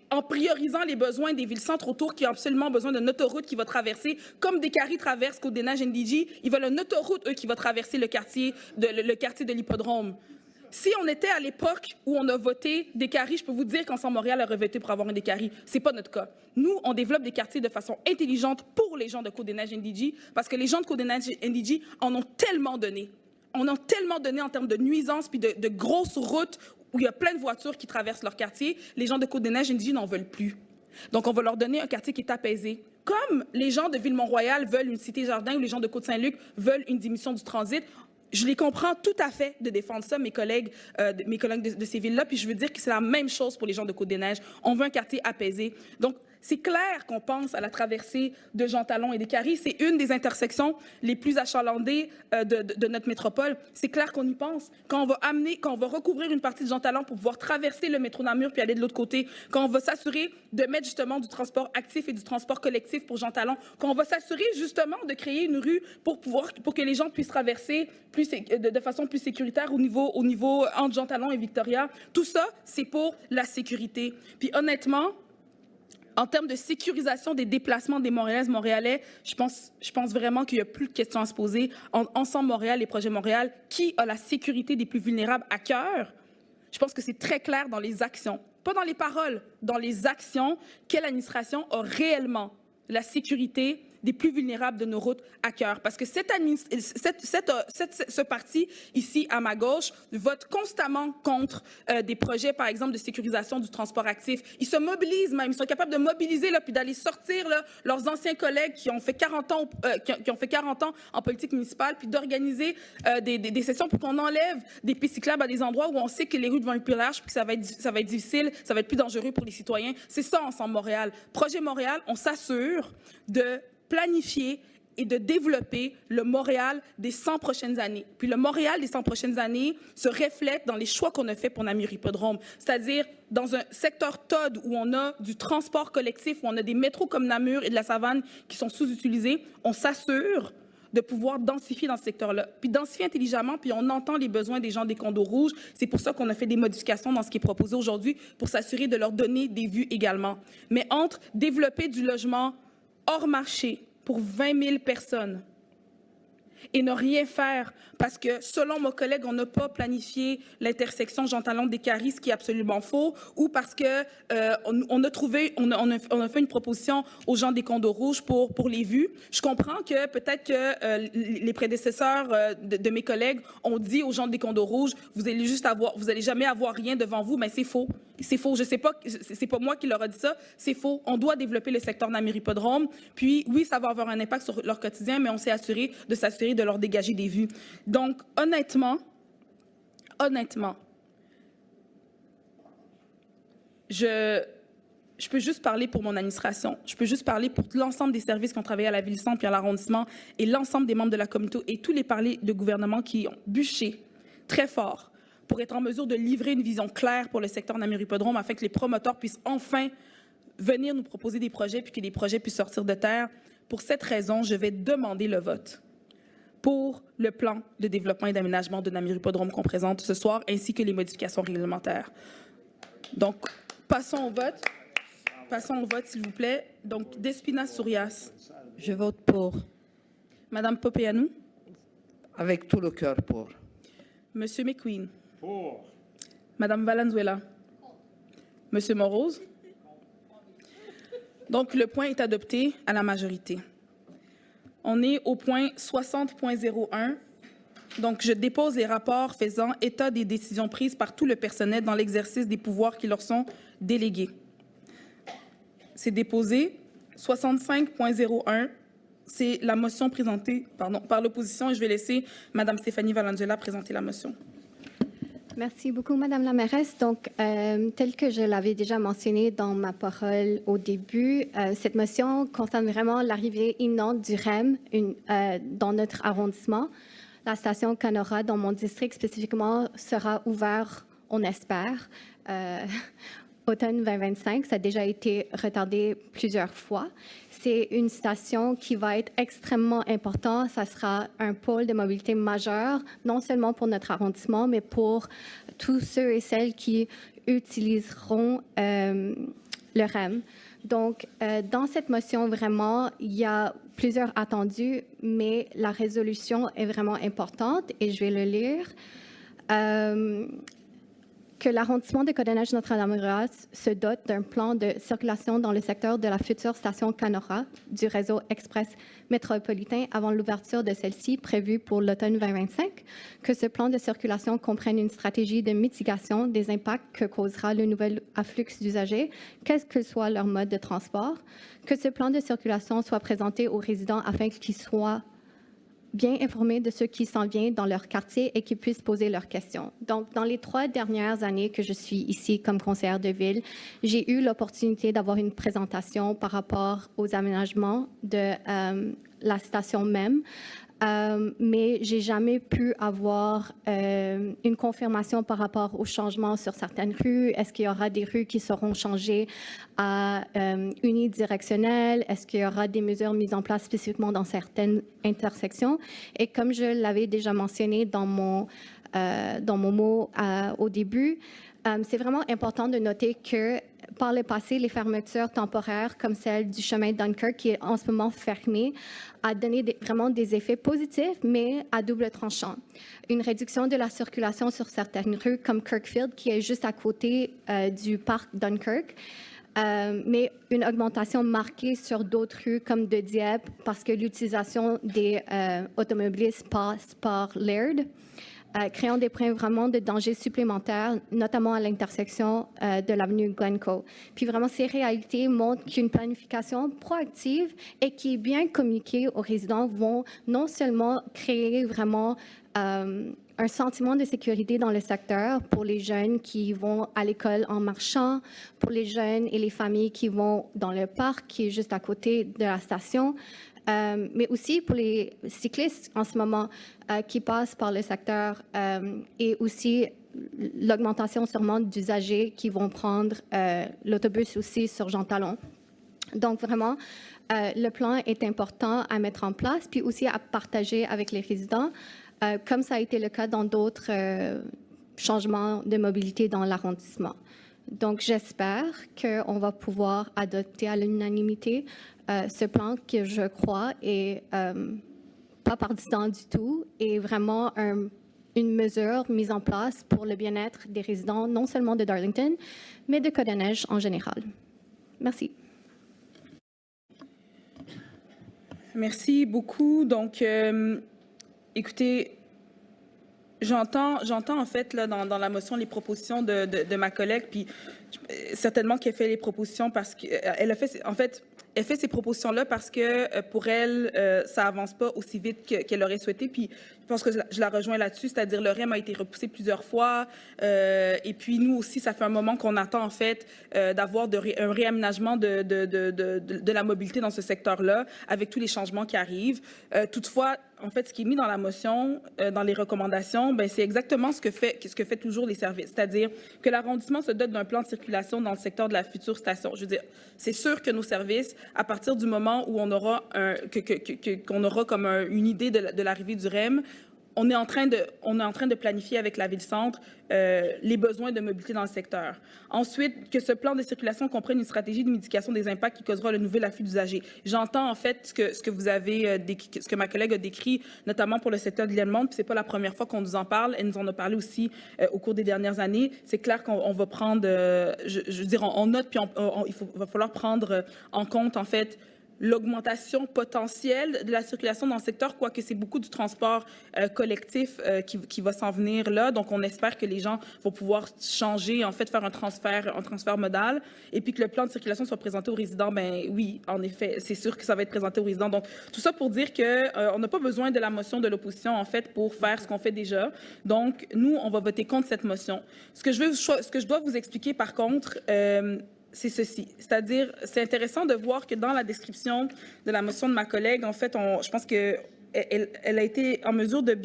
en priorisant les besoins des villes-centres autour qui ont absolument besoin d'une autoroute qui va traverser, comme Descaries traverse Côte-des-Neiges-NDG, ils veulent une autoroute, eux, qui va traverser le quartier de l'hippodrome. Si on était à l'époque où on a voté Descaries, je peux vous dire qu'Ensemble Montréal aurait voté pour avoir un Descaries. C'est pas notre cas. Nous, on développe des quartiers de façon intelligente pour les gens de Côte-des-Neiges-NDG, parce que les gens de Côte-des-Neiges-NDG en ont tellement donné. On a tellement donné en termes de nuisances puis de grosses routes où il y a plein de voitures qui traversent leur quartier. Les gens de Côte-des-Neiges-NDG n'en veulent plus. Donc, on va leur donner un quartier qui est apaisé. Comme les gens de Ville-Mont-Royal veulent une cité-jardin ou les gens de Côte-Saint-Luc veulent une diminution du transit, je les comprends tout à fait de défendre ça, mes collègues de ces villes-là, puis je veux dire que c'est la même chose pour les gens de Côte-des-Neiges. On veut un quartier apaisé. Donc, c'est clair qu'on pense à la traversée de Jean Talon et Descaries. C'est une des intersections les plus achalandées de notre métropole. C'est clair qu'on y pense. Quand on va recouvrir une partie de Jean Talon pour pouvoir traverser le métro Namur puis aller de l'autre côté, quand on va s'assurer de mettre justement du transport actif et du transport collectif pour Jean Talon, quand on va s'assurer justement de créer une rue pour que les gens puissent traverser de façon plus sécuritaire au niveau entre Jean Talon et Victoria, tout ça, c'est pour la sécurité. Puis honnêtement, en termes de sécurisation des déplacements des Montréalais, je pense vraiment qu'il n'y a plus de questions à se poser. Ensemble Montréal et Projet Montréal, qui a la sécurité des plus vulnérables à cœur? Je pense que c'est très clair dans les actions. Pas dans les paroles, dans les actions. Quelle administration a réellement la sécurité des plus vulnérables de nos routes à cœur? Parce que ce parti ici à ma gauche vote constamment contre des projets, par exemple, de sécurisation du transport actif. Ils se mobilisent même, ils sont capables de mobiliser là, puis d'aller sortir là, leurs anciens collègues qui ont fait 40 ans, qui ont fait 40 ans en politique municipale, puis d'organiser des sessions pour qu'on enlève des pistes cyclables à des endroits où on sait que les rues vont être plus larges, puis que ça va être difficile, ça va être plus dangereux pour les citoyens. C'est ça, Ensemble Montréal. Projet Montréal, on s'assure de planifier et de développer le Montréal des 100 prochaines années. Puis le Montréal des 100 prochaines années se reflète dans les choix qu'on a fait pour Namur Hippodrome, c'est-à-dire dans un secteur TOD où on a du transport collectif, où on a des métros comme Namur et de la Savane qui sont sous-utilisés, on s'assure de pouvoir densifier dans ce secteur-là. Puis densifier intelligemment, puis on entend les besoins des gens des condos rouges. C'est pour ça qu'on a fait des modifications dans ce qui est proposé aujourd'hui pour s'assurer de leur donner des vues également. Mais entre développer du logement hors marché pour 20 000 personnes et ne rien faire parce que, selon mon collègue, on n'a pas planifié l'intersection Jean-Talon des Caries, ce qui est absolument faux, ou parce que on a fait une proposition aux gens des condos rouges pour les vues. Je comprends que peut-être que les prédécesseurs de mes collègues ont dit aux gens des condos rouges, vous allez jamais avoir rien devant vous, mais c'est faux. C'est faux. Je sais pas, c'est pas moi qui leur a dit ça. C'est faux. On doit développer le secteur Namur-Hippodrome. Puis, oui, ça va avoir un impact sur leur quotidien, mais on s'est assuré de leur dégager des vues. Donc, honnêtement, je peux juste parler pour mon administration. Je peux juste parler pour l'ensemble des services qui ont travaillé à la Ville-Centre puis à l'arrondissement et l'ensemble des membres de la communauté et tous les parlers de gouvernement qui ont bûché très fort pour être en mesure de livrer une vision claire pour le secteur Namur-Hippodrome afin que les promoteurs puissent enfin venir nous proposer des projets puis que les projets puissent sortir de terre. Pour cette raison, je vais demander le vote pour le plan de développement et d'aménagement de Namur-Hippodrome qu'on présente ce soir, ainsi que les modifications réglementaires. Donc, passons au vote. Passons au vote, s'il vous plaît. Donc, Despina Sourias. Je vote pour. Madame Popeanou. Avec tout le cœur pour. Monsieur McQueen. Pour. Madame Valenzuela. Monsieur Morose. Donc, le point est adopté à la majorité. On est au point 60.01. Donc, je dépose les rapports faisant état des décisions prises par tout le personnel dans l'exercice des pouvoirs qui leur sont délégués. C'est déposé. 65.01, c'est la motion présentée par l'opposition et je vais laisser Mme Stéphanie Valenzuela présenter la motion. Merci beaucoup, Madame la mairesse. Donc, tel que je l'avais déjà mentionné dans ma parole au début, cette motion concerne vraiment l'arrivée imminente du REM dans notre arrondissement. La station Canora, dans mon district spécifiquement, sera ouverte, on espère, automne 2025. Ça a déjà été retardé plusieurs fois. C'est une station qui va être extrêmement importante. Ça sera un pôle de mobilité majeur, non seulement pour notre arrondissement, mais pour tous ceux et celles qui utiliseront le REM. Donc, dans cette motion, vraiment, il y a plusieurs attendus, mais la résolution est vraiment importante et je vais le lire. Que l'arrondissement de Côte-des-Neiges-Notre-Dame-de-Grâce se dote d'un plan de circulation dans le secteur de la future station Canora du réseau express métropolitain avant l'ouverture de celle-ci prévue pour l'automne 2025, que ce plan de circulation comprenne une stratégie de mitigation des impacts que causera le nouvel afflux d'usagers, quel que soit leur mode de transport, que ce plan de circulation soit présenté aux résidents afin qu'ils soient bien informés de ce qui s'en vient dans leur quartier et qu'ils puissent poser leurs questions. Donc, dans les 3 dernières années que je suis ici comme conseillère de ville, j'ai eu l'opportunité d'avoir une présentation par rapport aux aménagements de la station même. Mais j'ai jamais pu avoir une confirmation par rapport aux changements sur certaines rues. Est-ce qu'il y aura des rues qui seront changées à unidirectionnelles? Est-ce qu'il y aura des mesures mises en place spécifiquement dans certaines intersections? Et comme je l'avais déjà mentionné dans mon mot au début, c'est vraiment important de noter que par le passé, les fermetures temporaires comme celle du chemin Dunkirk, qui est en ce moment fermé, a donné vraiment des effets positifs, mais à double tranchant. Une réduction de la circulation sur certaines rues, comme Kirkfield, qui est juste à côté du parc Dunkirk, mais une augmentation marquée sur d'autres rues comme de Dieppe, parce que l'utilisation des automobilistes passe par Laird. Créant des points vraiment de danger supplémentaires, notamment à l'intersection de l'avenue Glencoe. Puis vraiment, ces réalités montrent qu'une planification proactive et qui est bien communiquée aux résidents vont non seulement créer vraiment un sentiment de sécurité dans le secteur pour les jeunes qui vont à l'école en marchant, pour les jeunes et les familles qui vont dans le parc qui est juste à côté de la station, mais aussi pour les cyclistes en ce moment qui passent par le secteur et aussi l'augmentation sûrement d'usagers qui vont prendre l'autobus aussi sur Jean-Talon. Donc vraiment, le plan est important à mettre en place, puis aussi à partager avec les résidents, comme ça a été le cas dans d'autres changements de mobilité dans l'arrondissement. Donc, j'espère qu'on va pouvoir adopter à l'unanimité ce plan que je crois est pas partisan du tout et vraiment une mesure mise en place pour le bien-être des résidents, non seulement de Darlington, mais de Côte-des-Neiges en général. Merci. Merci beaucoup. Donc, écoutez, j'entends en fait là, dans la motion les propositions de ma collègue, puis certainement qu'elle fait les propositions parce qu'elle a fait, en fait, elle fait ces propositions-là parce que pour elle, ça avance pas aussi vite qu'elle aurait souhaité. Puis je pense que je la rejoins là-dessus, c'est-à-dire le REM a été repoussé plusieurs fois. Et puis nous aussi, ça fait un moment qu'on attend en fait d'avoir un réaménagement de la mobilité dans ce secteur-là, avec tous les changements qui arrivent. Toutefois, en fait, ce qui est mis dans la motion, dans les recommandations, ben, c'est exactement ce que fait toujours les services, c'est-à-dire que l'arrondissement se dote d'un plan de circulation dans le secteur de la future station. Je veux dire, c'est sûr que nos services, à partir du moment où on aura qu'on aura comme une idée de l'arrivée du REM, on est en train de planifier avec la Ville-Centre les besoins de mobilité dans le secteur. Ensuite, que ce plan de circulation comprenne une stratégie de mitigation des impacts qui causera le nouvel afflux d'usagers. J'entends en fait ce que vous avez ce que ma collègue a décrit, notamment pour le secteur de l'Ilemont, puis c'est pas la première fois qu'on nous en parle. Elle nous en a parlé aussi au cours des dernières années. C'est clair qu'on va prendre, je veux dire, on note, puis va falloir prendre en compte en fait l'augmentation potentielle de la circulation dans le secteur, quoique c'est beaucoup du transport collectif qui va s'en venir là. Donc, on espère que les gens vont pouvoir changer, en fait, faire un transfert modal. Et puis que le plan de circulation soit présenté aux résidents. Ben oui, en effet, c'est sûr que ça va être présenté aux résidents. Donc, tout ça pour dire qu'on n'a pas besoin de la motion de l'opposition, en fait, pour faire ce qu'on fait déjà. Donc, nous, on va voter contre cette motion. Ce que je dois vous expliquer, par contre, c'est ceci. C'est-à-dire, c'est intéressant de voir que dans la description de la motion de ma collègue, en fait, je pense qu'elle a été en mesure de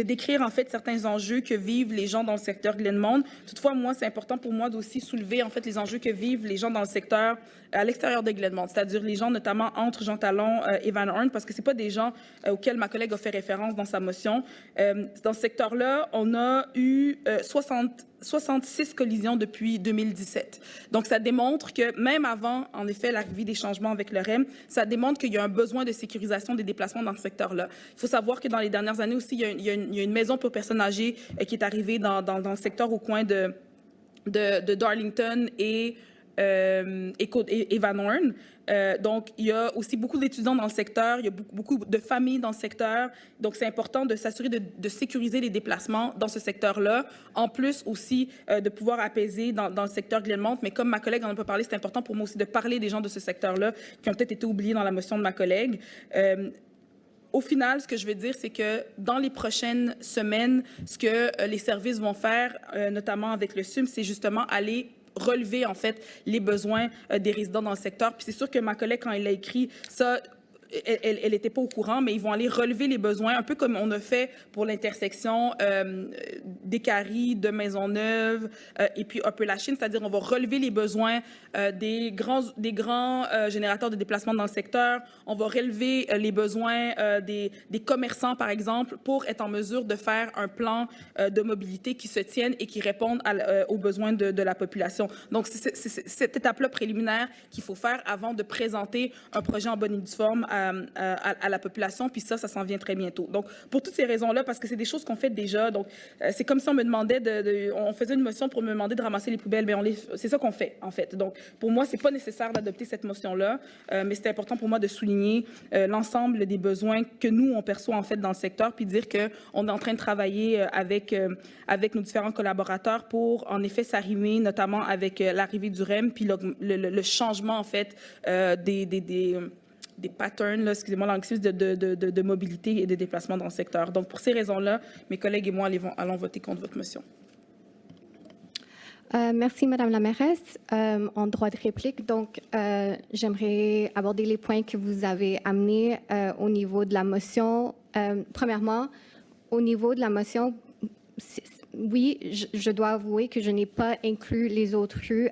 décrire en fait certains enjeux que vivent les gens dans le secteur Glenmont. Toutefois, moi, c'est important pour moi d'aussi soulever en fait les enjeux que vivent les gens dans le secteur à l'extérieur de Glenmont, c'est-à-dire les gens notamment entre Jean Talon et Van Horn, parce que c'est pas des gens auxquels ma collègue a fait référence dans sa motion. Dans ce secteur-là, on a eu 66 collisions depuis 2017. Donc, ça démontre que même avant, en effet, l'arrivée des changements avec le REM, ça démontre qu'il y a un besoin de sécurisation des déplacements dans ce secteur-là. Il faut savoir que dans les dernières années aussi, il y a une maison pour personnes âgées qui est arrivée dans le secteur au coin de Darlington et Van Horn. Donc, il y a aussi beaucoup d'étudiants dans le secteur, il y a beaucoup de familles dans le secteur. Donc, c'est important de s'assurer de sécuriser les déplacements dans ce secteur-là. En plus aussi de pouvoir apaiser dans le secteur Glenmont. Mais comme ma collègue en a pas parlé, c'est important pour moi aussi de parler des gens de ce secteur-là qui ont peut-être été oubliés dans la motion de ma collègue. Au final, ce que je veux dire, c'est que dans les prochaines semaines, ce que les services vont faire, notamment avec le SUM, c'est justement aller relever en fait les besoins des résidents dans le secteur. Puis c'est sûr que ma collègue, quand elle a écrit ça, elle n'était pas au courant, mais ils vont aller relever les besoins, un peu comme on a fait pour l'intersection d'Écarie, de Maisonneuve et puis Upper Lachine, c'est-à-dire on va relever les besoins des grands générateurs de déplacement dans le secteur, on va relever les besoins des commerçants, par exemple, pour être en mesure de faire un plan de mobilité qui se tienne et qui réponde aux besoins de la population. Donc, c'est cette étape-là préliminaire qu'il faut faire avant de présenter un projet en bonne et due forme à la population, puis ça s'en vient très bientôt. Donc, pour toutes ces raisons-là, parce que c'est des choses qu'on fait déjà, donc c'est comme si on me demandait on faisait une motion pour me demander de ramasser les poubelles, bien c'est ça qu'on fait, en fait. Donc, pour moi, c'est pas nécessaire d'adopter cette motion-là, mais c'est important pour moi de souligner l'ensemble des besoins que nous, on perçoit, en fait, dans le secteur, puis dire qu'on est en train de travailler avec nos différents collaborateurs pour, en effet, s'arrimer, notamment avec l'arrivée du REM, puis le changement, en fait, des patterns, excusez-moi l'anglicisme, de mobilité et de déplacement dans le secteur. Donc, pour ces raisons-là, mes collègues et moi allons voter contre votre motion. Merci, Madame la mairesse. En droit de réplique, donc, j'aimerais aborder les points que vous avez amenés au niveau de la motion. Premièrement, au niveau de la motion, oui, je dois avouer que je n'ai pas inclus les autres rues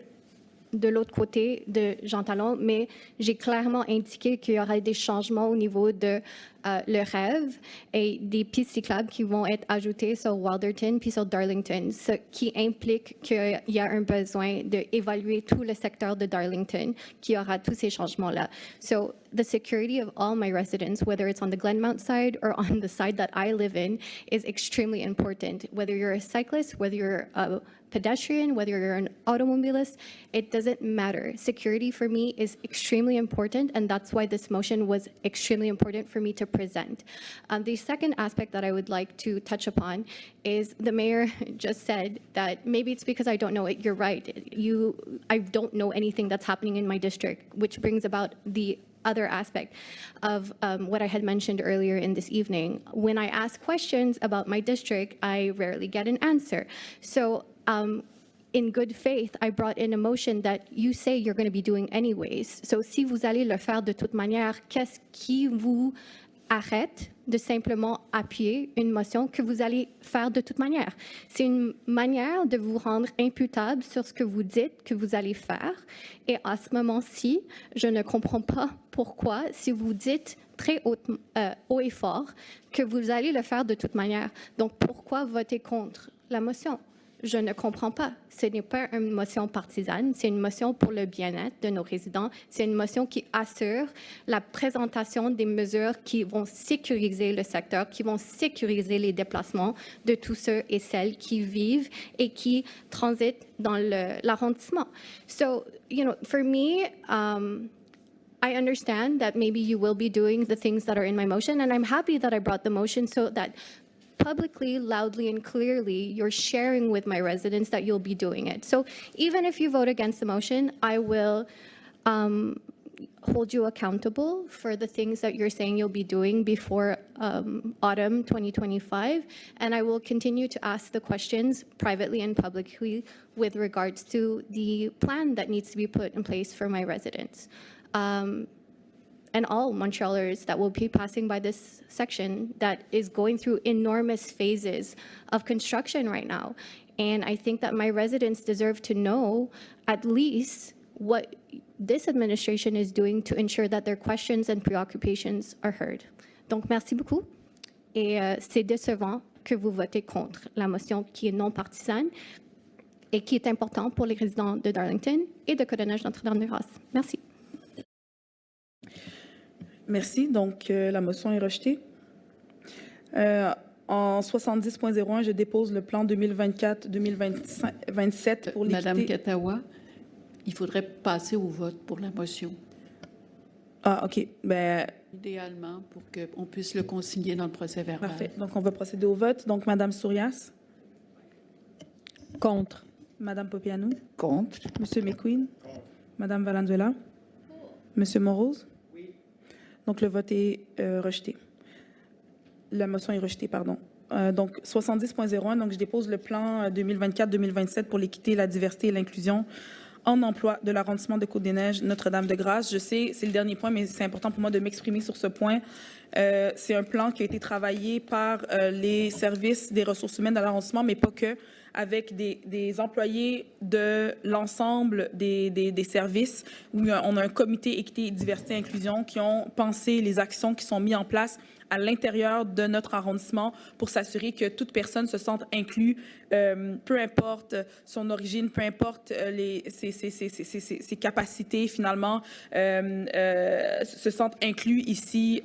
de l'autre côté de Jean Talon, mais j'ai clairement indiqué qu'il y aurait des changements au niveau de le rêve et des pistes cyclables qui vont être ajoutées sur Wilderton puis sur Darlington, ce qui implique qu'il y a un besoin d'évaluer tout le secteur de Darlington qui aura tous ces changements-là. So the security of all my residents, whether it's on the Glenmount side or on the side that I live in, is extremely important. Whether you're a cyclist, whether you're a pedestrian, whether you're an automobilist, it doesn't matter. Security for me is extremely important, and that's why this motion was extremely important for me to present. The second aspect that I would like to touch upon is the mayor just said that maybe it's because I don't know it. You're right. I don't know anything that's happening in my district, which brings about the other aspect of what I had mentioned earlier in this evening. When I ask questions about my district, I rarely get an answer. So in good faith, I brought in a motion that you say you're going to be doing anyways. So si vous allez le faire de toute manière, qu'est-ce qui vous arrête de simplement appuyer une motion que vous allez faire de toute manière? C'est une manière de vous rendre imputable sur ce que vous dites que vous allez faire. Et à ce moment-ci, je ne comprends pas pourquoi, si vous dites très haut et fort que vous allez le faire de toute manière, donc pourquoi voter contre la motion? Je ne comprends pas. Ce n'est pas une motion partisane, c'est une motion pour le bien-être de nos résidents. C'est une motion qui assure la présentation des mesures qui vont sécuriser le secteur, qui vont sécuriser les déplacements de tous ceux et celles qui vivent et qui transitent dans l'arrondissement. So, for me, I understand that maybe you will be doing the things that are in my motion, and I'm happy that I brought the motion so that publicly, loudly, and clearly, you're sharing with my residents that you'll be doing it. So even if you vote against the motion, I will hold you accountable for the things that you're saying you'll be doing before autumn 2025. And I will continue to ask the questions privately and publicly with regards to the plan that needs to be put in place for my residents. And all Montrealers that will be passing by this section that is going through enormous phases of construction right now. And I think that my residents deserve to know at least what this administration is doing to ensure that their questions and preoccupations are heard. Donc, merci beaucoup. Et c'est décevant que vous votez contre la motion qui est non partisane et qui est importante pour les résidents de Darlington et de Côte-des-Neiges-Notre-Dame-de-Grâce. Merci. Merci. Donc, la motion est rejetée. En 70.01, je dépose le plan 2024-2027 pour l'équité. Madame Katawa, il faudrait passer au vote pour la motion. Ah, OK. Idéalement, pour qu'on puisse le consigner dans le procès verbal. Parfait. Donc, on va procéder au vote. Donc, Madame Sourias? Contre. Madame Popianou? Contre. Monsieur McQueen? Contre. Madame Valenzuela? Monsieur Morose? Donc, le vote est rejeté. La motion est rejetée, pardon. Donc, 70.01, donc je dépose le plan 2024-2027 pour l'équité, la diversité et l'inclusion en emploi de l'arrondissement de Côte-des-Neiges-Notre-Dame-de-Grâce. Je sais, c'est le dernier point, mais c'est important pour moi de m'exprimer sur ce point. C'est un plan qui a été travaillé par les services des ressources humaines de l'arrondissement, mais pas que, avec des employés de l'ensemble des services, où on a un comité équité, diversité, inclusion qui ont pensé les actions qui sont mises en place à l'intérieur de notre arrondissement pour s'assurer que toute personne se sente inclue, peu importe son origine, peu importe ses capacités finalement, se sentent inclus ici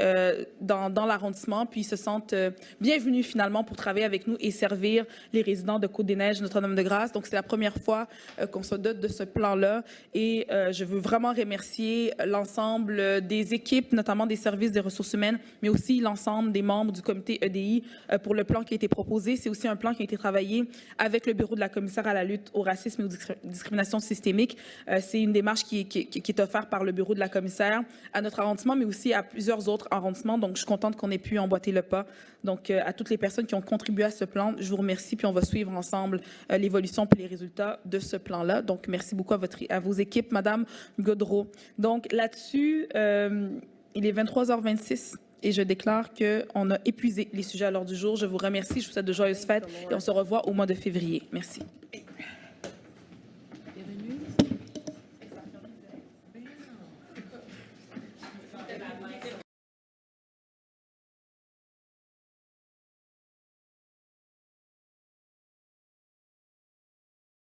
dans l'arrondissement, puis se sentent bienvenus finalement pour travailler avec nous et servir les résidents de Côte-des-Neiges-Notre-Dame-de-Grâce. Donc c'est la première fois qu'on se dote de ce plan-là et je veux vraiment remercier l'ensemble des équipes, notamment des services des ressources humaines, mais aussi l'ensemble des membres du comité EDI pour le plan qui a été proposé. C'est aussi un plan qui a été travaillé avec le bureau de la commissaire à la lutte au racisme et aux discriminations systémiques. C'est une démarche qui est offerte par le bureau de la commissaire à notre arrondissement, mais aussi à plusieurs autres arrondissements. Donc, je suis contente qu'on ait pu emboîter le pas. Donc, à toutes les personnes qui ont contribué à ce plan, je vous remercie, puis on va suivre ensemble l'évolution et les résultats de ce plan-là. Donc, merci beaucoup à vos équipes, Madame Godreau. Donc, là-dessus, il est 23h26. Et je déclare qu'on a épuisé les sujets à l'ordre du jour. Je vous remercie, je vous souhaite de joyeuses fêtes et on se revoit au mois de février. Merci.